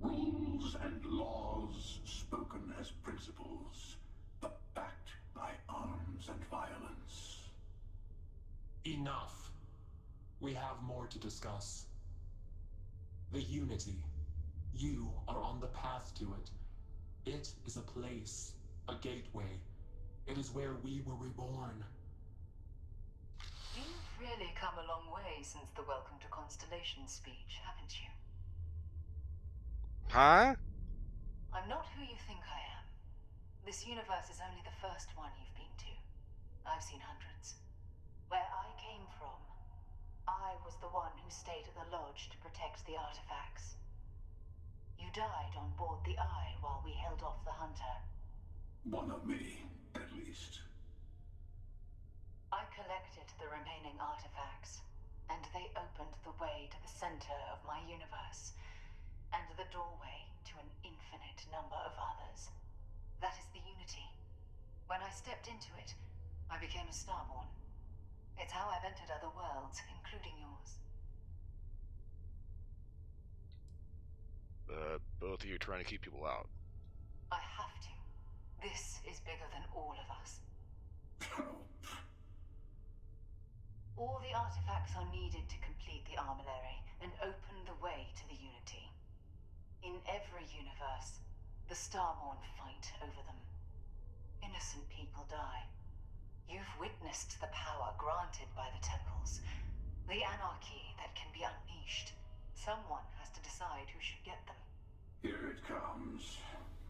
Rules and laws spoken as principles, but backed by arms and violence. Enough. We have more to discuss. The Unity. You are on the path to it. It is a place, a gateway. It is where we were reborn. You've really come a long way since the Welcome to Constellation speech, haven't you? Huh? I'm not who you think I am. This universe is only the first one you've been to. I've seen hundreds. Where I came from, I was the one who stayed at the lodge to protect the artifacts. You died on board the Eye while we held off the Hunter. One of me, at least. I collected the remaining artifacts, and they opened the way to the center of my universe, and the doorway to an infinite number of others. That is the Unity. When I stepped into it, I became a Starborn. It's how I've entered other worlds, including yours. Both of you trying to keep people out. I have to. This is bigger than all of us. All the artifacts are needed to complete the armillary and open the way to the Unity. In every universe, the Starborn fight over them. Innocent people die. You've witnessed the power granted by the temples, the anarchy that can be unleashed. Someone has to decide who should get them. Here it comes.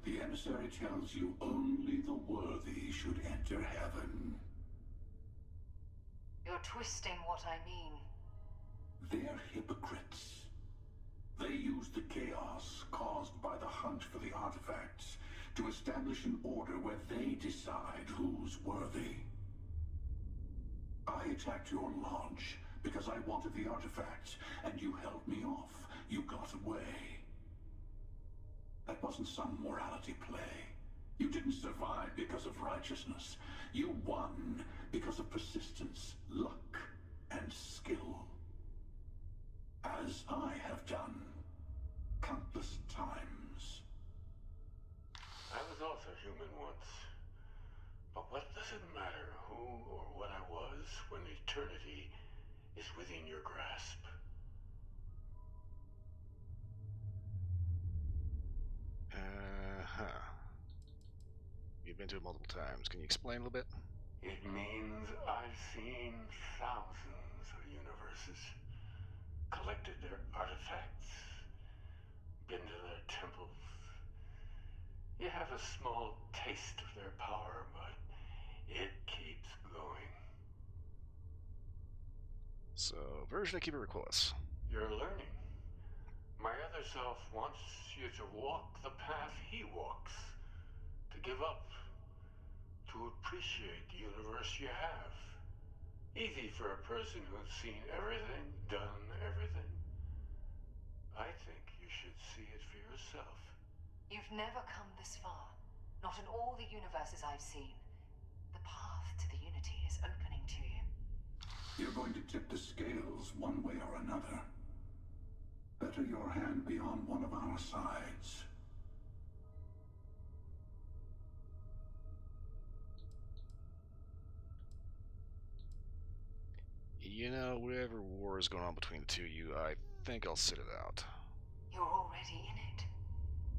The emissary tells you only the worthy should enter heaven. You're twisting what I mean. They're hypocrites. They use the chaos caused by the hunt for the artifacts to establish an order where they decide who's worthy. I attacked your lodge because I wanted the artifacts, and you held me off. You got away. That wasn't some morality play. You didn't survive because of righteousness. You won because of persistence, luck, and skill. As I have done countless times. I was also human once. But what does it matter who or what I was when eternity is within your grasp? You've been to it multiple times. Can you explain a little bit? It means I've seen thousands of universes, collected their artifacts, been to their temples. You have a small taste of their power, but it keeps going. So, version of Keeper Requests. You're learning. My other self wants you to walk the path he walks, to give up, to appreciate the universe you have. Easy for a person who's seen everything, done everything. I think you should see it for yourself. You've never come this far. Not in all the universes I've seen. The path to the Unity is opening to you. You're going to tip the scales one way or another. Better your hand be on one of our sides. You know, whatever war is going on between the two of you, I think I'll sit it out. You're already in it.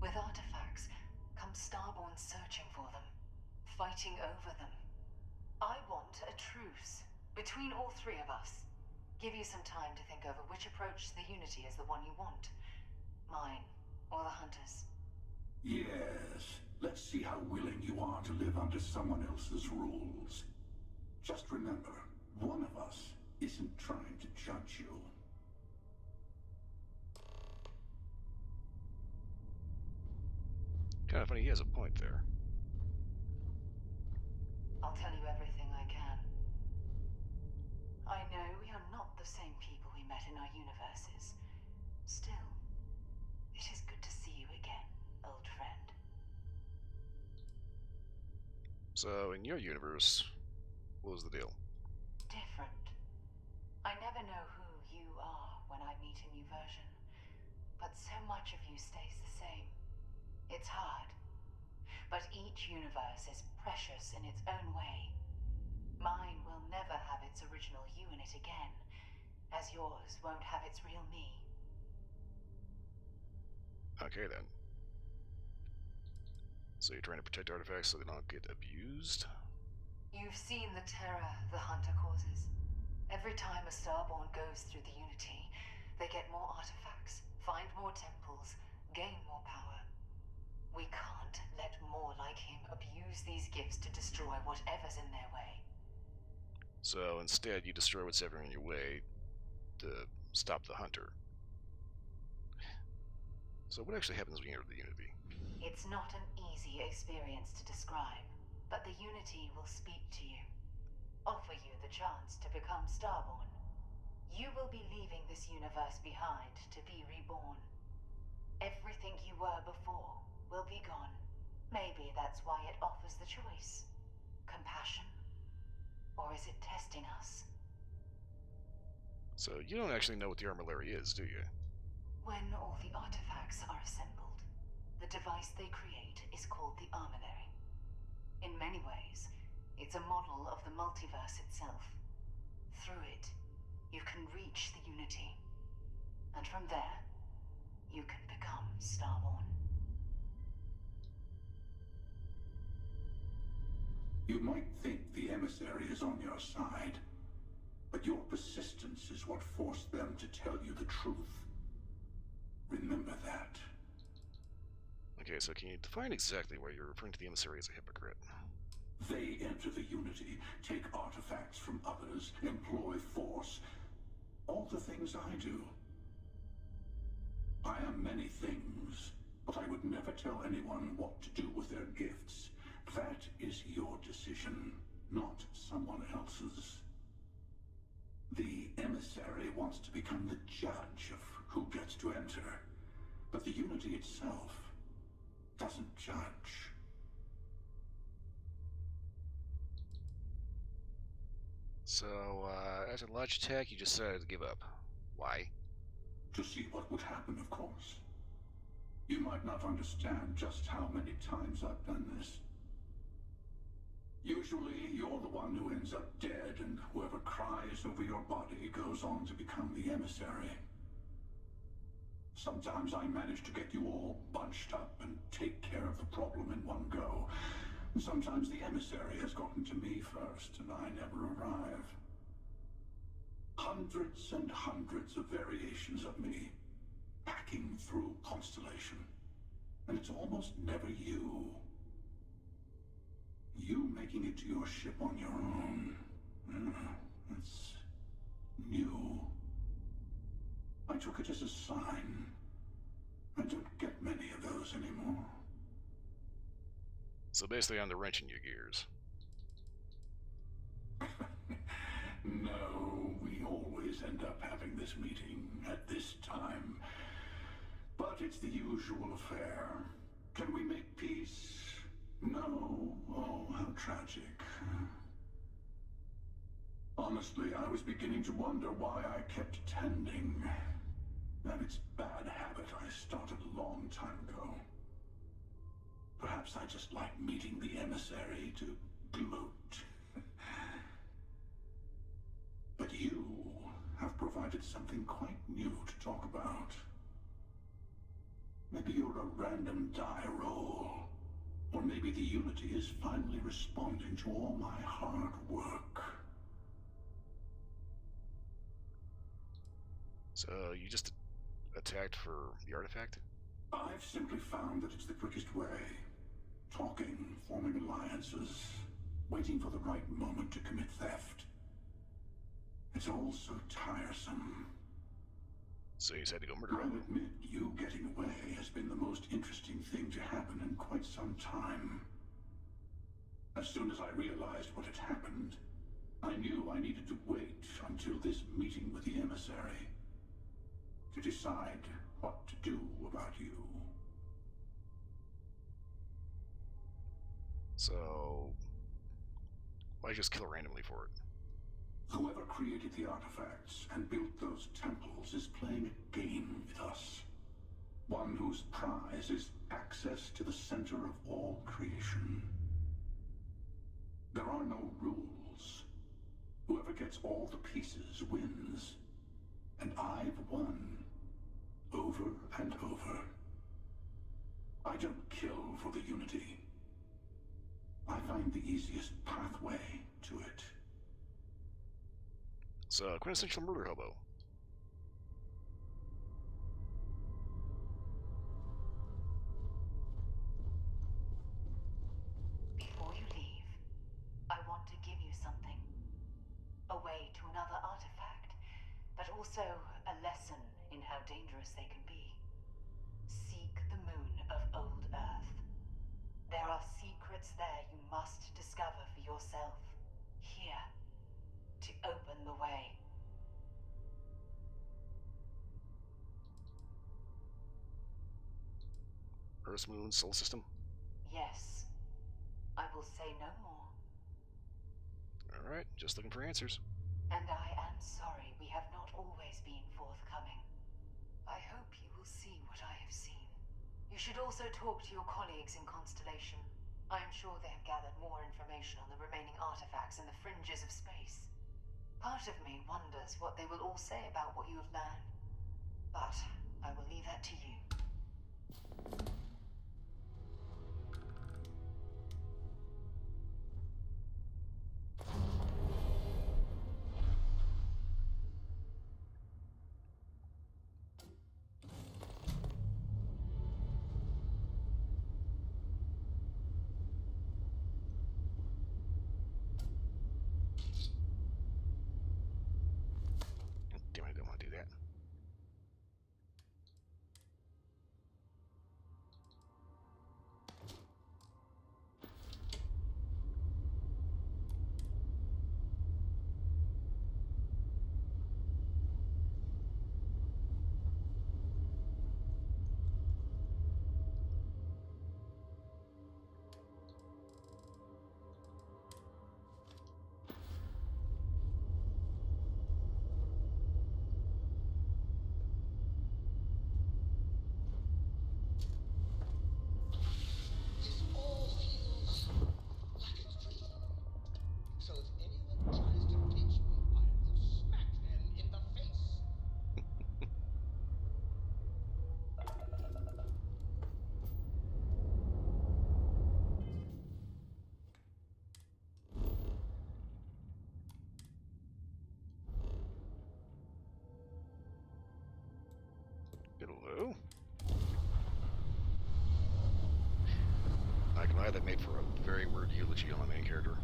With artifacts comes Starborn searching for them, fighting over them. I want a truce between all three of us. Give you some time to think over which approach to the Unity is the one you want. Mine, or the Hunter's. Yes. Let's see how willing you are to live under someone else's rules. Just remember, one of us isn't trying to judge you. Kind of funny, he has a point there. I'll tell you everything I can. I know we are not the same people we met in our So, in your universe, what was the deal? Different. I never know who you are when I meet a new version, but so much of you stays the same. It's hard. But each universe is precious in its own way. Mine will never have its original you in it again, as yours won't have its real me. Okay then. So you're trying to protect artifacts so they don't get abused? You've seen the terror the Hunter causes. Every time a Starborn goes through the Unity, they get more artifacts, find more temples, gain more power. We can't let more like him abuse these gifts to destroy whatever's in their way. So instead, you destroy what's ever in your way to stop the Hunter. So what actually happens when you enter the Unity? It's not an easy experience to describe, but the Unity will speak to you, offer you the chance to become Starborn. You will be leaving this universe behind to be reborn. Everything you were before will be gone. Maybe that's why it offers the choice. Compassion? Or is it testing us? So you don't actually know what the armillary is, do you? When all the artifacts are assembled, the device they create is called the armillary. In many ways, it's a model of the multiverse itself. Through it, you can reach the Unity. And from there, you can become Starborn. You might think the emissary is on your side, but your persistence is what forced them to tell you the truth. Remember that. Okay, so can you define exactly why you're referring to the emissary as a hypocrite? They enter the Unity, take artifacts from others, employ force. All the things I do. I am many things, but I would never tell anyone what to do with their gifts. That is your decision, not someone else's. The emissary wants to become the judge of who gets to enter, but the Unity itself doesn't judge. So, after Logitech, you just decided to give up. Why? To see what would happen, of course. You might not understand just how many times I've done this. Usually, you're the one who ends up dead, and whoever cries over your body goes on to become the emissary. Sometimes I manage to get you all bunched up and take care of the problem in one go. Sometimes the emissary has gotten to me first, and I never arrive. Hundreds and hundreds of variations of me, packing through Constellation. And it's almost never you. You making it to your ship on your own. It's new. I took it as a sign. I don't get many of those anymore. So basically, I'm the wrench in your gears. No, we always end up having this meeting at this time. But it's the usual affair. Can we make peace? No. Oh, how tragic. Honestly, I was beginning to wonder why I kept tending. That it's bad habit I started a long time ago. Perhaps I just like meeting the emissary to gloat. But you have provided something quite new to talk about. Maybe you're a random die roll. Or maybe the Unity is finally responding to all my hard work. So you just attacked for the artifact? I've simply found that it's the quickest way. Talking, forming alliances, waiting for the right moment to commit theft. It's all so tiresome. So you said to go murder I'll him? admit, you getting away has been the most interesting thing to happen in quite some time. As soon as I realized what had happened, I knew I needed to wait until this meeting with the emissary to decide what to do about you. So, Why just kill randomly for it? Whoever created the artifacts and built those temples is playing a game with us. One whose prize is access to the center of all creation. There are no rules. Whoever gets all the pieces wins. And I've won. Over and over. I don't kill for the Unity. I find the easiest pathway to it. It's a quintessential murder hobo. Before you leave, I want to give you something. A way to another artifact, but also a lesson in how dangerous they can be. Seek the moon of Old Earth. There are secrets there you must discover for yourself. Here, to open the way. Earth, moon, solar system? Yes. I will say no more. Alright, just looking for answers. And I am sorry we have not always been forthcoming. I hope you will see what I have seen. You should also talk to your colleagues in Constellation. I am sure they have gathered more information on the remaining artifacts in the fringes of space. Part of me wonders what they will all say about what you have learned. But I will leave that to you. Damn, I don't want to do that. This all feels like a dream. So if anyone tries to pinch me, I will smack them in the face. Hello? I can lie, that made for a very weird eulogy on my main character.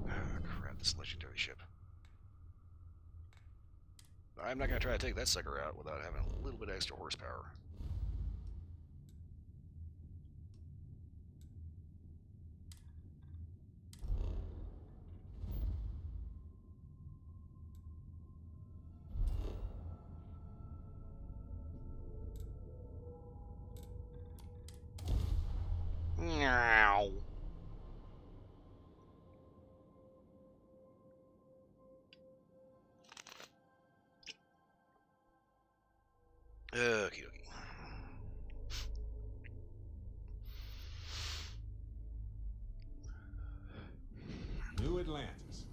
Ah, crap, this legendary ship. I'm not going to try to take that sucker out without having a little bit extra horsepower. Meow. Okie dokie. New Atlantis.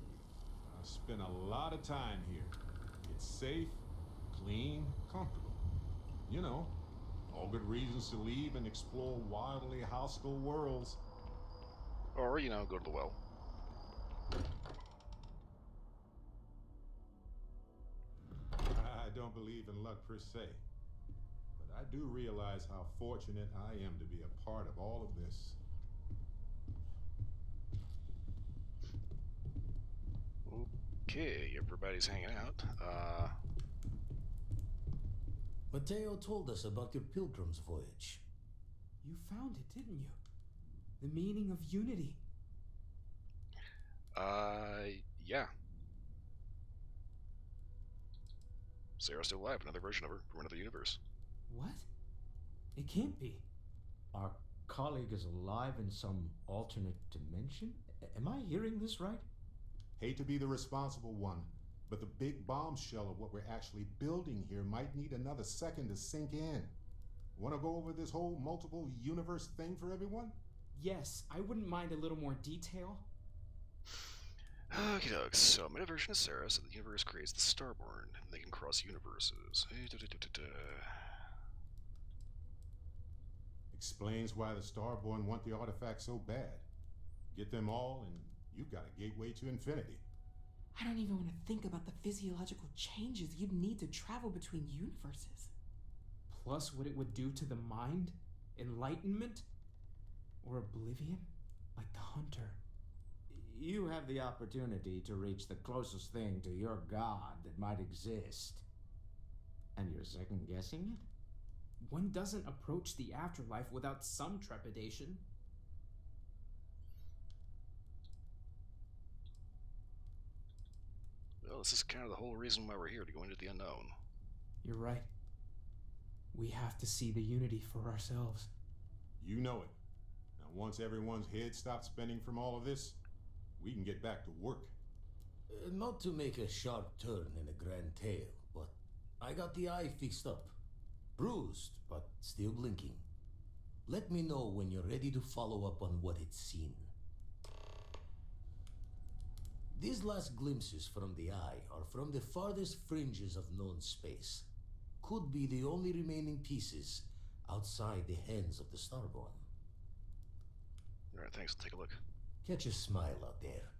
I spent a lot of time here. It's safe, clean, comfortable. You know, all good reasons to leave and explore wildly hostile worlds. Or, you know, go to the well. I don't believe in luck per se, but I do realize how fortunate I am to be a part of all of this. Okay, everybody's hanging out. Mateo told us about your pilgrim's voyage. You found it, didn't you? The meaning of unity. Yeah. Sarah's still alive, another version of her from another universe. What? It can't be. Our colleague is alive in some alternate dimension? Am I hearing this right? Hate to be the responsible one, but the big bombshell of what we're actually building here might need another second to sink in. Want to go over this whole multiple universe thing for everyone? Yes, I wouldn't mind a little more detail. Okay, dogs. So, meta version of Sarah, so the universe creates the Starborn, and they can cross universes. Explains why the Starborn want the artifact so bad. Get them all, and you've got a gateway to infinity. I don't even want to think about the physiological changes you'd need to travel between universes. Plus what it would do to the mind? Enlightenment? Or oblivion? Like the Hunter. You have the opportunity to reach the closest thing to your god that might exist. And you're second guessing it? One doesn't approach the afterlife without some trepidation. Well, this is kind of the whole reason why we're here, to go into the unknown. You're right. We have to see the Unity for ourselves. You know it. Now, once everyone's head stops spinning from all of this, we can get back to work. Not to make a sharp turn in a grand tale, but I got the eye fixed up. Bruised, but still blinking. Let me know when you're ready to follow up on what it's seen. These last glimpses from the eye are from the farthest fringes of known space. Could be the only remaining pieces outside the hands of the Starborn. Alright, thanks. I'll take a look. Catch a smile out there.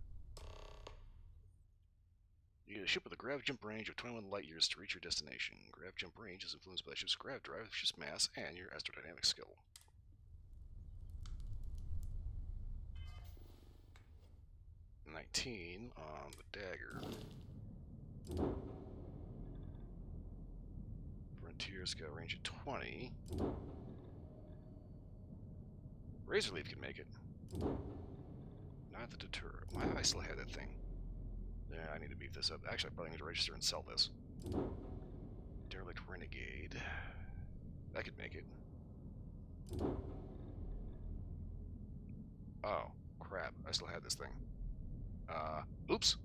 You get a ship with a grav jump range of 21 light years to reach your destination. Grav jump range is influenced by the ship's grav drive, ship's mass, and your astrodynamic skill. $19 on the dagger. Frontier's got a range of 20. Razor Leaf can make it. Not the deter. Why do I still have that thing? Yeah, I need to beef this up. Actually, I probably need to register and sell this. Derelict Renegade. That could make it. Oh, crap. I still had this thing. Oops.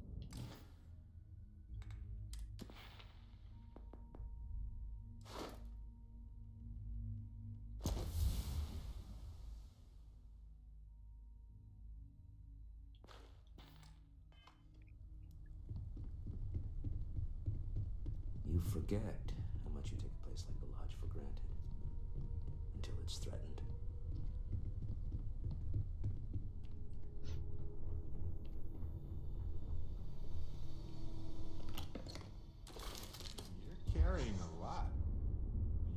You forget how much you take a place like the Lodge for granted. Until it's threatened. You're carrying a lot.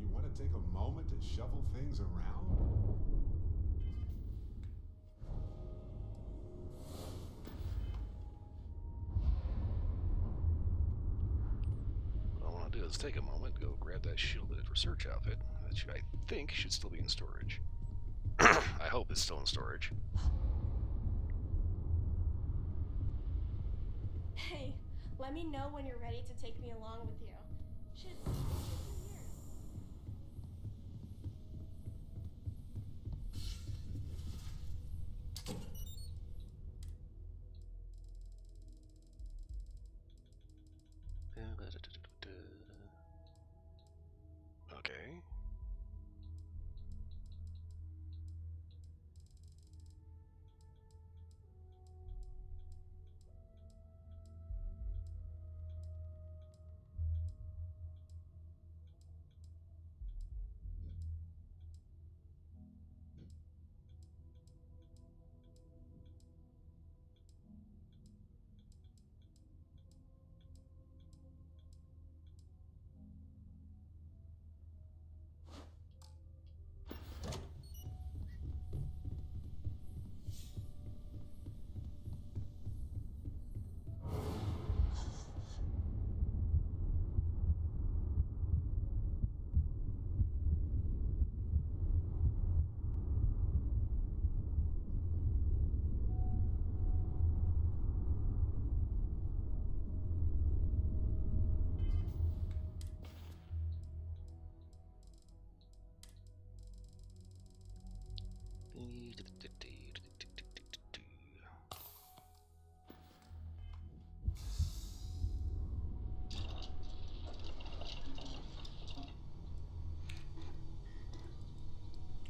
You want to take a moment to shuffle things around? What I want to do is take a moment, go grab that shielded research outfit, which I think should still be in storage. I hope it's still in storage. Hey, let me know when you're ready to take me along with you. Should Okay.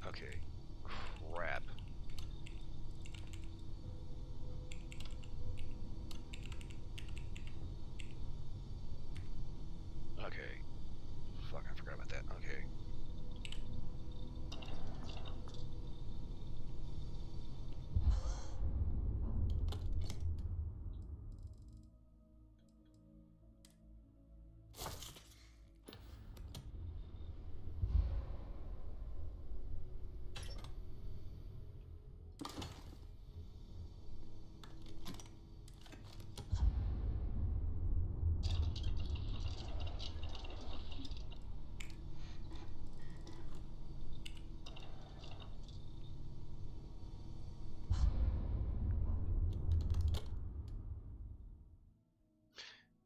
Okay. Crap. Okay. Fuck, I forgot about that. Okay.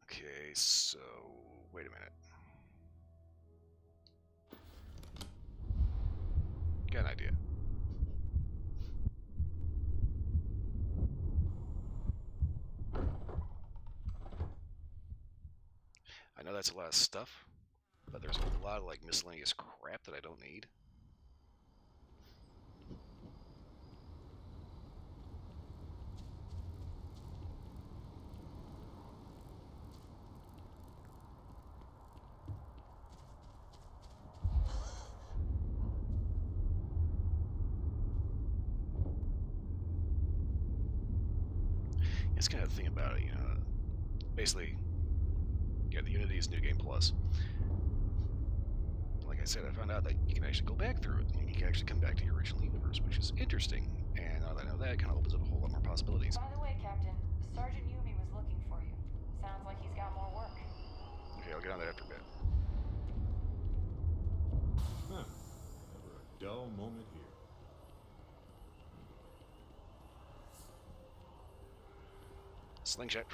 Okay, so wait a minute. Got an idea. I know that's a lot of stuff, but there's a lot of like miscellaneous crap that I don't need. It's kind of the thing about it, you know. Basically, yeah, the Unity is New Game Plus. Like I said, I found out that you can actually go back through it. You can actually come back to your original universe, which is interesting. And now that I know that, it kind of opens up a whole lot more possibilities. By the way, Captain, Sergeant Yumi was looking for you. Sounds like he's got more work. Okay, I'll get on that after a bit. Huh. Never a dull moment here. Slingshot.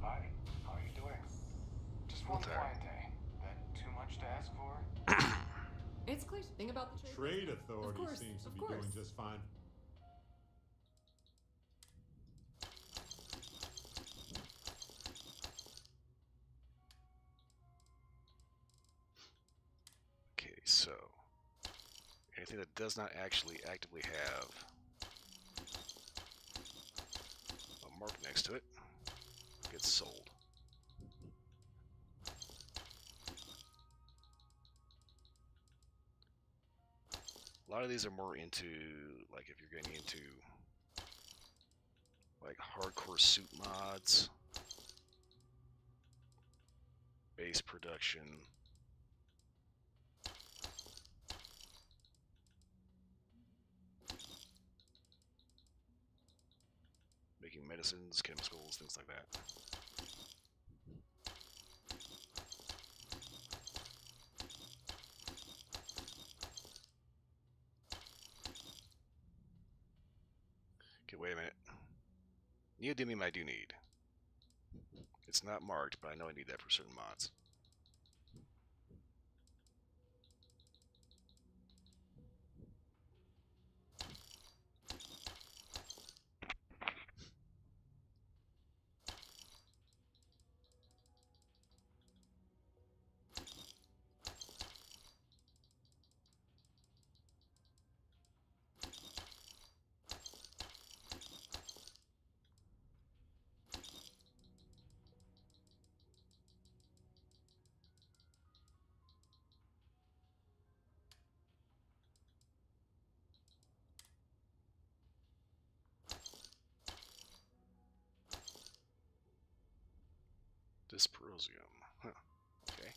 Hi, how are you doing? Just one quiet day. That too much to ask for? It's clear. Thing about the Trade authority course, seems to of be course. doing just fine. Okay, so anything that does not actually actively have a mark next to it gets sold. A lot of these are more into, like, if you're getting into like hardcore suit mods, base production, making medicines, chemicals, things like that. Okay, wait a minute. Neodymium I do need. It's not marked, but I know I need that for certain mods. Dysprosium. Huh. Okay.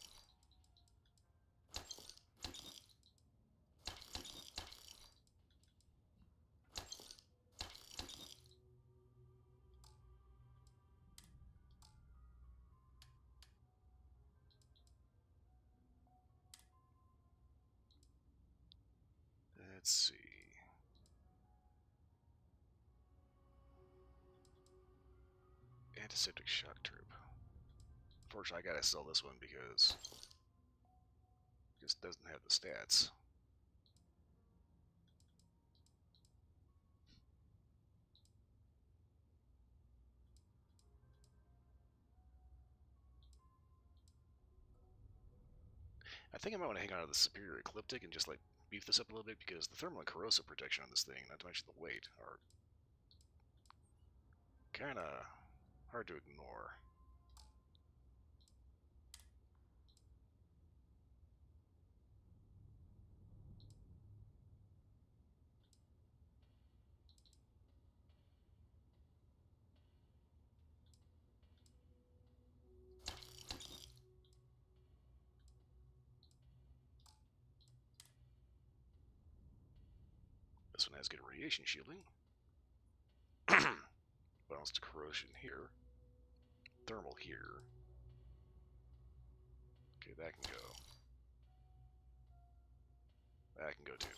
Let's see. Antiseptic shock troop. Unfortunately, I gotta sell this one because it just doesn't have the stats. I think I might want to hang on to the Superior Ecliptic and just like beef this up a little bit because the thermal and corrosive protection on this thing, not to mention the weight, are kind of hard to ignore. This one has good radiation shielding. Balanced corrosion here. Thermal here. Okay, that can go. That can go too.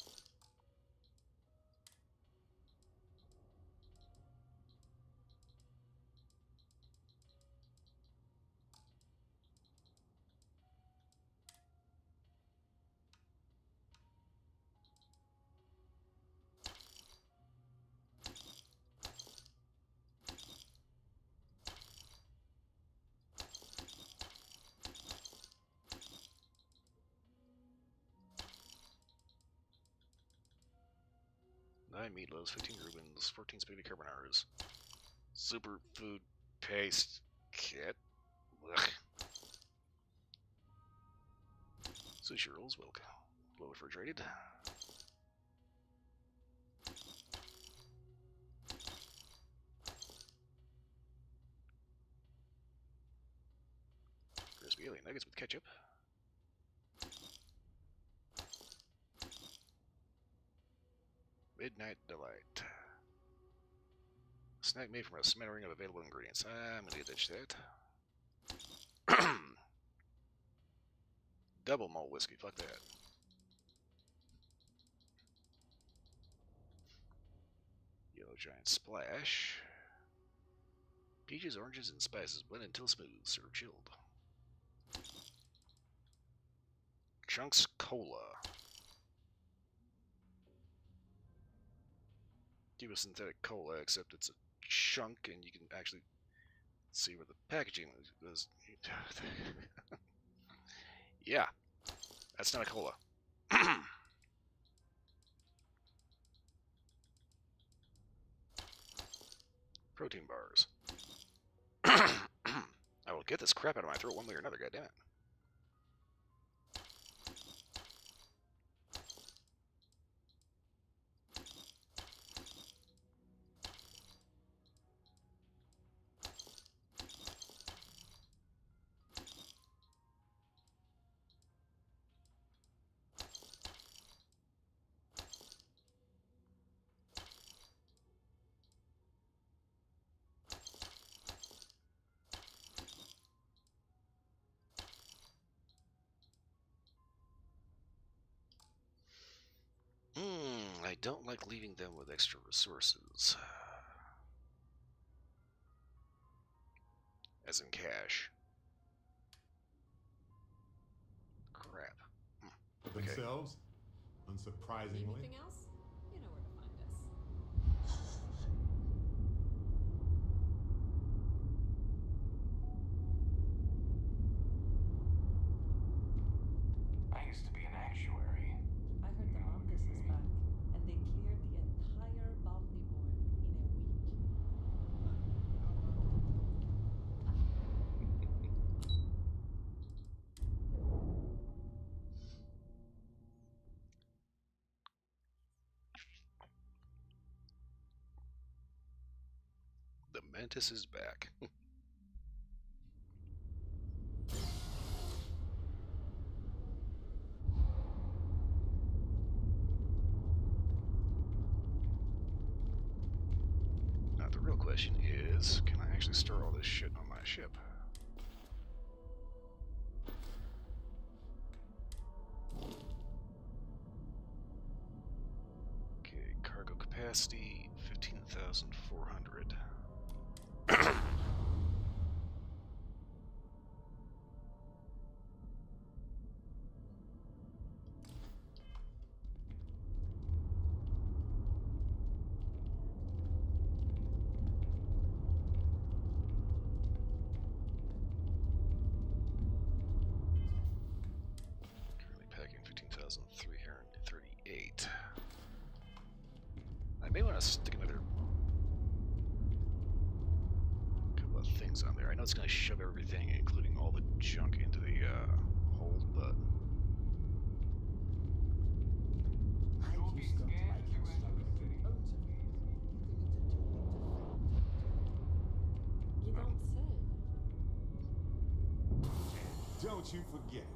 Nine meatloaves, 15 Rubens, 14 spaghetti carbonara's. Super food paste kit. Ugh. Sushi rolls, well, low refrigerated. Crispy alien nuggets with ketchup. Midnight Delight. Snack made from a smattering of available ingredients. I'm gonna ditch that. Double malt whiskey, fuck that. Yellow Giant Splash. Peaches, oranges, and spices blended until smooth. Serve chilled. Chunks Cola. Give a synthetic cola, except it's a chunk, and you can actually see where the packaging was. Yeah, that's not a cola. Protein bars. I will get this crap out of my throat one way or another, goddammit. I don't like leaving them with extra resources. As in cash. Crap. For themselves, unsurprisingly. Anything else? You know where to find us. I used to be an actuary. I heard the Montes is back, and they cleared the entire bounty board in a week. The Mantis is back. capacity 15,400. Currently packing 15,338. I may want to stick another couple of things on there. I know it's going to shove everything, including all the junk, into the hold, but You don't say. Don't you forget it.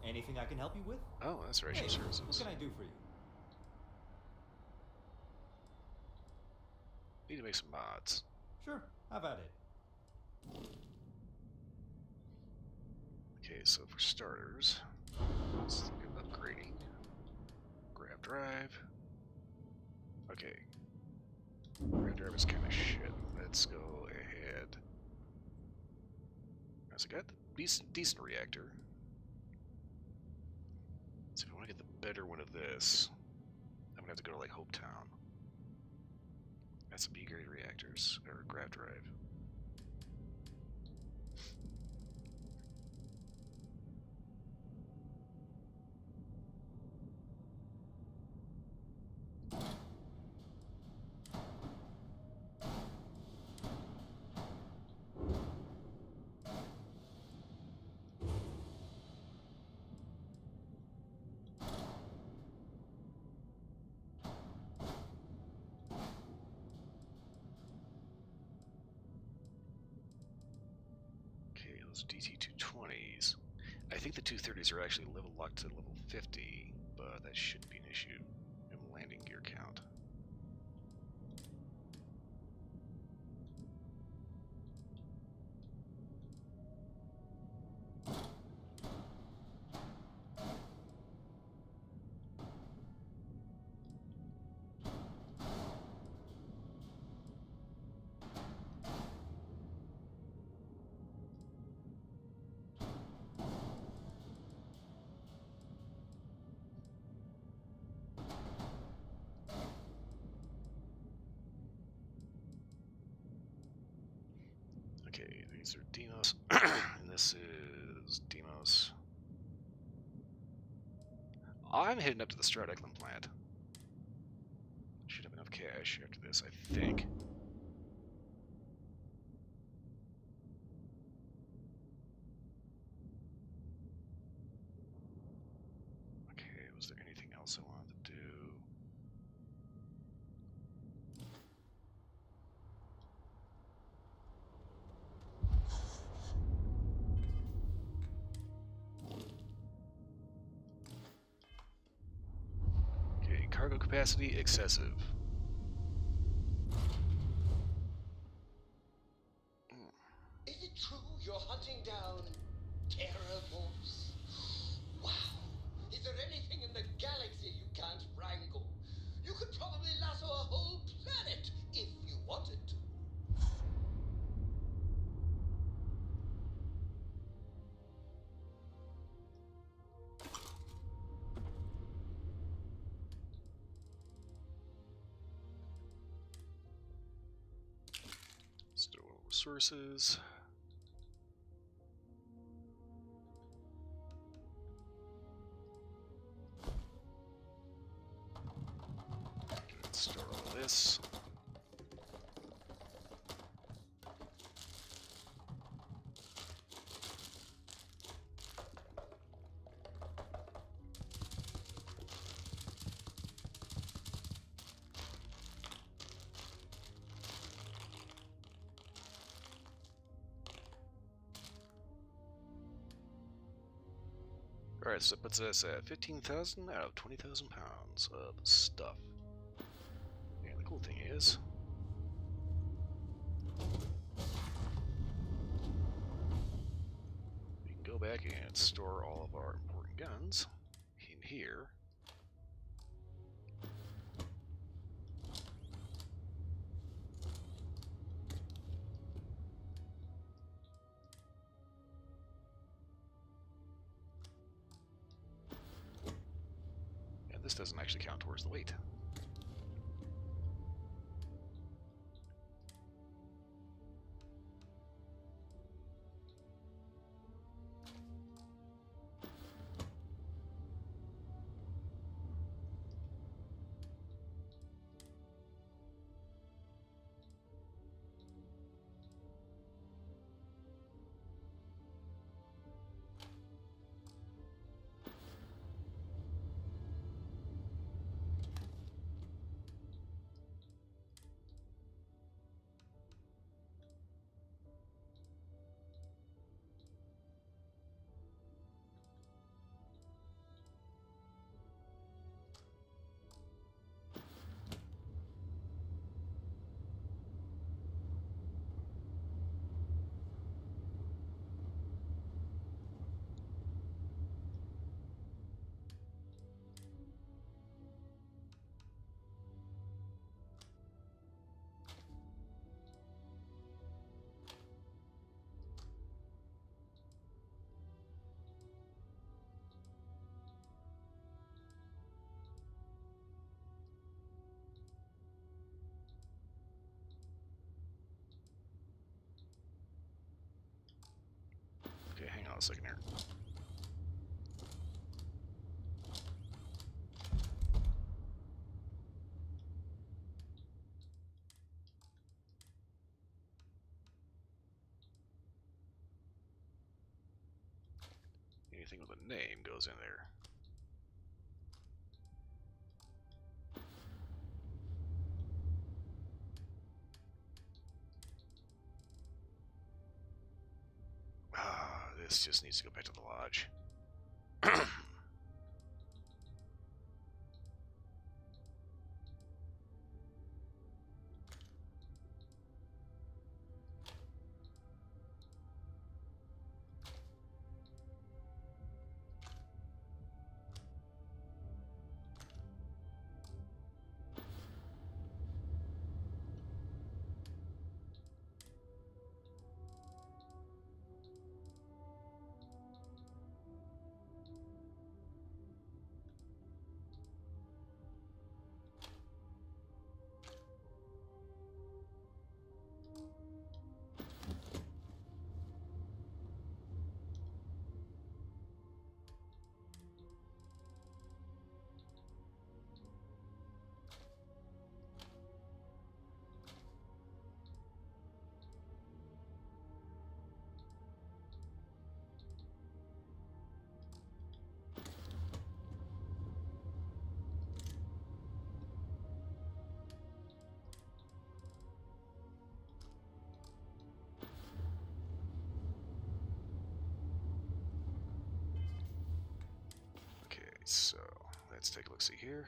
Anything I can help you with? oh, that's racial Hey, services. what can I do for you? Need to make some mods. Sure, how about it? Okay, so for starters, let's think of upgrading. Grab drive. Okay. Grab drive is kind of shit. Let's go ahead. So I got the decent reactor. So if I want to get the better one of this, I'm gonna have to go to like Hopetown. Got some B-grade reactors, or grab drive. Okay, those DT-220s. I think the 230s are actually level locked to level 50, but that shouldn't be an issue in landing gear count. Okay, these are Demos, and this is Demos. I'm heading up to the Strat-Eklund plant. Should have enough cash after this, I think. Okay, was there anything else I wanted to do? Okay, cargo capacity excessive. Is it true you're hunting down terramorphs? Wow. Is there anything in the galaxy you can't wrangle? You could probably lasso a whole planet if you wanted to. Store resources. Store all this. Alright, so that puts us at 15,000 out of 20,000 pounds of stuff. And the cool thing is, and store all of our important guns in here. And this doesn't actually count towards the weight. Okay, hang on a second here. Anything with a name goes in there. This just needs to go back to the lodge. So let's take a look. See here.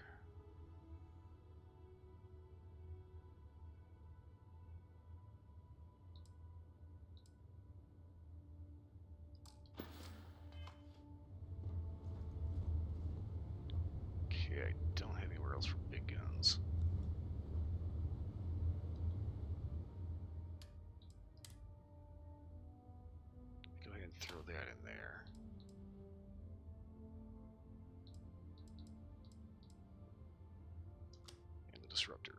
Okay, I don't have anywhere else for big guns. Go ahead and throw that in there. And the disruptor.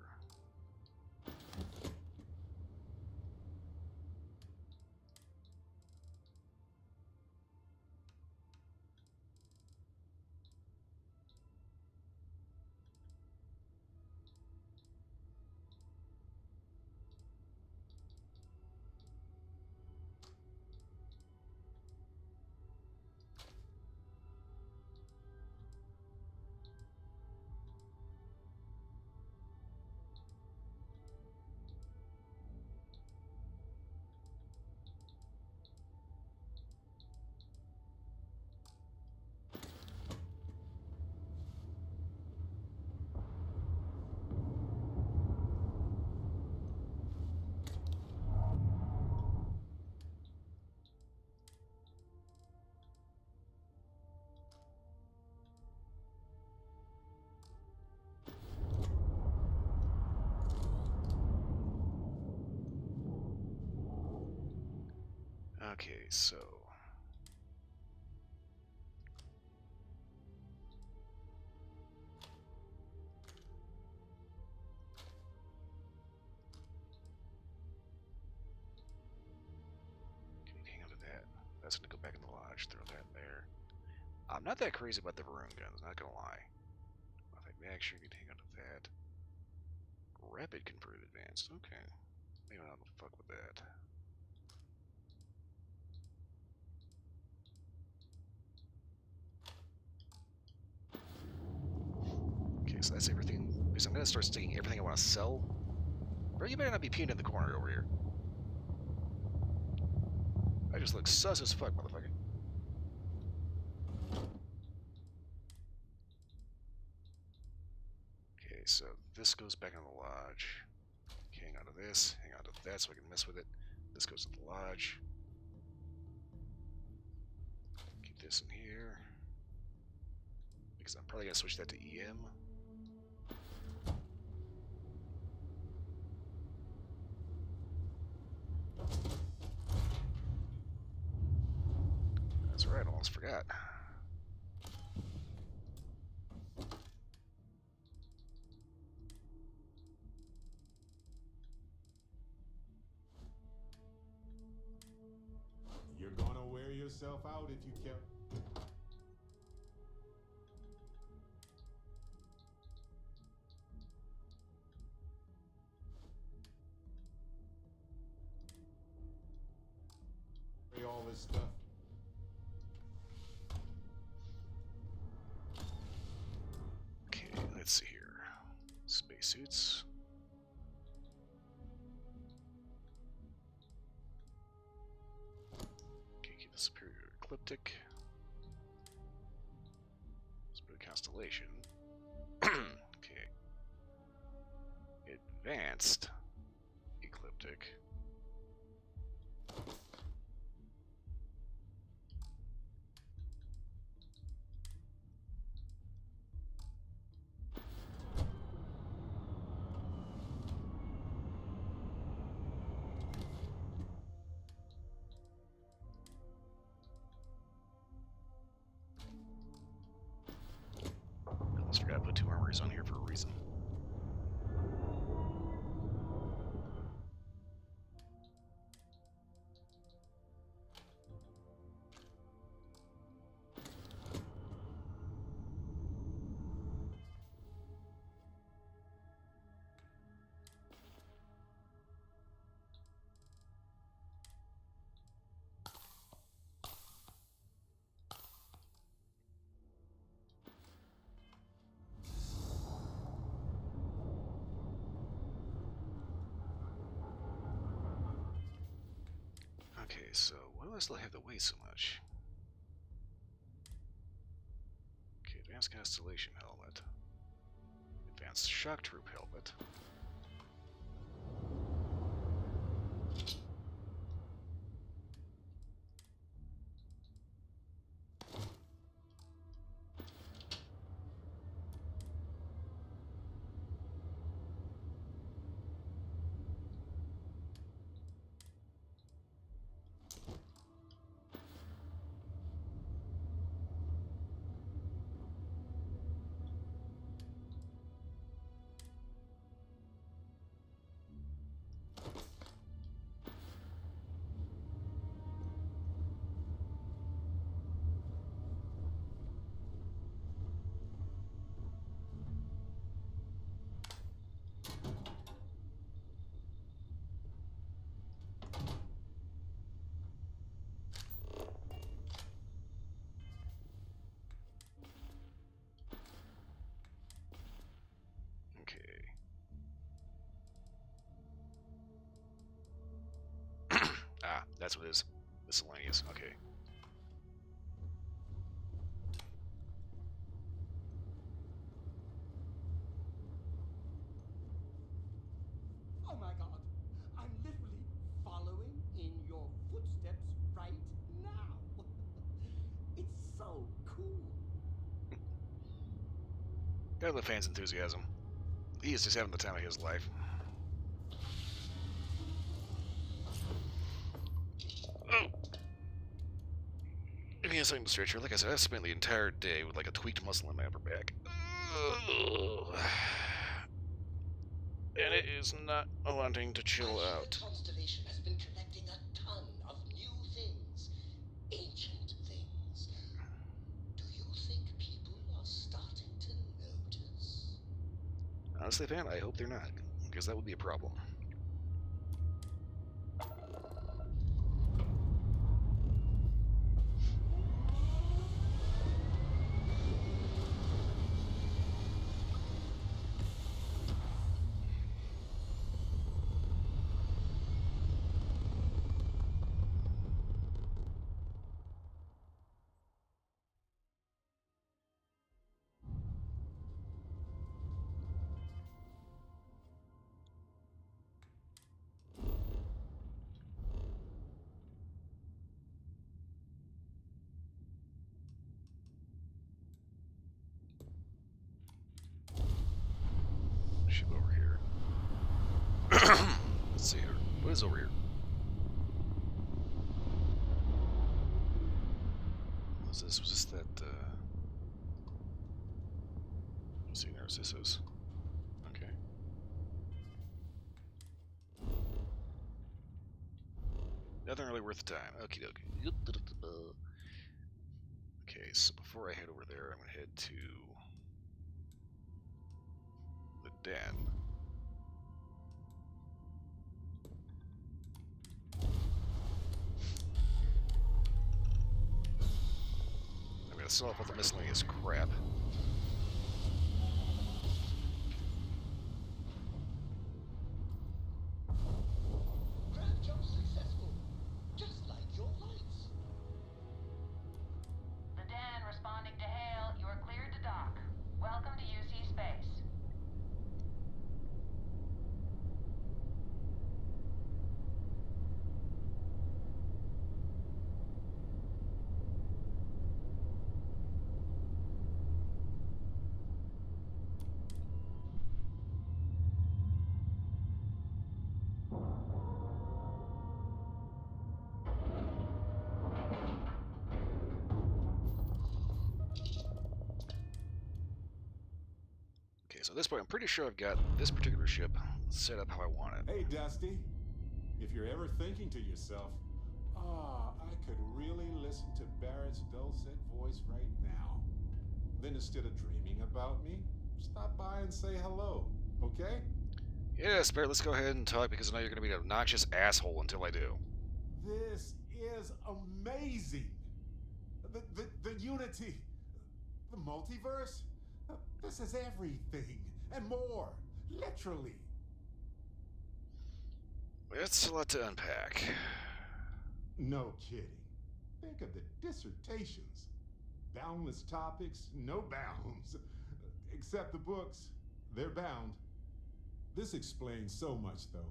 Okay, so hang on to that. That's gonna go back in the lodge. Throw that in there. I'm not that crazy about the Varun guns, not gonna lie. I think make sure you can hang on to that. Rapid can prove advanced. Okay. Maybe I'll fuck with that. Okay, so that's everything. Because I'm gonna start sticking everything I want to sell. Bro, you better not be peeing in the corner over here. I just look sus as fuck, motherfucker. Okay, so this goes back in the lodge. Hang on to this, hang on to that so I can mess with it. This goes to the lodge. Keep this in here. Because I'm probably gonna switch that to EM. That's right, almost forgot. You're gonna wear yourself out if you kept. All this stuff. Okay, let's see here. Spacesuits. Okay, keep the superior ecliptic. Let's put a constellation. Okay. Advanced ecliptic. Almost forgot to put 2 armories on here for a reason. Okay, so why do I still have to weigh so much? Okay, advanced constellation helmet. Advanced shock troop helmet. Ah, that's what it is. Miscellaneous. Okay. Oh my god. I'm literally following in your footsteps right now. It's so cool. Got the fans' enthusiasm. He is just having the time of his life. Oh, Give me a second to stretch here. Like I said, I've spent the entire day with like a tweaked muscle in my upper back. And it is not wanting to chill out. The Constellation has been collecting a ton of new things. Ancient things. Do you think people are starting to notice? Honestly, fan, I hope they're not, because that would be a problem. Ship over here. Let's see here. What is over here? Was this that, let's see, Narcissus. Okay. Nothing really worth the time. Okie dokie. Okay, so before I head over there, I'm gonna head to the den. I'm gonna sell off all the miscellaneous crap. Grab jump successful. Just like your lights. The Den responding to hail. You are cleared to dock. Welcome to UC space. Okay, so at this point, I'm pretty sure I've got this particular ship set up how I want it. Hey, Dusty. If you're ever thinking to yourself, I could really listen to Barrett's dulcet voice right now, then instead of dreaming about me, stop by and say hello, okay? Yes, Barrett, let's go ahead and talk because I know you're going to be an obnoxious asshole until I do. This is amazing. The unity, the multiverse, this is everything and more, literally. It's a lot to unpack. No kidding. Think of the dissertations. Boundless topics, no bounds. Except the books, they're bound. This explains so much, though.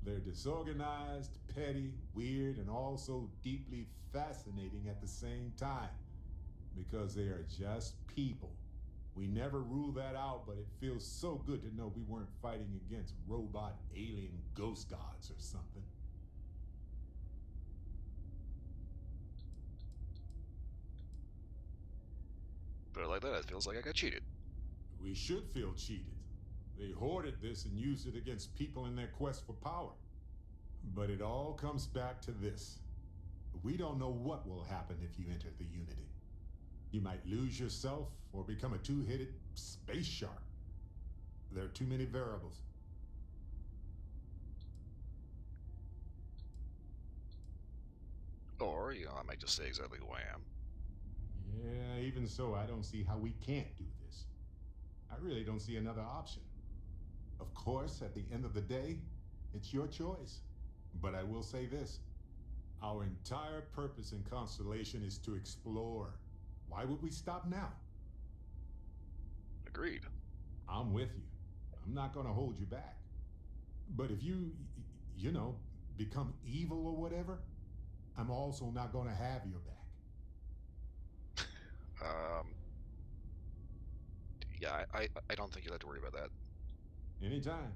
They're disorganized, petty, weird, and also deeply fascinating at the same time. Because they are just people. We never rule that out, but it feels so good to know we weren't fighting against robot alien ghost gods or something. But like that, it feels like I got cheated. We should feel cheated. They hoarded this and used it against people in their quest for power. But it all comes back to this. We don't know what will happen if you enter the Unity. You might lose yourself or become a two-headed space shark. There are too many variables. Or, I might just say exactly who I am. Yeah, even so, I don't see how we can't do this. I really don't see another option. Of course, at the end of the day, it's your choice. But I will say this. Our entire purpose in Constellation is to explore. Why would we stop now? Agreed. I'm with you. I'm not going to hold you back. But if you become evil or whatever, I'm also not going to have your back. Yeah, I don't think you'll have to worry about that. Anytime.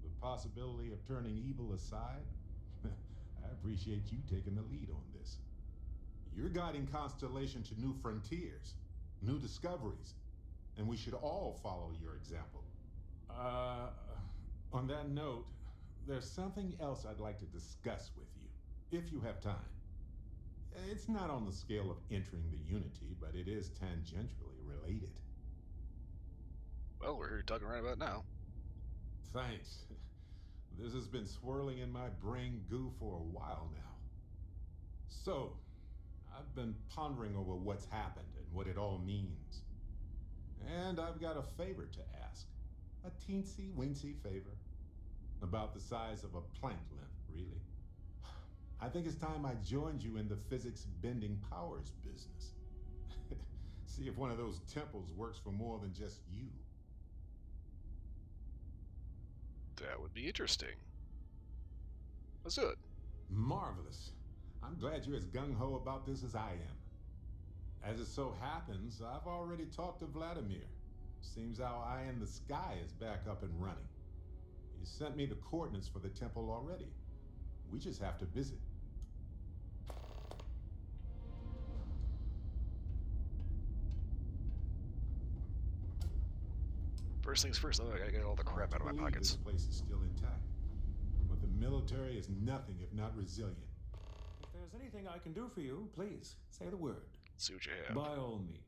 The possibility of turning evil aside, I appreciate you taking the lead on this. You're guiding Constellation to new frontiers, new discoveries, and we should all follow your example. On that note, there's something else I'd like to discuss with you, if you have time. It's not on the scale of entering the Unity, but it is tangentially related. Well, we're here talking right about now. Thanks. This has been swirling in my brain goo for a while now. So, I've been pondering over what's happened and what it all means. And I've got a favor to ask. A teensy-weensy favor. About the size of a plank length, really. I think it's time I joined you in the physics-bending powers business. See if one of those temples works for more than just you. That would be interesting. Let's do it. Marvelous. I'm glad you're as gung-ho about this as I am. As it so happens, I've already talked to Vladimir. Seems our eye in the sky is back up and running. He sent me the coordinates for the temple already. We just have to visit. First things first, though, I gotta get all the crap out of my pockets. This place is still intact. But the military is nothing if not resilient. If there's anything I can do for you, please say the word. See what you have. By all means.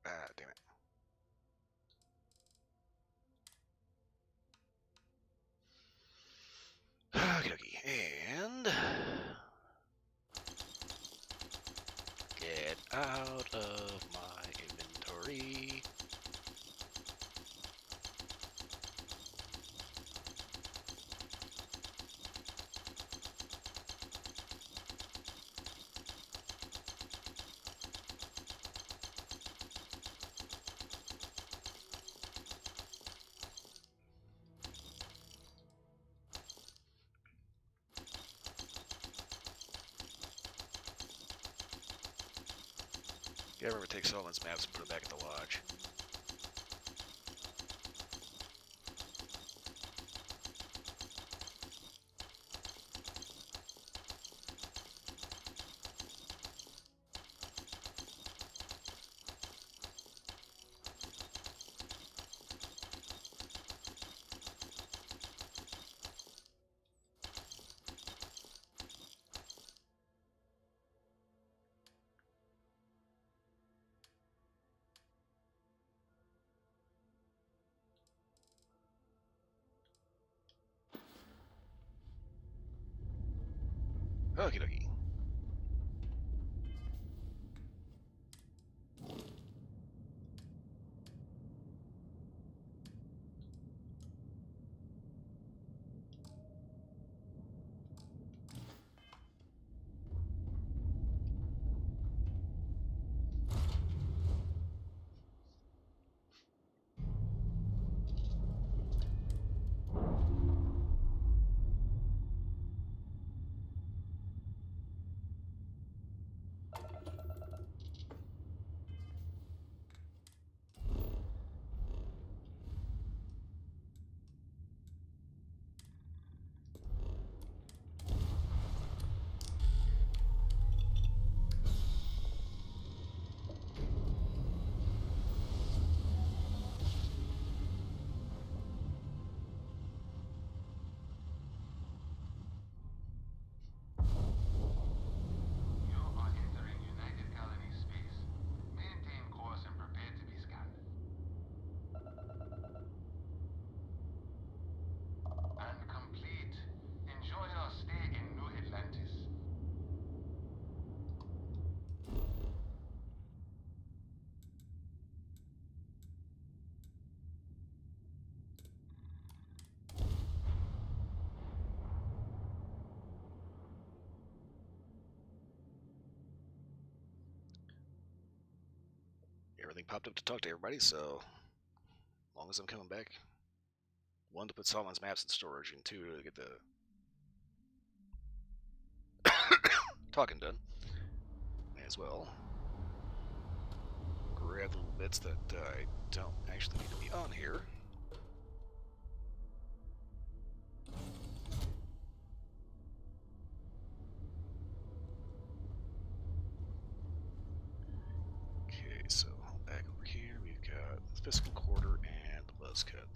Ah, damn it. Okay, and get out of my inventory. Yeah, I remember take Solomon's maps and put them back at the lodge. Okie dokie. Everything popped up to talk to everybody, so as long as I'm coming back, one, to put Solomon's maps in storage, and two, to get the talking done as well. grab the little bits that I don't actually need to be on here. Okay, so back over here, we've got the fiscal quarter and the buzz cut.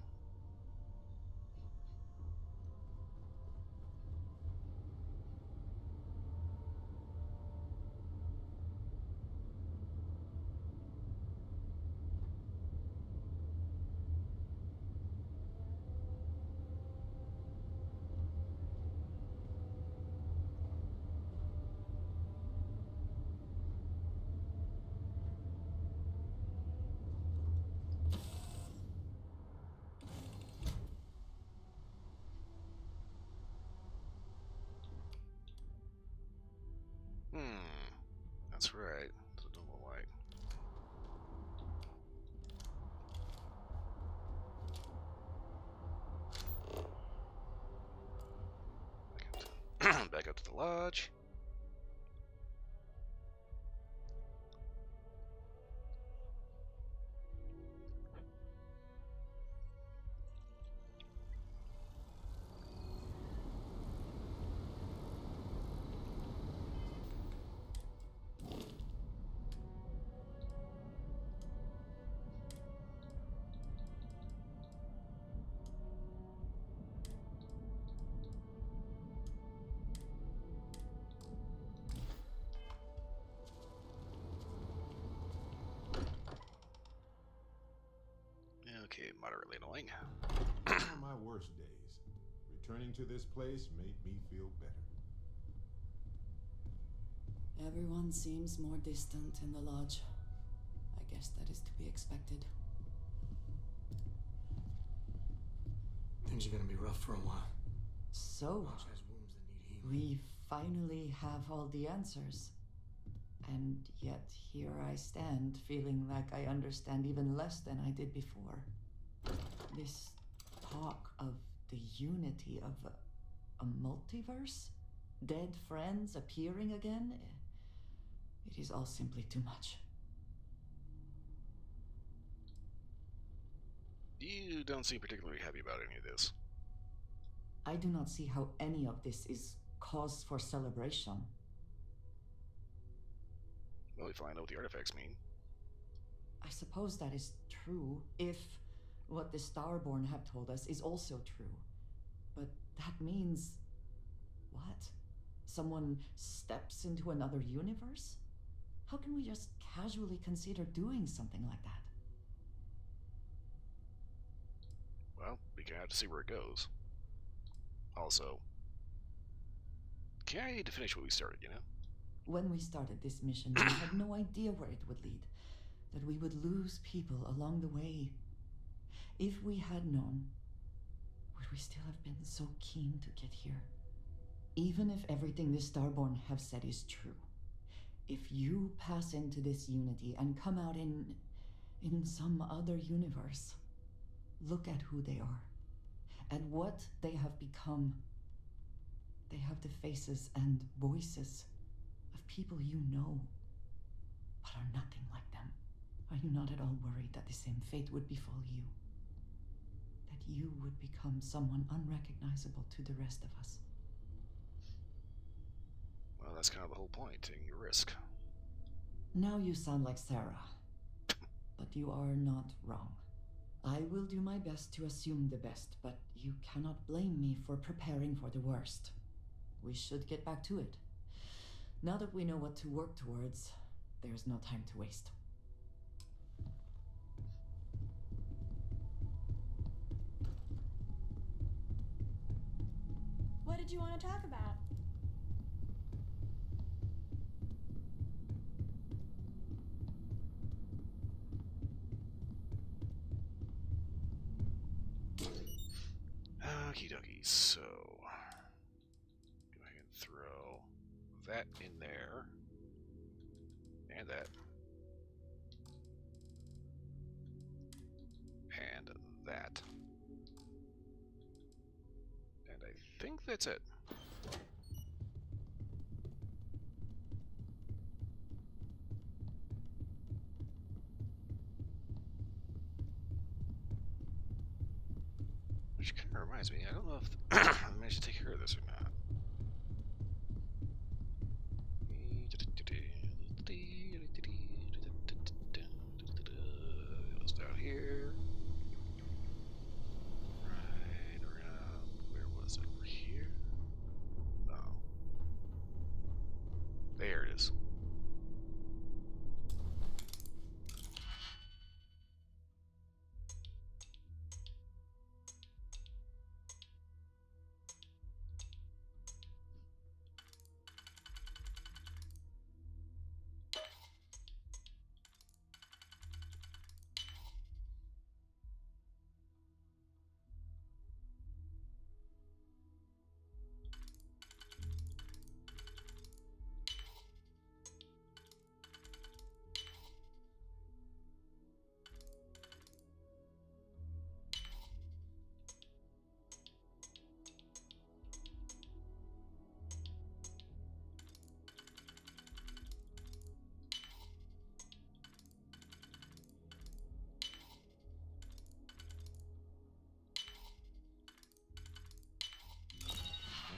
That's right. It's a normal light. Back up to the lodge. Okay, moderately annoying. On my worst days, returning to this place made me feel better. Everyone seems more distant in the lodge. I guess that is to be expected. Things are gonna be rough for a while. So, Lodge has wounds that need healing. we finally have all the answers. And yet, here I stand, feeling like I understand even less than I did before. This talk of the unity of a multiverse? Dead friends appearing again? It is all simply too much. You don't seem particularly happy about any of this. I do not see how any of this is cause for celebration. Well, we finally know what the artifacts mean. I suppose that is true if what the Starborn have told us is also true. But that means... what? Someone steps into another universe? How can we just casually consider doing something like that? Well, we can have to see where it goes. Also, I need to finish what we started, you know? When we started this mission, we had no idea where it would lead. That we would lose people along the way. If we had known, would we still have been so keen to get here? Even if everything the Starborn have said is true, if you pass into this unity and come out in some other universe, look at who they are, and what they have become. They have the faces and voices of people you know, but are nothing like them. Are you not at all worried that the same fate would befall you? That you would become someone unrecognizable to the rest of us? Well, that's kind of the whole point, taking a risk. Now you sound like Sarah. But you are not wrong. I will do my best to assume the best, but you cannot blame me for preparing for the worst. We should get back to it. Now that we know what to work towards, there's no time to waste. What did you want to talk about? Okie dokie, so go ahead and throw that in there, and that, and that, and I think that's it. Which kind of reminds me, I don't know if I managed to take care of this or not. It was down here. Right around, where was it? Over here? No. There it is.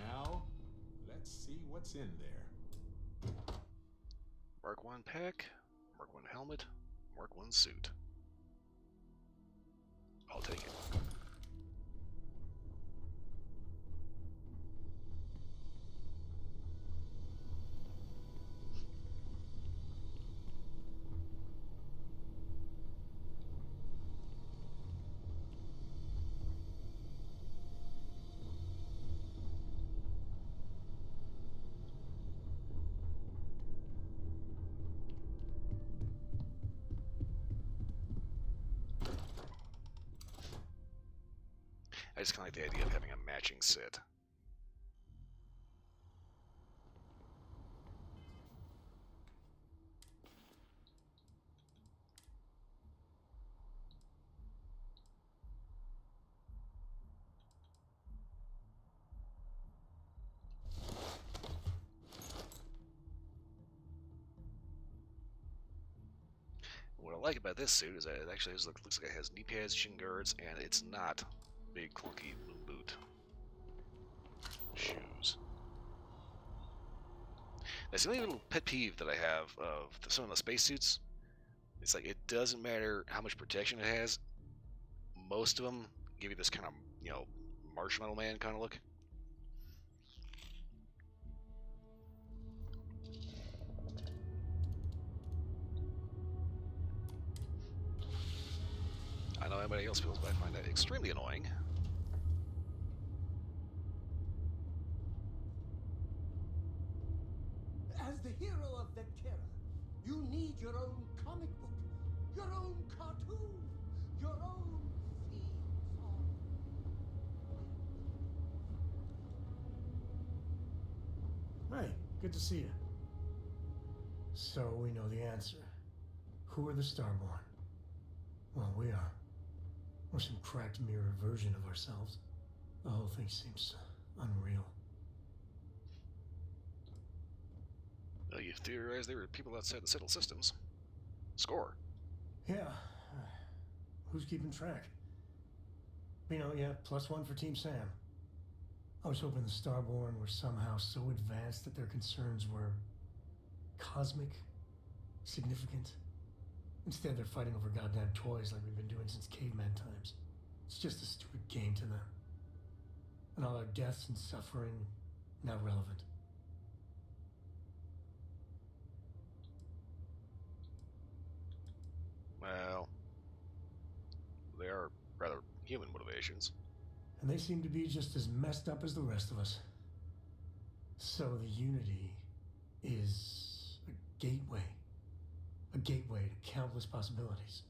Now, let's see what's in there. Mark 1 pack, Mark 1 helmet, Mark 1 suit. I'll take it. I just kind of like the idea of having a matching set. What I like about this suit is that it actually looks like it has knee pads, shin guards, and it's not big clunky boot shoes. That's the only little pet peeve that I have of some of the spacesuits. It's like it doesn't matter how much protection it has. Most of them give you this kind of, Marshmallow Man kind of look. I know everybody else feels, but I find that extremely annoying. As the hero of Vectera, you need your own comic book, your own cartoon, your own theme song. Hey, good to see you. So we know the answer. Who are the Starborn? Well, we are. We're some cracked mirror version of ourselves. The whole thing seems unreal. Well, you theorized there were people outside the settled systems. Score. Yeah. Who's keeping track? Yeah, +1 for Team Sam. I was hoping the Starborn were somehow so advanced that their concerns were cosmic, significant. Instead, they're fighting over goddamn toys like we've been doing since caveman times. It's just a stupid game to them. And all our deaths and suffering, not relevant. Well, they are rather human motivations. And they seem to be just as messed up as the rest of us. So the Unity is a gateway. A gateway to countless possibilities.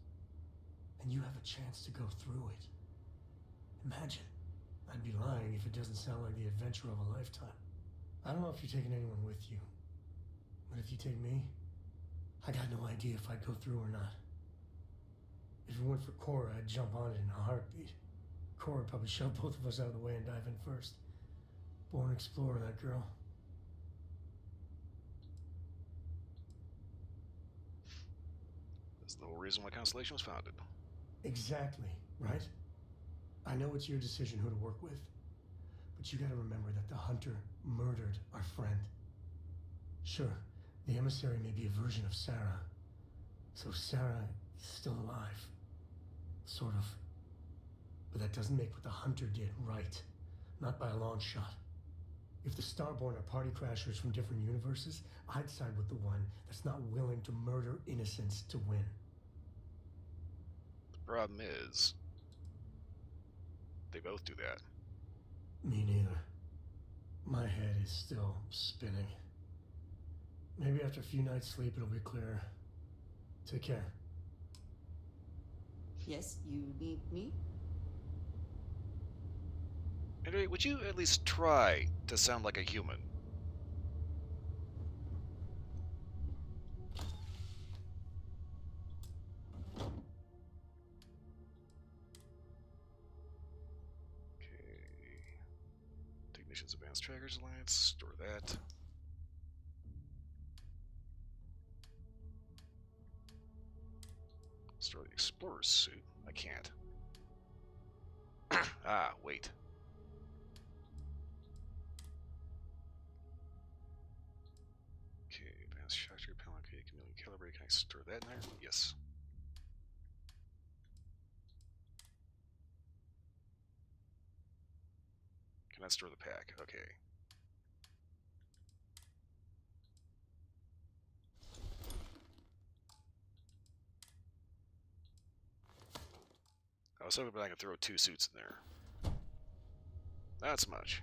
And you have a chance to go through it. Imagine. I'd be lying if it doesn't sound like the adventure of a lifetime. I don't know if you're taking anyone with you. But if you take me, I got no idea if I'd go through or not. If it weren't for Cora, I'd jump on it in a heartbeat. Cora would probably shove both of us out of the way and dive in first. Born explorer, that girl. That's the whole reason why Constellation was founded. Exactly, right? I know it's your decision who to work with, but you gotta remember that the Hunter murdered our friend. Sure, the emissary may be a version of Sarah, so Sarah is still alive. Sort of. But that doesn't make what the Hunter did right. Not by a long shot. If the Starborn are party crashers from different universes, I'd side with the one that's not willing to murder innocents to win. The problem is, they both do that. Me neither. My head is still spinning. Maybe after a few nights' sleep it'll be clearer. Take care. Yes, you need me? Anyway, would you at least try to sound like a human? Okay. Technicians Advanced Trackers Alliance, store that. Store the Explorer's suit. I can't. Ah, wait. Okay, advanced structure, panel, okay, chameleon calibrate. Can I store that in there? Yes. Can I store the pack? Okay. I was hoping I could throw 2 suits in there. Not so much.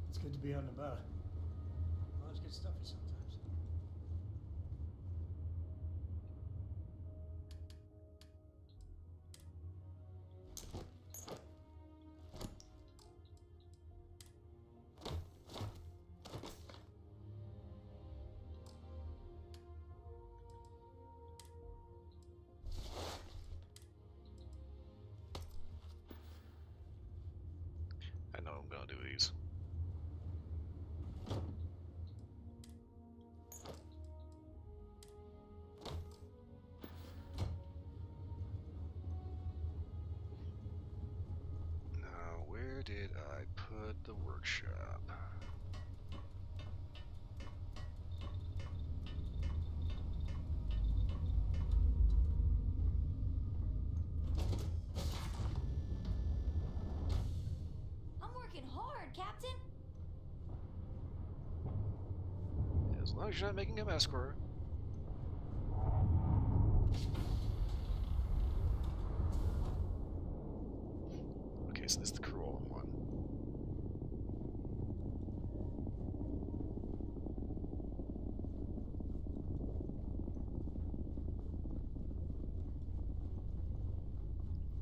It's good to be out and about. Lives get stuffy sometimes. I know I'm gonna do these. Now, where did I put the workshop? I'm working hard, Captain. As long as you're not making a mess, Cora. Okay, so this is the crew all in one.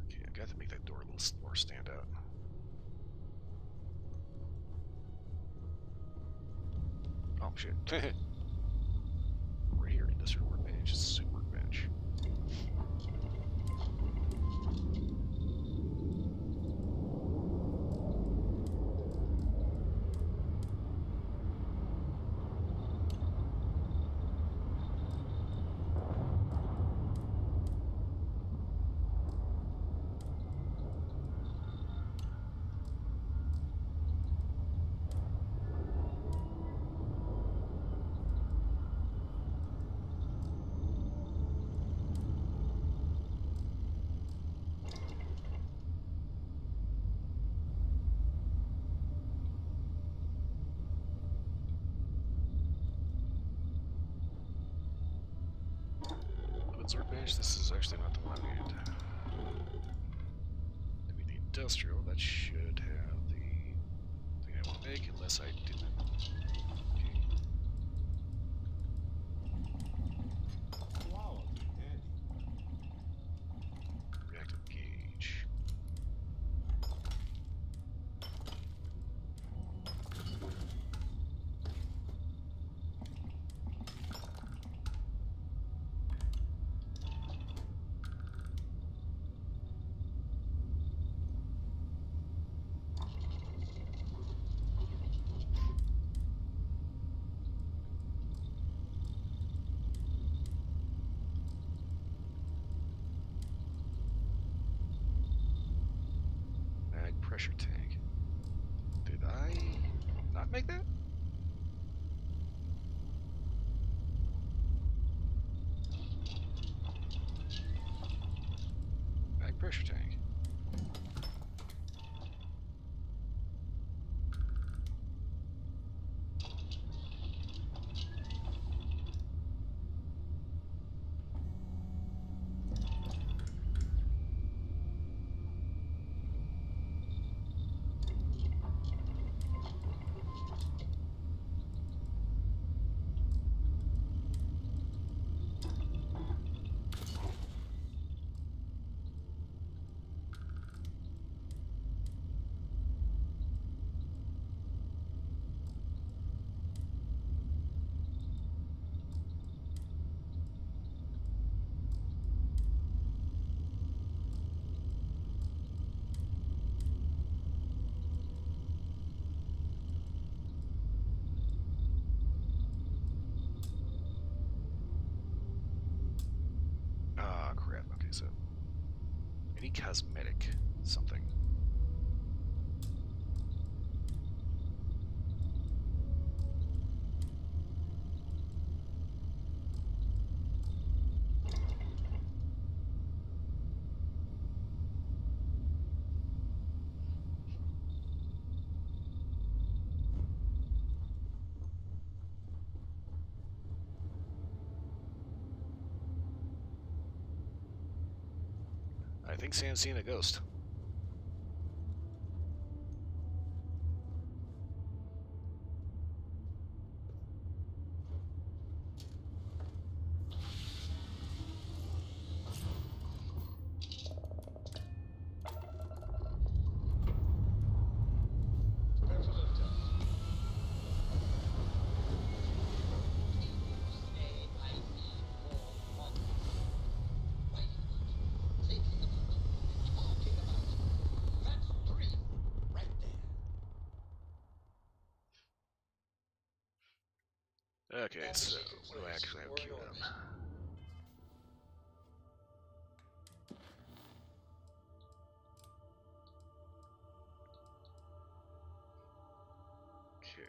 Okay, I've got to make that door a little more stand out. Oh, shit. Right here, industrial workbench, suit workbench. Workbench, this is actually not the one I need. To be the industrial, that should have the thing I want to make, unless I didn't. Okay. Wow, handy. Reactive gauge. pressure tank. Did I not make that? Back pressure tank. Ah, crap. Okay, so any cosmetic something. I think Sam's seen a ghost. Okay, so what do I actually have queued up? Okay.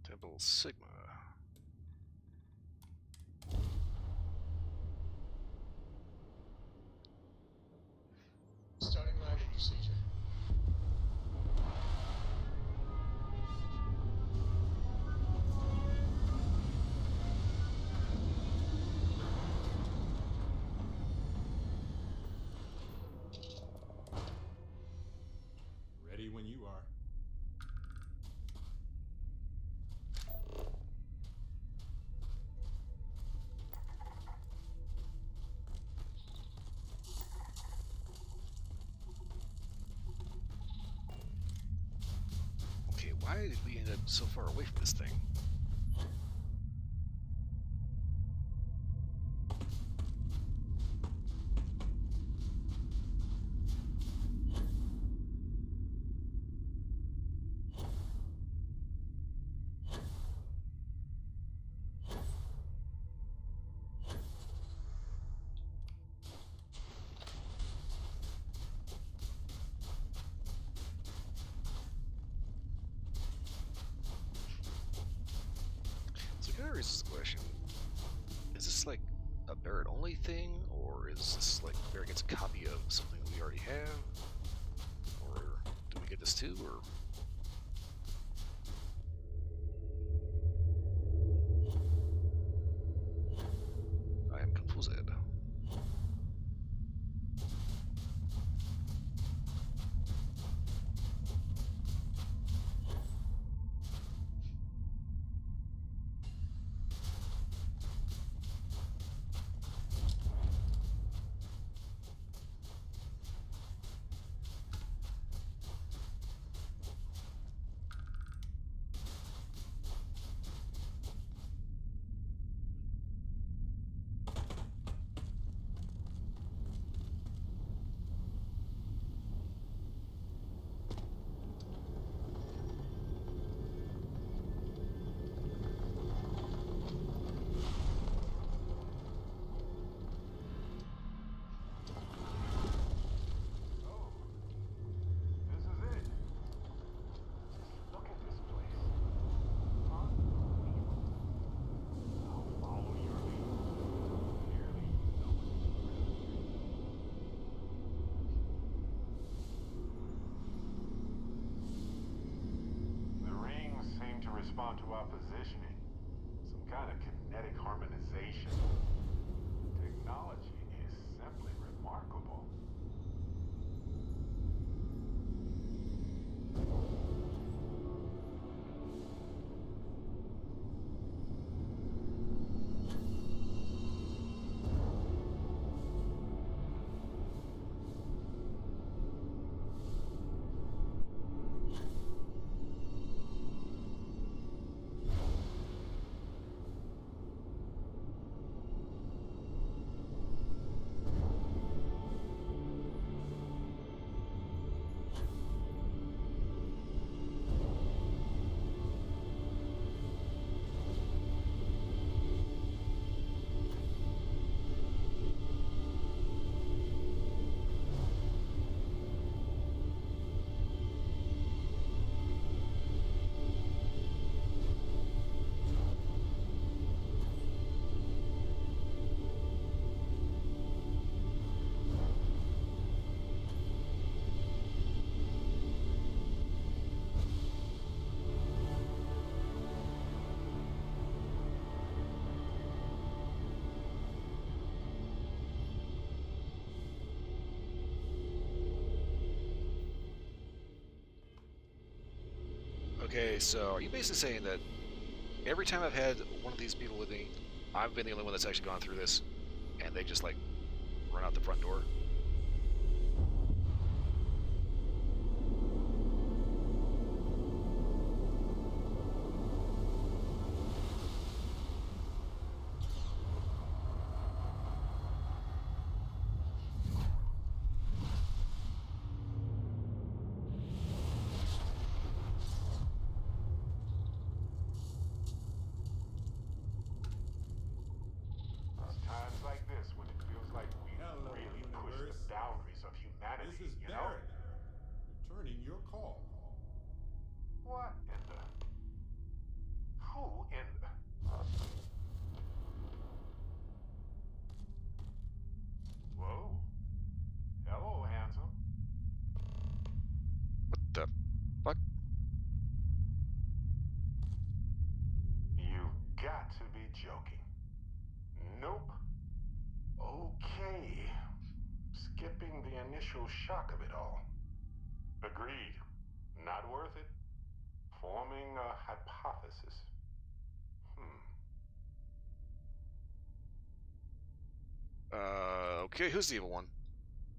Temple Sigma. Starting landing procedure. Ready when you are. Okay, why did we end up so far away from this thing? So kind of raises the question, is this like a Barrett only thing, or is this like Barrett gets a copy of something we already have? Or do we get this too, or? I am confused. respond to our positioning. Some kind of kinetic harmonization. Technology is simply remarkable. Okay, so are you basically saying that every time I've had one of these people with me, I've been the only one that's actually gone through this, and they just like run out the front door? It's times like this when it feels like we really pushed the boundaries of humanity, This is you know? Barrett, returning your call. What in the... Who in the... Whoa. Hello, handsome. What the fuck? You've got to be joking. Nope. Okay. Skipping the initial shock of it all. Agreed. Not worth it. Forming a hypothesis. Okay, who's the evil one?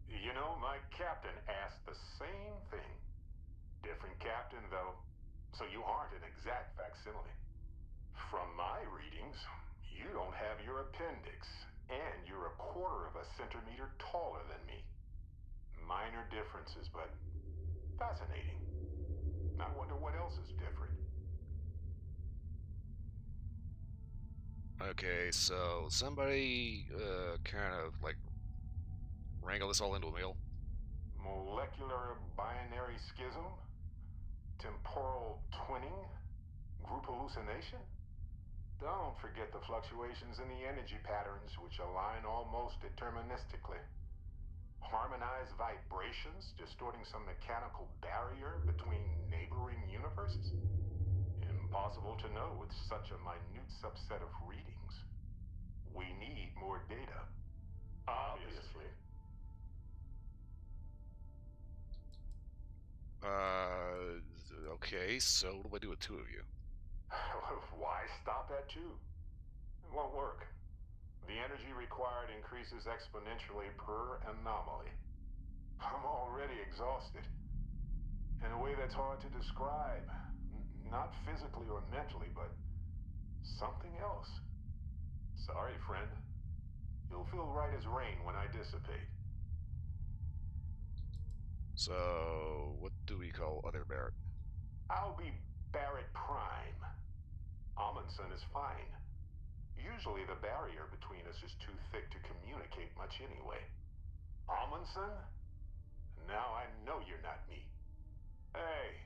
You know, my captain asked the same thing. Different captain, though, so you aren't an exact facsimile. From my readings, you don't have your appendix, and you're a quarter of a centimeter taller than me. Minor differences, but fascinating. I wonder what else is different. Okay, so somebody kind of like wrangle this all into a meal. Molecular binary schism? Temporal twinning? Group hallucination? Don't forget the fluctuations in the energy patterns, which align almost deterministically. Harmonized vibrations distorting some mechanical barrier between neighboring universes? Impossible to know with such a minute subset of readings. We need more data. Obviously. Okay, so what do I do with two of you? Why stop at two? It won't work. The energy required increases exponentially per anomaly. I'm already exhausted. In a way that's hard to describe. Not physically or mentally, but something else. Sorry, friend. You'll feel right as rain when I dissipate. So, what do we call other Barrett? I'll be Barrett Prime. Amundsen is fine. Usually the barrier between us is too thick to communicate much anyway. Amundsen? Now I know you're not me. Hey,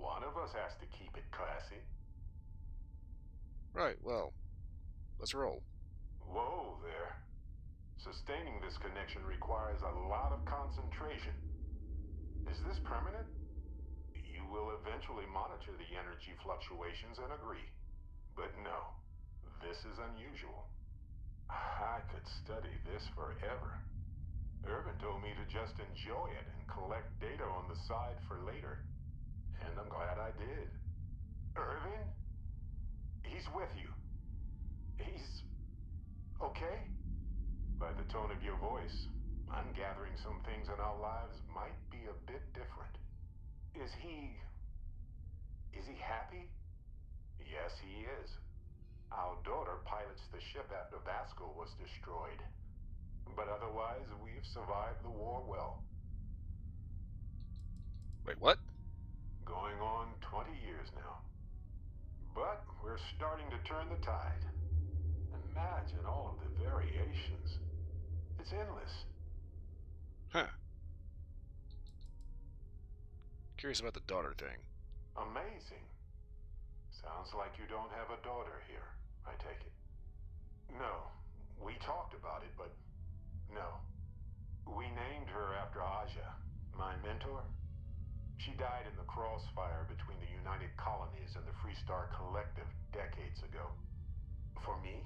one of us has to keep it classy. Right, well, let's roll. Whoa there. Sustaining this connection requires a lot of concentration. Is this permanent? You will eventually eventually monitor the energy fluctuations and agree. But no, this is unusual. I could study this forever. Irvin told me to just enjoy it and collect data on the side for later. And I'm glad I did. Irvin? He's with you. He's okay? By the tone of your voice, I'm gathering some things in our lives might be a bit different. Is he happy? Yes, he is. Our daughter pilots the ship after Vasco was destroyed. But otherwise, we've survived the war well. Wait, what? Going on 20 years now. But we're starting to turn the tide. Imagine all of the variations. It's endless. Huh. Curious about the daughter thing. Amazing. Sounds like you don't have a daughter here, I take it. No, we talked about it, but no. We named her after Aja, my mentor. She died in the crossfire between the United Colonies and the Freestar Collective decades ago. For me,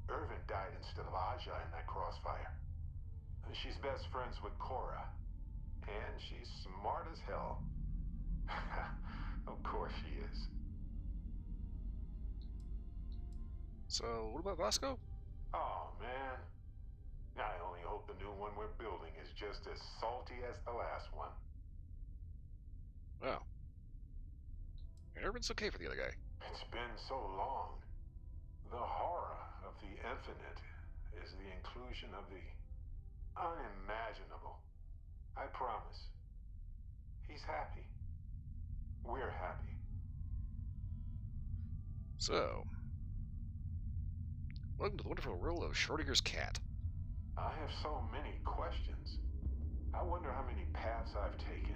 Irvin died instead of Aja in that crossfire. She's best friends with Cora, and she's smart as hell. Of course she is. So, what about Vasco? Oh, man. I only hope the new one we're building is just as salty as the last one. Wow. And Irvin's okay for the other guy. It's been so long. The horror of the infinite is the inclusion of the unimaginable. I promise. He's happy. We're happy. So, welcome to the wonderful world of Schrodinger's cat. I have so many questions. I wonder how many paths I've taken.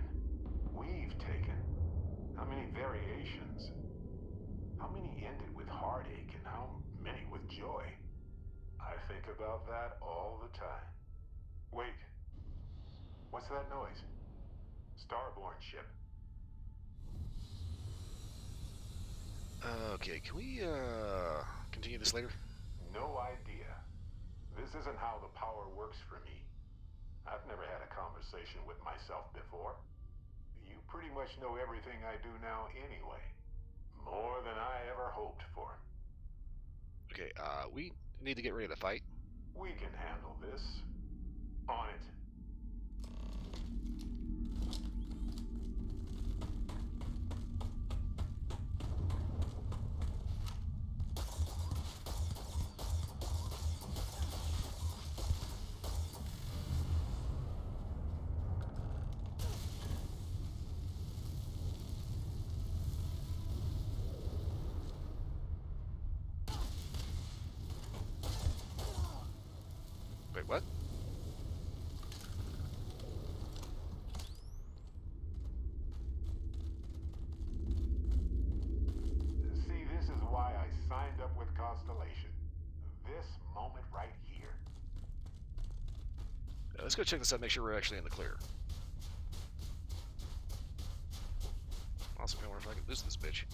We've taken. How many variations. How many ended with heartache and how many with joy. I think about that all the time. Wait. What's that noise? Starborn ship. Okay, can we, continue this later? No idea. This isn't how the power works for me. I've never had a conversation with myself before. You pretty much know everything I do now anyway. More than I ever hoped for. Okay, we need to get ready to fight. We can handle this. On it. Wait, what? See, this is why I signed up with Constellation. This moment right here. Let's go check this out, make sure we're actually in the clear. Also, I wonder if I can lose this bitch.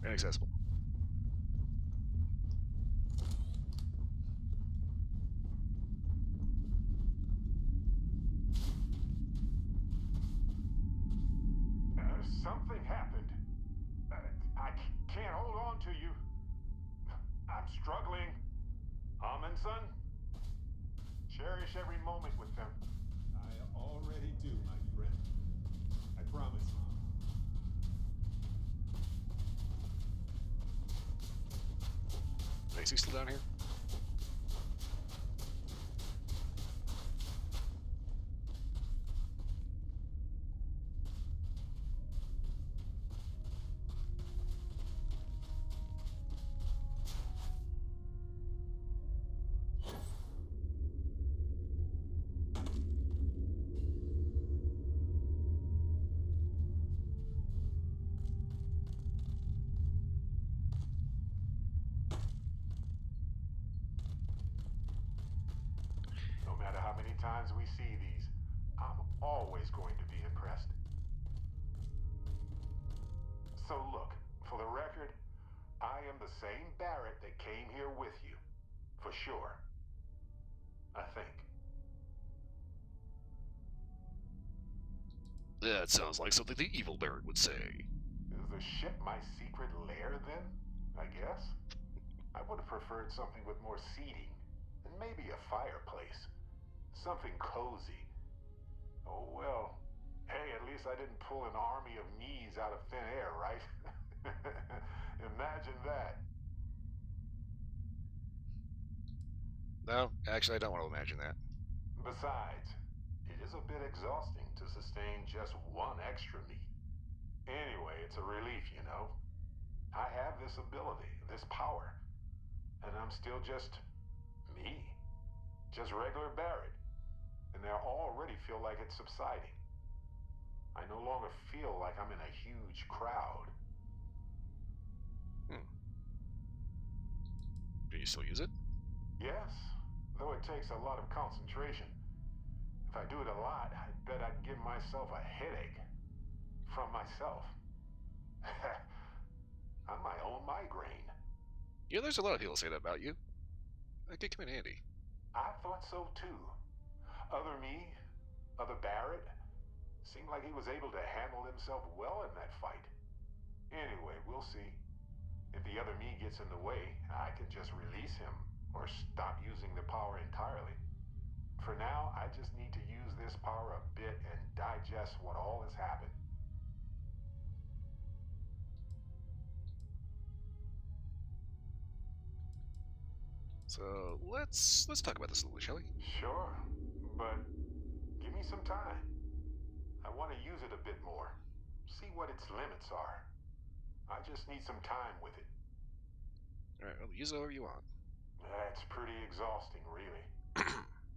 Inaccessible. Something happened. I can't hold on to you. I'm struggling. Amundsen? Cherish every moment with them. I already do, my friend. I promise. Is he still down here? the same Barrett that came here with you. For sure. I think. That sounds like something the evil Barrett would say. Is the ship my secret lair then? I guess? I would have preferred something with more seating. And maybe a fireplace. Something cozy. Oh well. Hey, at least I didn't pull an army of knees out of thin air, right? Imagine that. No, actually, I don't want to imagine that. Besides, it is a bit exhausting to sustain just one extra meat. Anyway, it's a relief, you know. I have this ability, this power. And I'm still just me. Just regular Barrett. And I already feel like it's subsiding. I no longer feel like I'm in a huge crowd. Do you still use it? Yes, though it takes a lot of concentration. If I do it a lot, I bet I'd give myself a headache. From myself. I'm my own migraine. Yeah, there's a lot of people say that about you. That could come in handy. I thought so too. Other me, other Barrett, seemed like he was able to handle himself well in that fight. Anyway, we'll see. If the other me gets in the way, I can just release him, or stop using the power entirely. For now, I just need to use this power a bit and digest what all has happened. So let's talk about this a little, shall we? Sure, but give me some time. I want to use it a bit more. See what its limits are. I just need some time with it. Alright, well, use it however you want. That's pretty exhausting, really.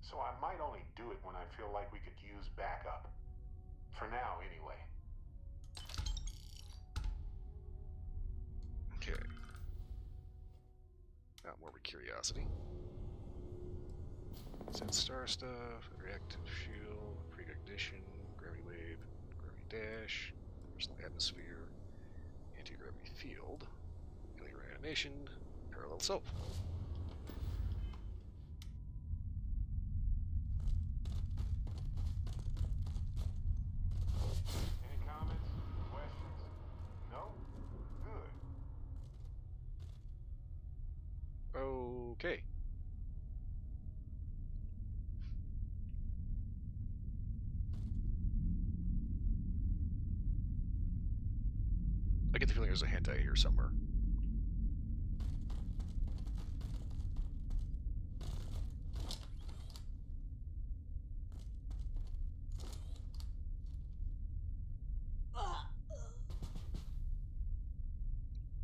So I might only do it when I feel like we could use backup. For now, anyway. Okay. Now more of a curiosity. Is that star stuff? Reactive shield, precognition, gravity wave, gravity dash, personal atmosphere, anti-gravity field, alien reanimation, parallel self. Any comments? Questions? No? Good. Okay. I get the feeling there's a hentai here somewhere.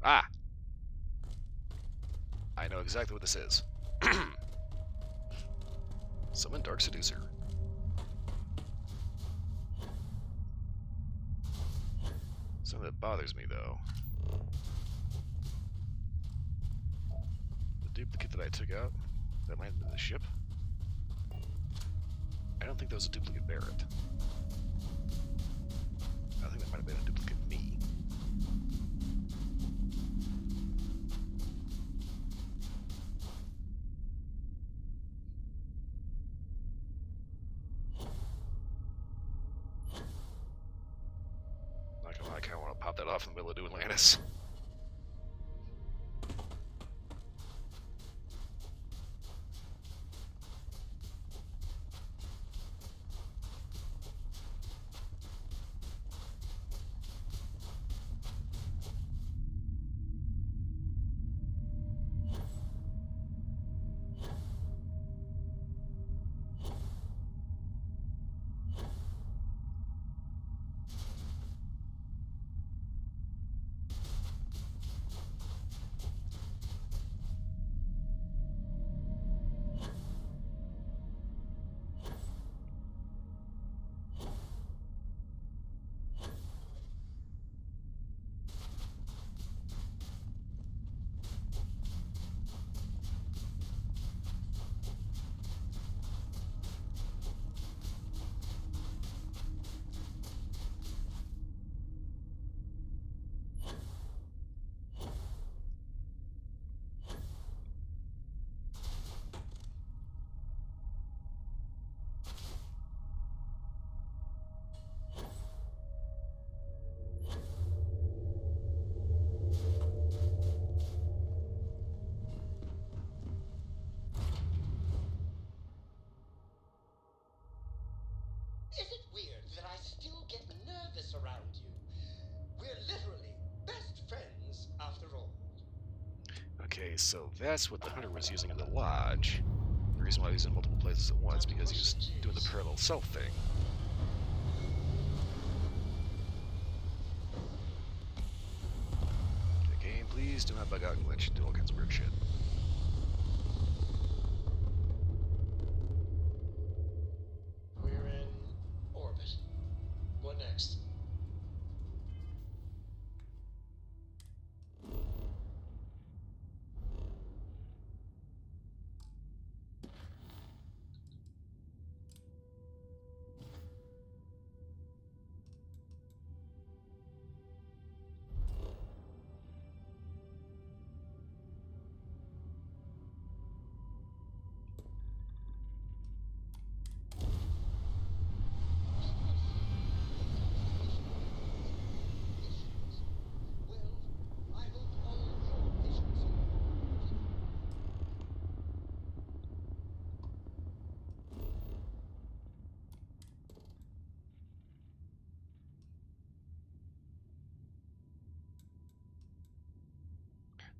Ah! I know exactly what this is. Summon Dark Seducer. Something that bothers me, though. The duplicate that I took out, that landed in the ship, I don't think that was a duplicate Barrett. I think that might have been a duplicate me. Not gonna lie, I kinda wanna pop that off in the middle of New Atlantis. Okay, so that's what the hunter was using in the lodge. The reason why he was in multiple places at once, because he was doing the parallel self thing. Okay, game, please do not bug out and glitch and do all kinds of weird shit. We're in orbit. What next?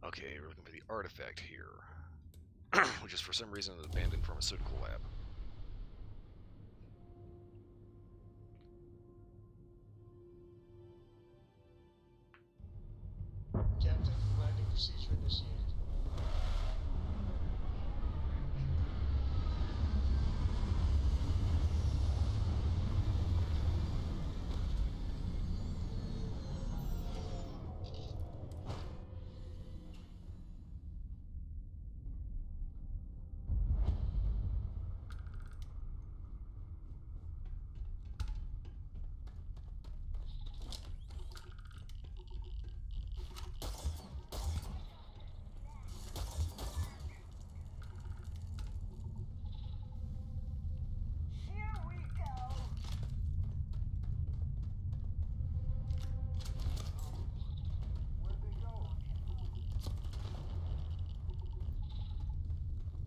Okay, we're looking for the artifact here, which is for some reason an abandoned pharmaceutical lab. Captain, landing procedure initiated.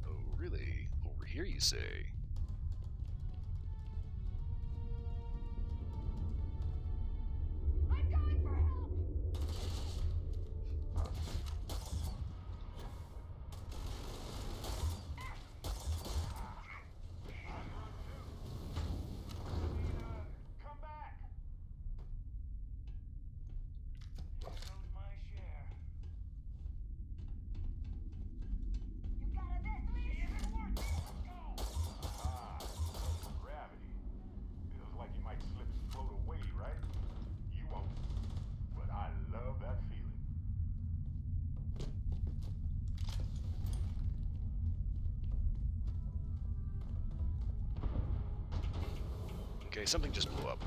Oh, really? Over here, you say? Gravity. Feels like you might slip and float away, right? You won't. But I love that feeling. Okay, something just blew up.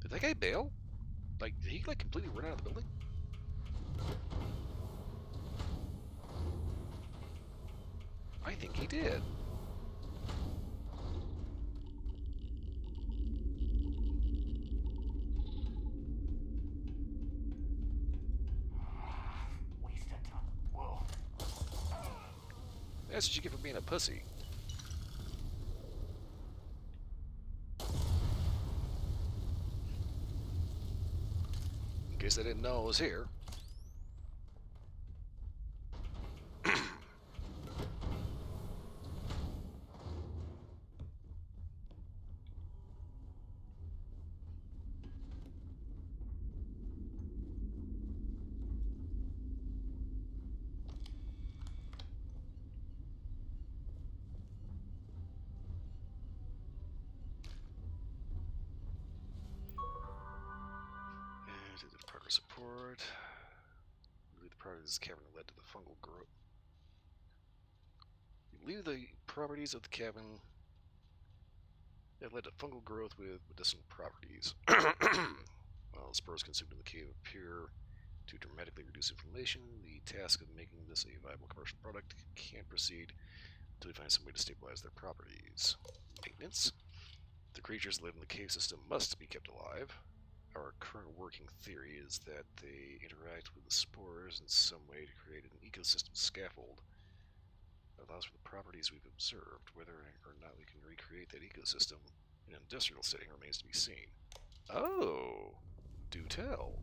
Did that guy bail? Like, did he like completely run out of the building? I think he did. Wasted time. Whoa. That's what you get for being a pussy. In case I didn't know it was here. Progress support. The properties of this cavern led to the fungal growth. You believe the properties of the cavern It led to fungal growth with medicinal properties. While spores consumed in the cave appear to dramatically reduce inflammation, the task of making this a viable commercial product can't proceed until we find some way to stabilize their properties. Maintenance. The creatures that live in the cave system must be kept alive. Our current working theory is that they interact with the spores in some way to create an ecosystem scaffold that allows for the properties we've observed. Whether or not we can recreate that ecosystem in an industrial setting remains to be seen. Oh, do tell.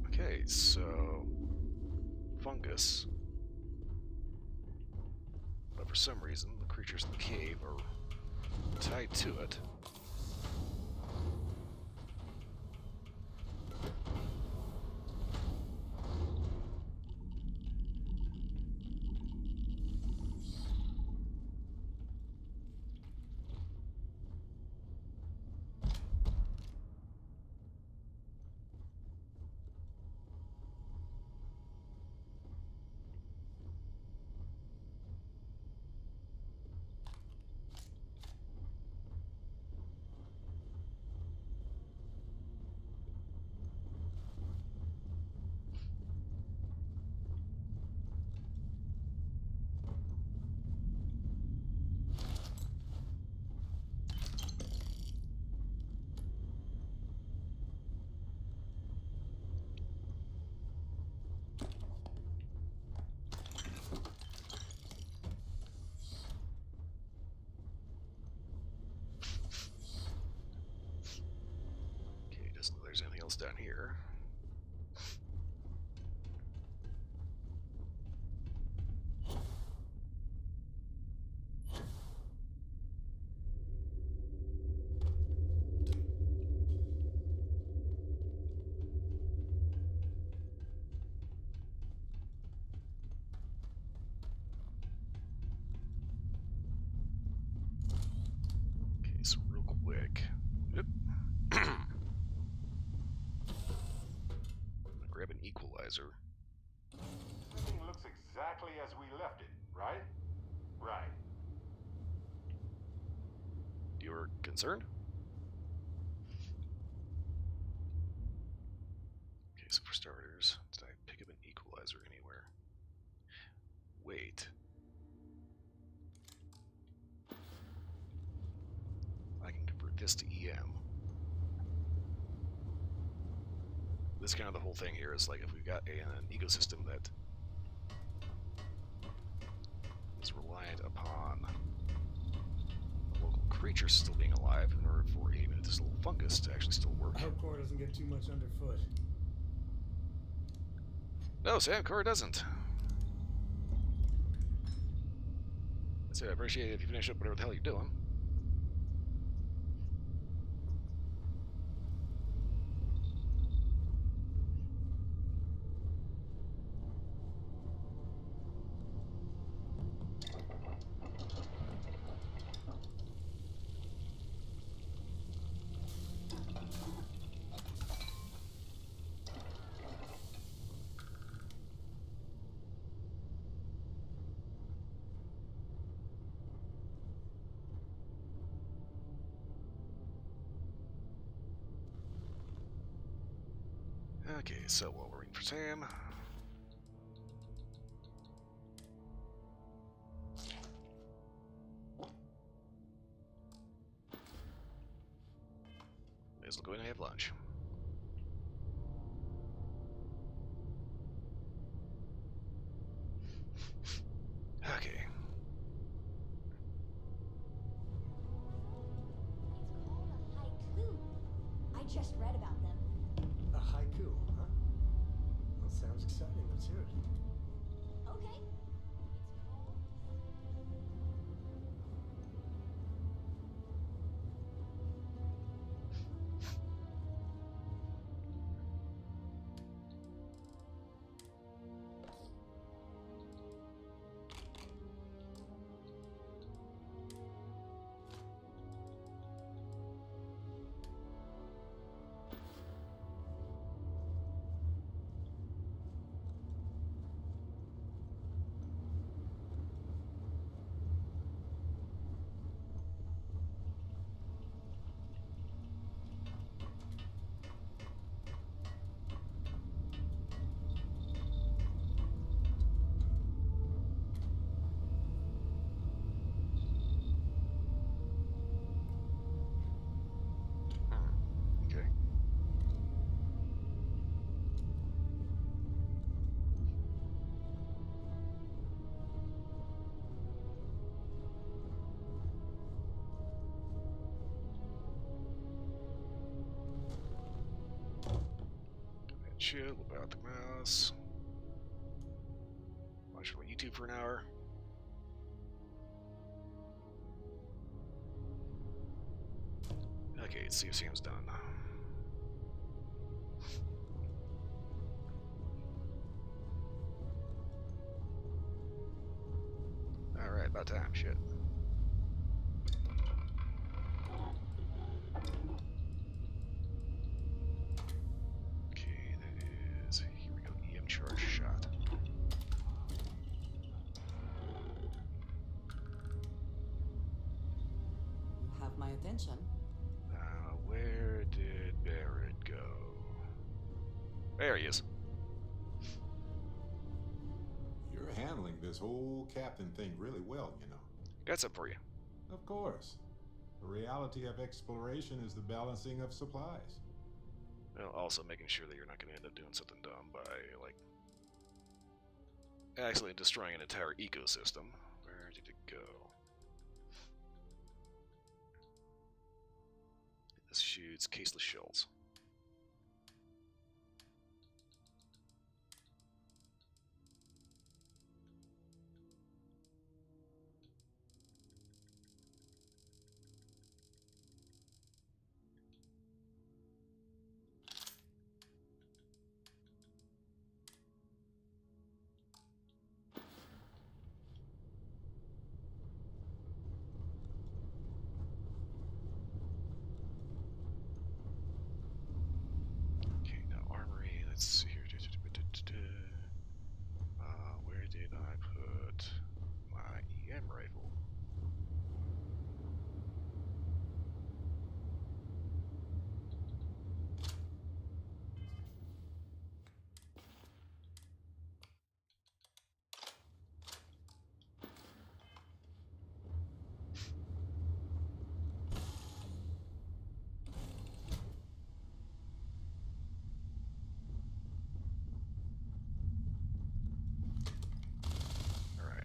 Okay, so fungus. But for some reason, the creatures in the cave are tied to it. Okay, doesn't look like there's anything else down here. Okay, so real quick. Yep. Grab an equalizer. Everything looks exactly as we left it, right? Right. You're concerned? Okay, so for starters, did I pick up an equalizer anywhere? Wait. I can convert this to EM. This is kind of the whole thing here is like if we've got an ecosystem that is reliant upon local creatures still being alive in order for even this little fungus to actually still work. I hope Cora doesn't get too much underfoot. No, Sam, Cora doesn't. So I appreciate it if you finish up whatever the hell you're doing. Okay, so while we're waiting for Sam. May as well go in and have lunch. Okay. It's called a haiku. I just read about them. A haiku, huh? Well, sounds exciting. Let's hear it. Okay. chill about the mouse. Watch on YouTube for an hour. Okay, let's see if Sam's done. Alright, about time, shit. Okay, that is, here we go, EM charge shot. You have my attention. Where did Barrett go? There he is. You're handling this whole captain thing really well, you know. Got something for you. Of course. The reality of exploration is the balancing of supplies. Well, also making sure that you're not going to end up doing something dumb by, like, accidentally destroying an entire ecosystem. Where did it go? This shoots caseless shells. Okay, now armory, let's see here. Where did I put my EM rifle? Alright.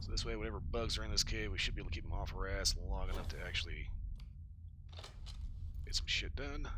So this way, whatever bugs are in this cave, we should be able to keep them off our ass long enough to actually get some shit done.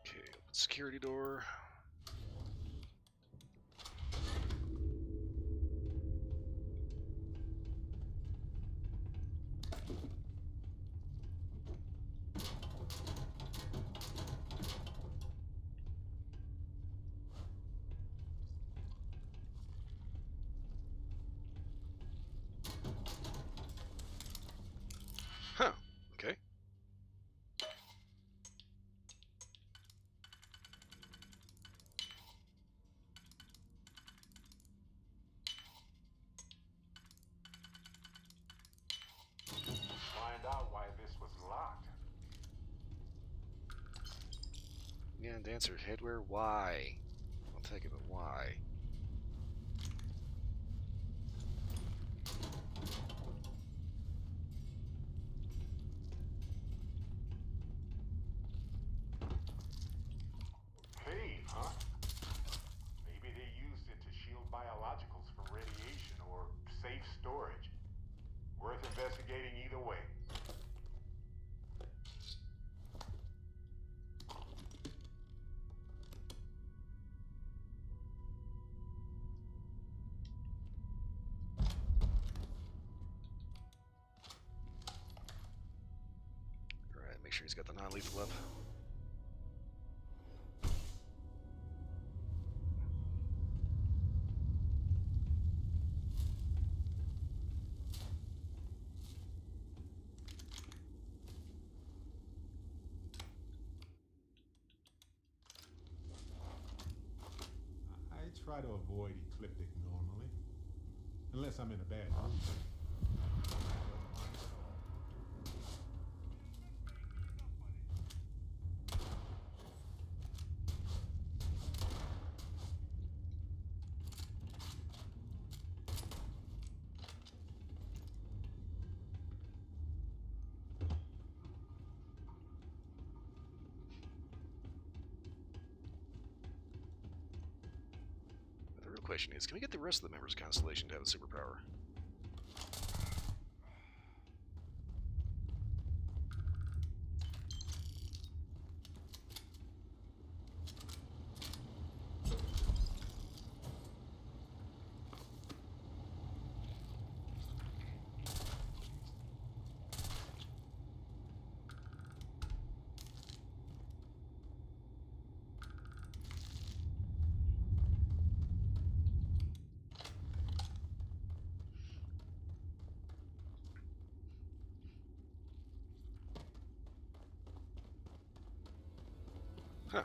Okay, open security door. Huh, okay. Find out why this was locked. Yeah, and answer headwear, why? I'll take it, but why? Cave, huh? Maybe they used it to shield biologicals from radiation or safe storage. Worth investigating either way. Alright, make sure he's got the non-lethal up. try to avoid ecliptic normally, unless I'm in a bad mood. The real question is, can we get the rest of the members of Constellation to have a superpower? Huh.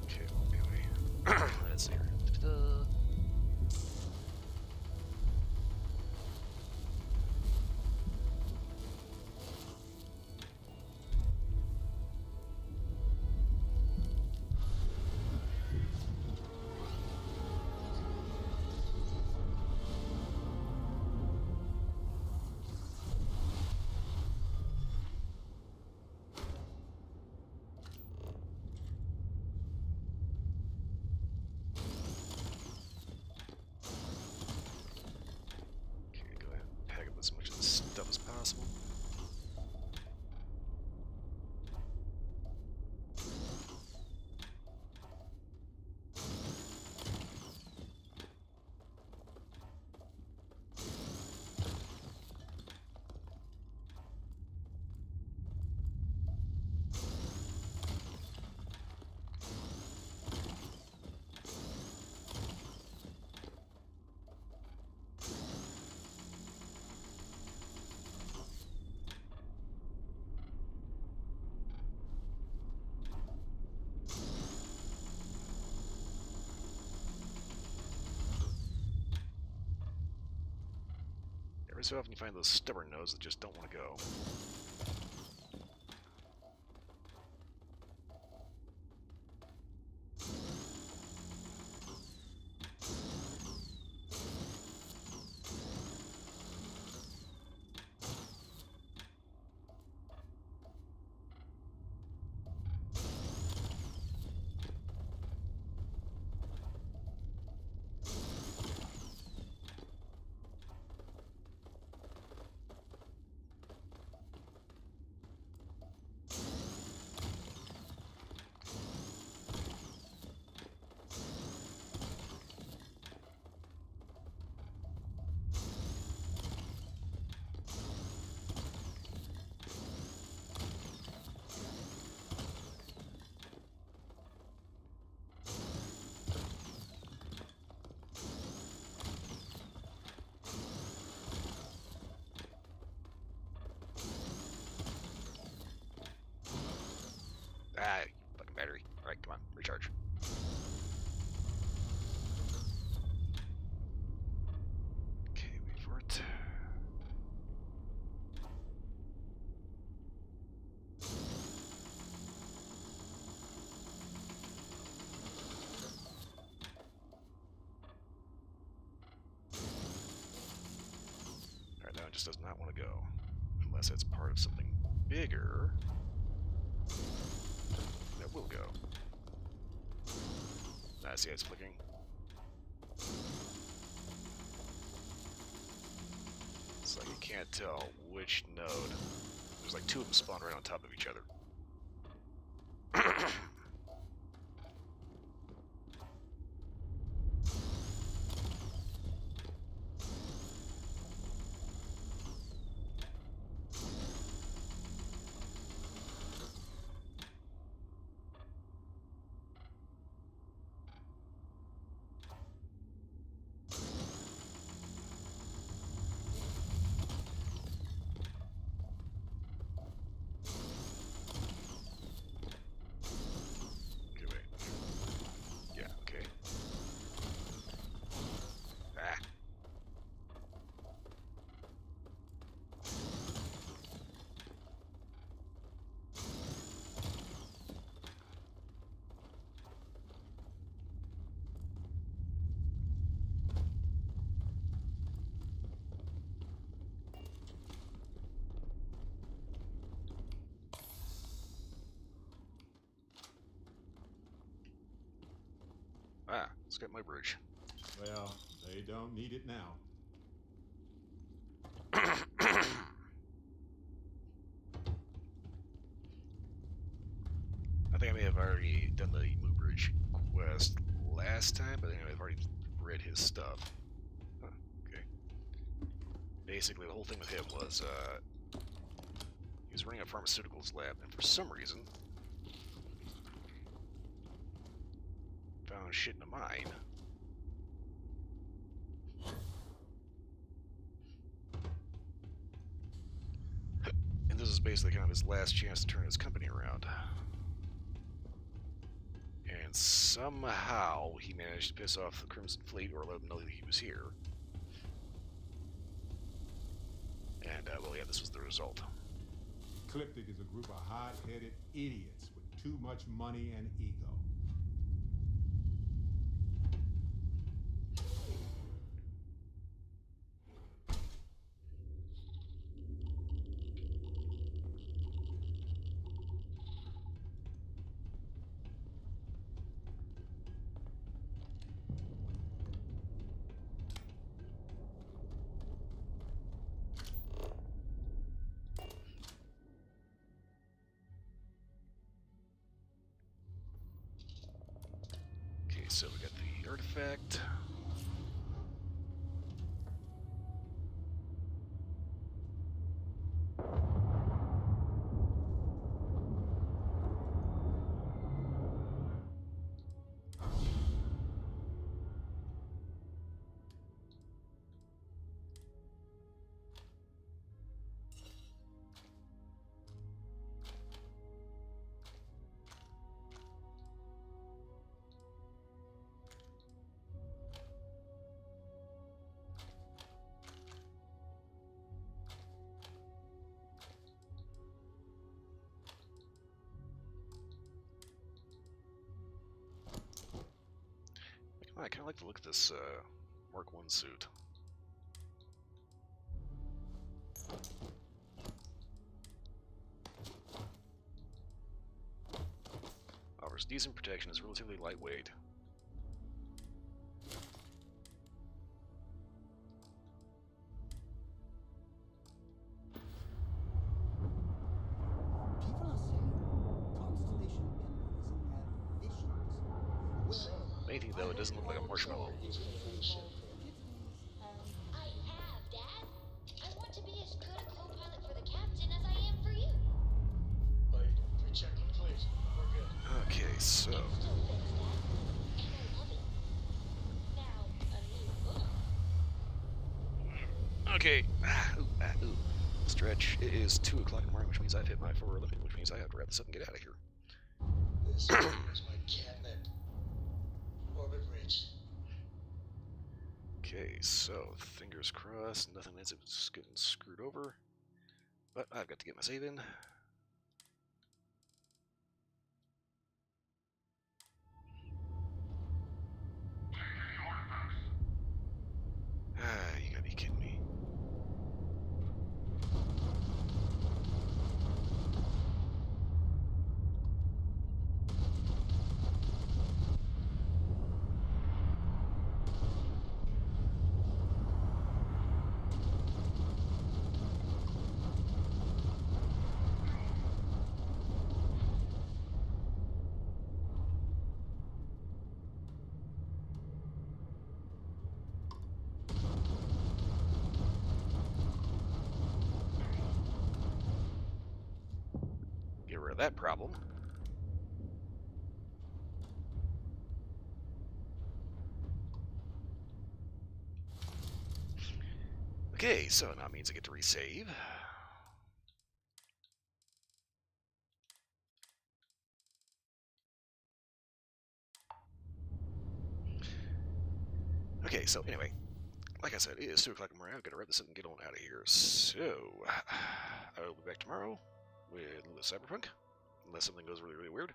Okay, well, anyway. Let's see here. Ta-da. Okay, go ahead and pack up as much of this stuff as possible. Every so often you find those stubborn nodes that just don't want to go. Ah, fucking battery. Alright, come on, recharge. Okay, wait for it. Alright, now it just does not want to go. Unless it's part of something bigger that will go. Ah, see how it's flicking? It's like you can't tell which node. There's like two of them spawned right on top of each other. Let's get my bridge. Well, they don't need it now. I think I may have already done the Moo Bridge quest last time, but anyway, I've already read his stuff. Huh, okay. Basically, the whole thing with him was he was running a pharmaceuticals lab, and for some reason, found shit in a mine. And this is basically kind of his last chance to turn his company around. And somehow he managed to piss off the Crimson Fleet or let them know that he was here. And, well, yeah, this was the result. Ecliptic is a group of hot-headed idiots with too much money and ego. Okay, so we got the artifact. I kind of like the look of this Mark 1 suit. Offers decent protection, is relatively lightweight. People are saying Constellation members have visions. Main thing though, it doesn't look like a marshmallow. I have, Dad. I want to be as good a co-pilot for the captain as I am for you. Wait, pre-check complete. We're good. Okay, so Still fixed, Dad. And I love it. Now, a new book. okay. Ooh. Stretch. It is 2 o'clock in the morning, which means I've hit my 4 limit, which means I have to wrap this up and get out of here. This is my catnip. Orbit reached. Okay, so fingers crossed, nothing ends up getting screwed over. But I've got to get my save in. You gotta be kidding me. Get rid of that problem. Okay, so now it means I get to resave. Okay, so anyway, like I said, it is 2 o'clock in the morning. I've got to wrap this up and get on out of here. So, I will be back tomorrow with a little Cyberpunk, unless something goes really, really weird.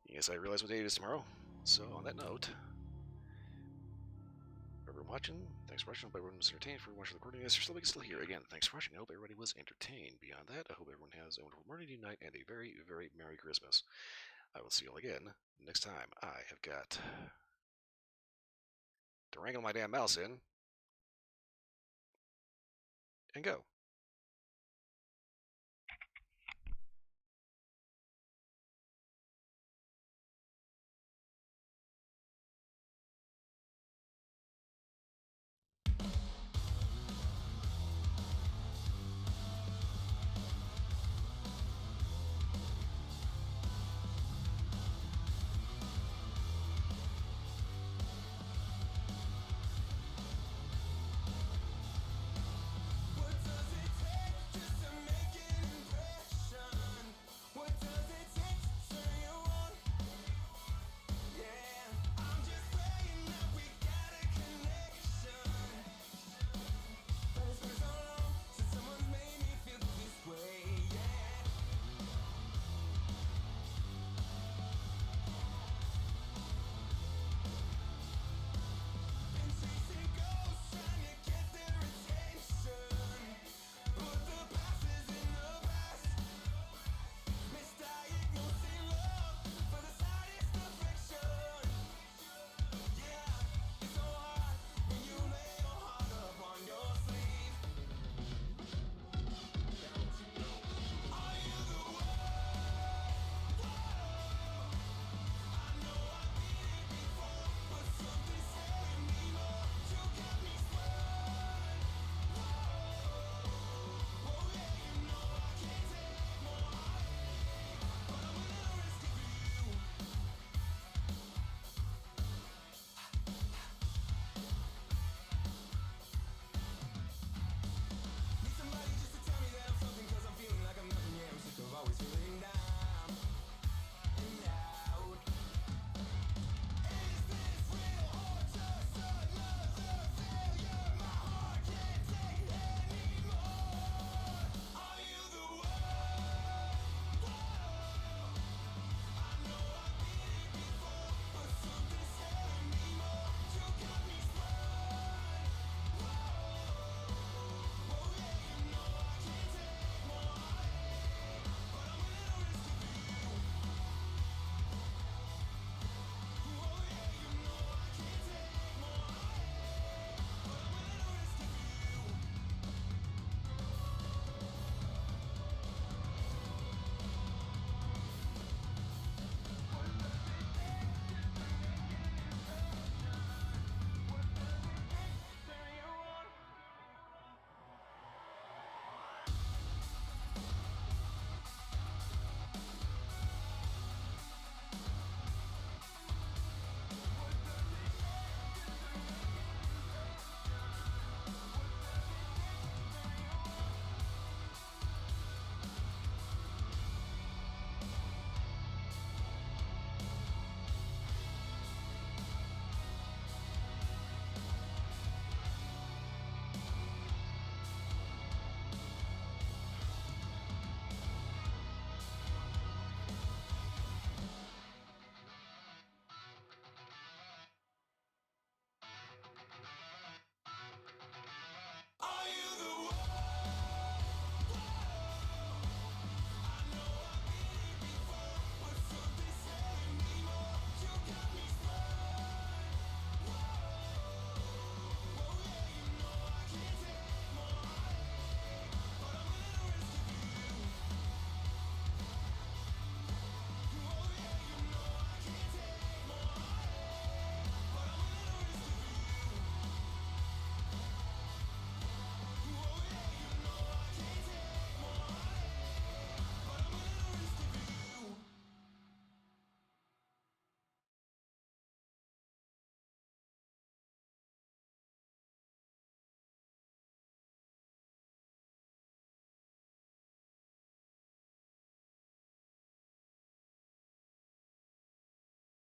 Yes, I realize what day it is tomorrow. So, on that note, everyone watching, thanks for watching. I hope everyone was entertained. For watching the recording, yes, you're still here. Again, thanks for watching. I hope everybody was entertained. Beyond that, I hope everyone has a wonderful morning, night, and a very, very Merry Christmas. I will see you all again next time. I have got to wrangle my damn mouse in and go.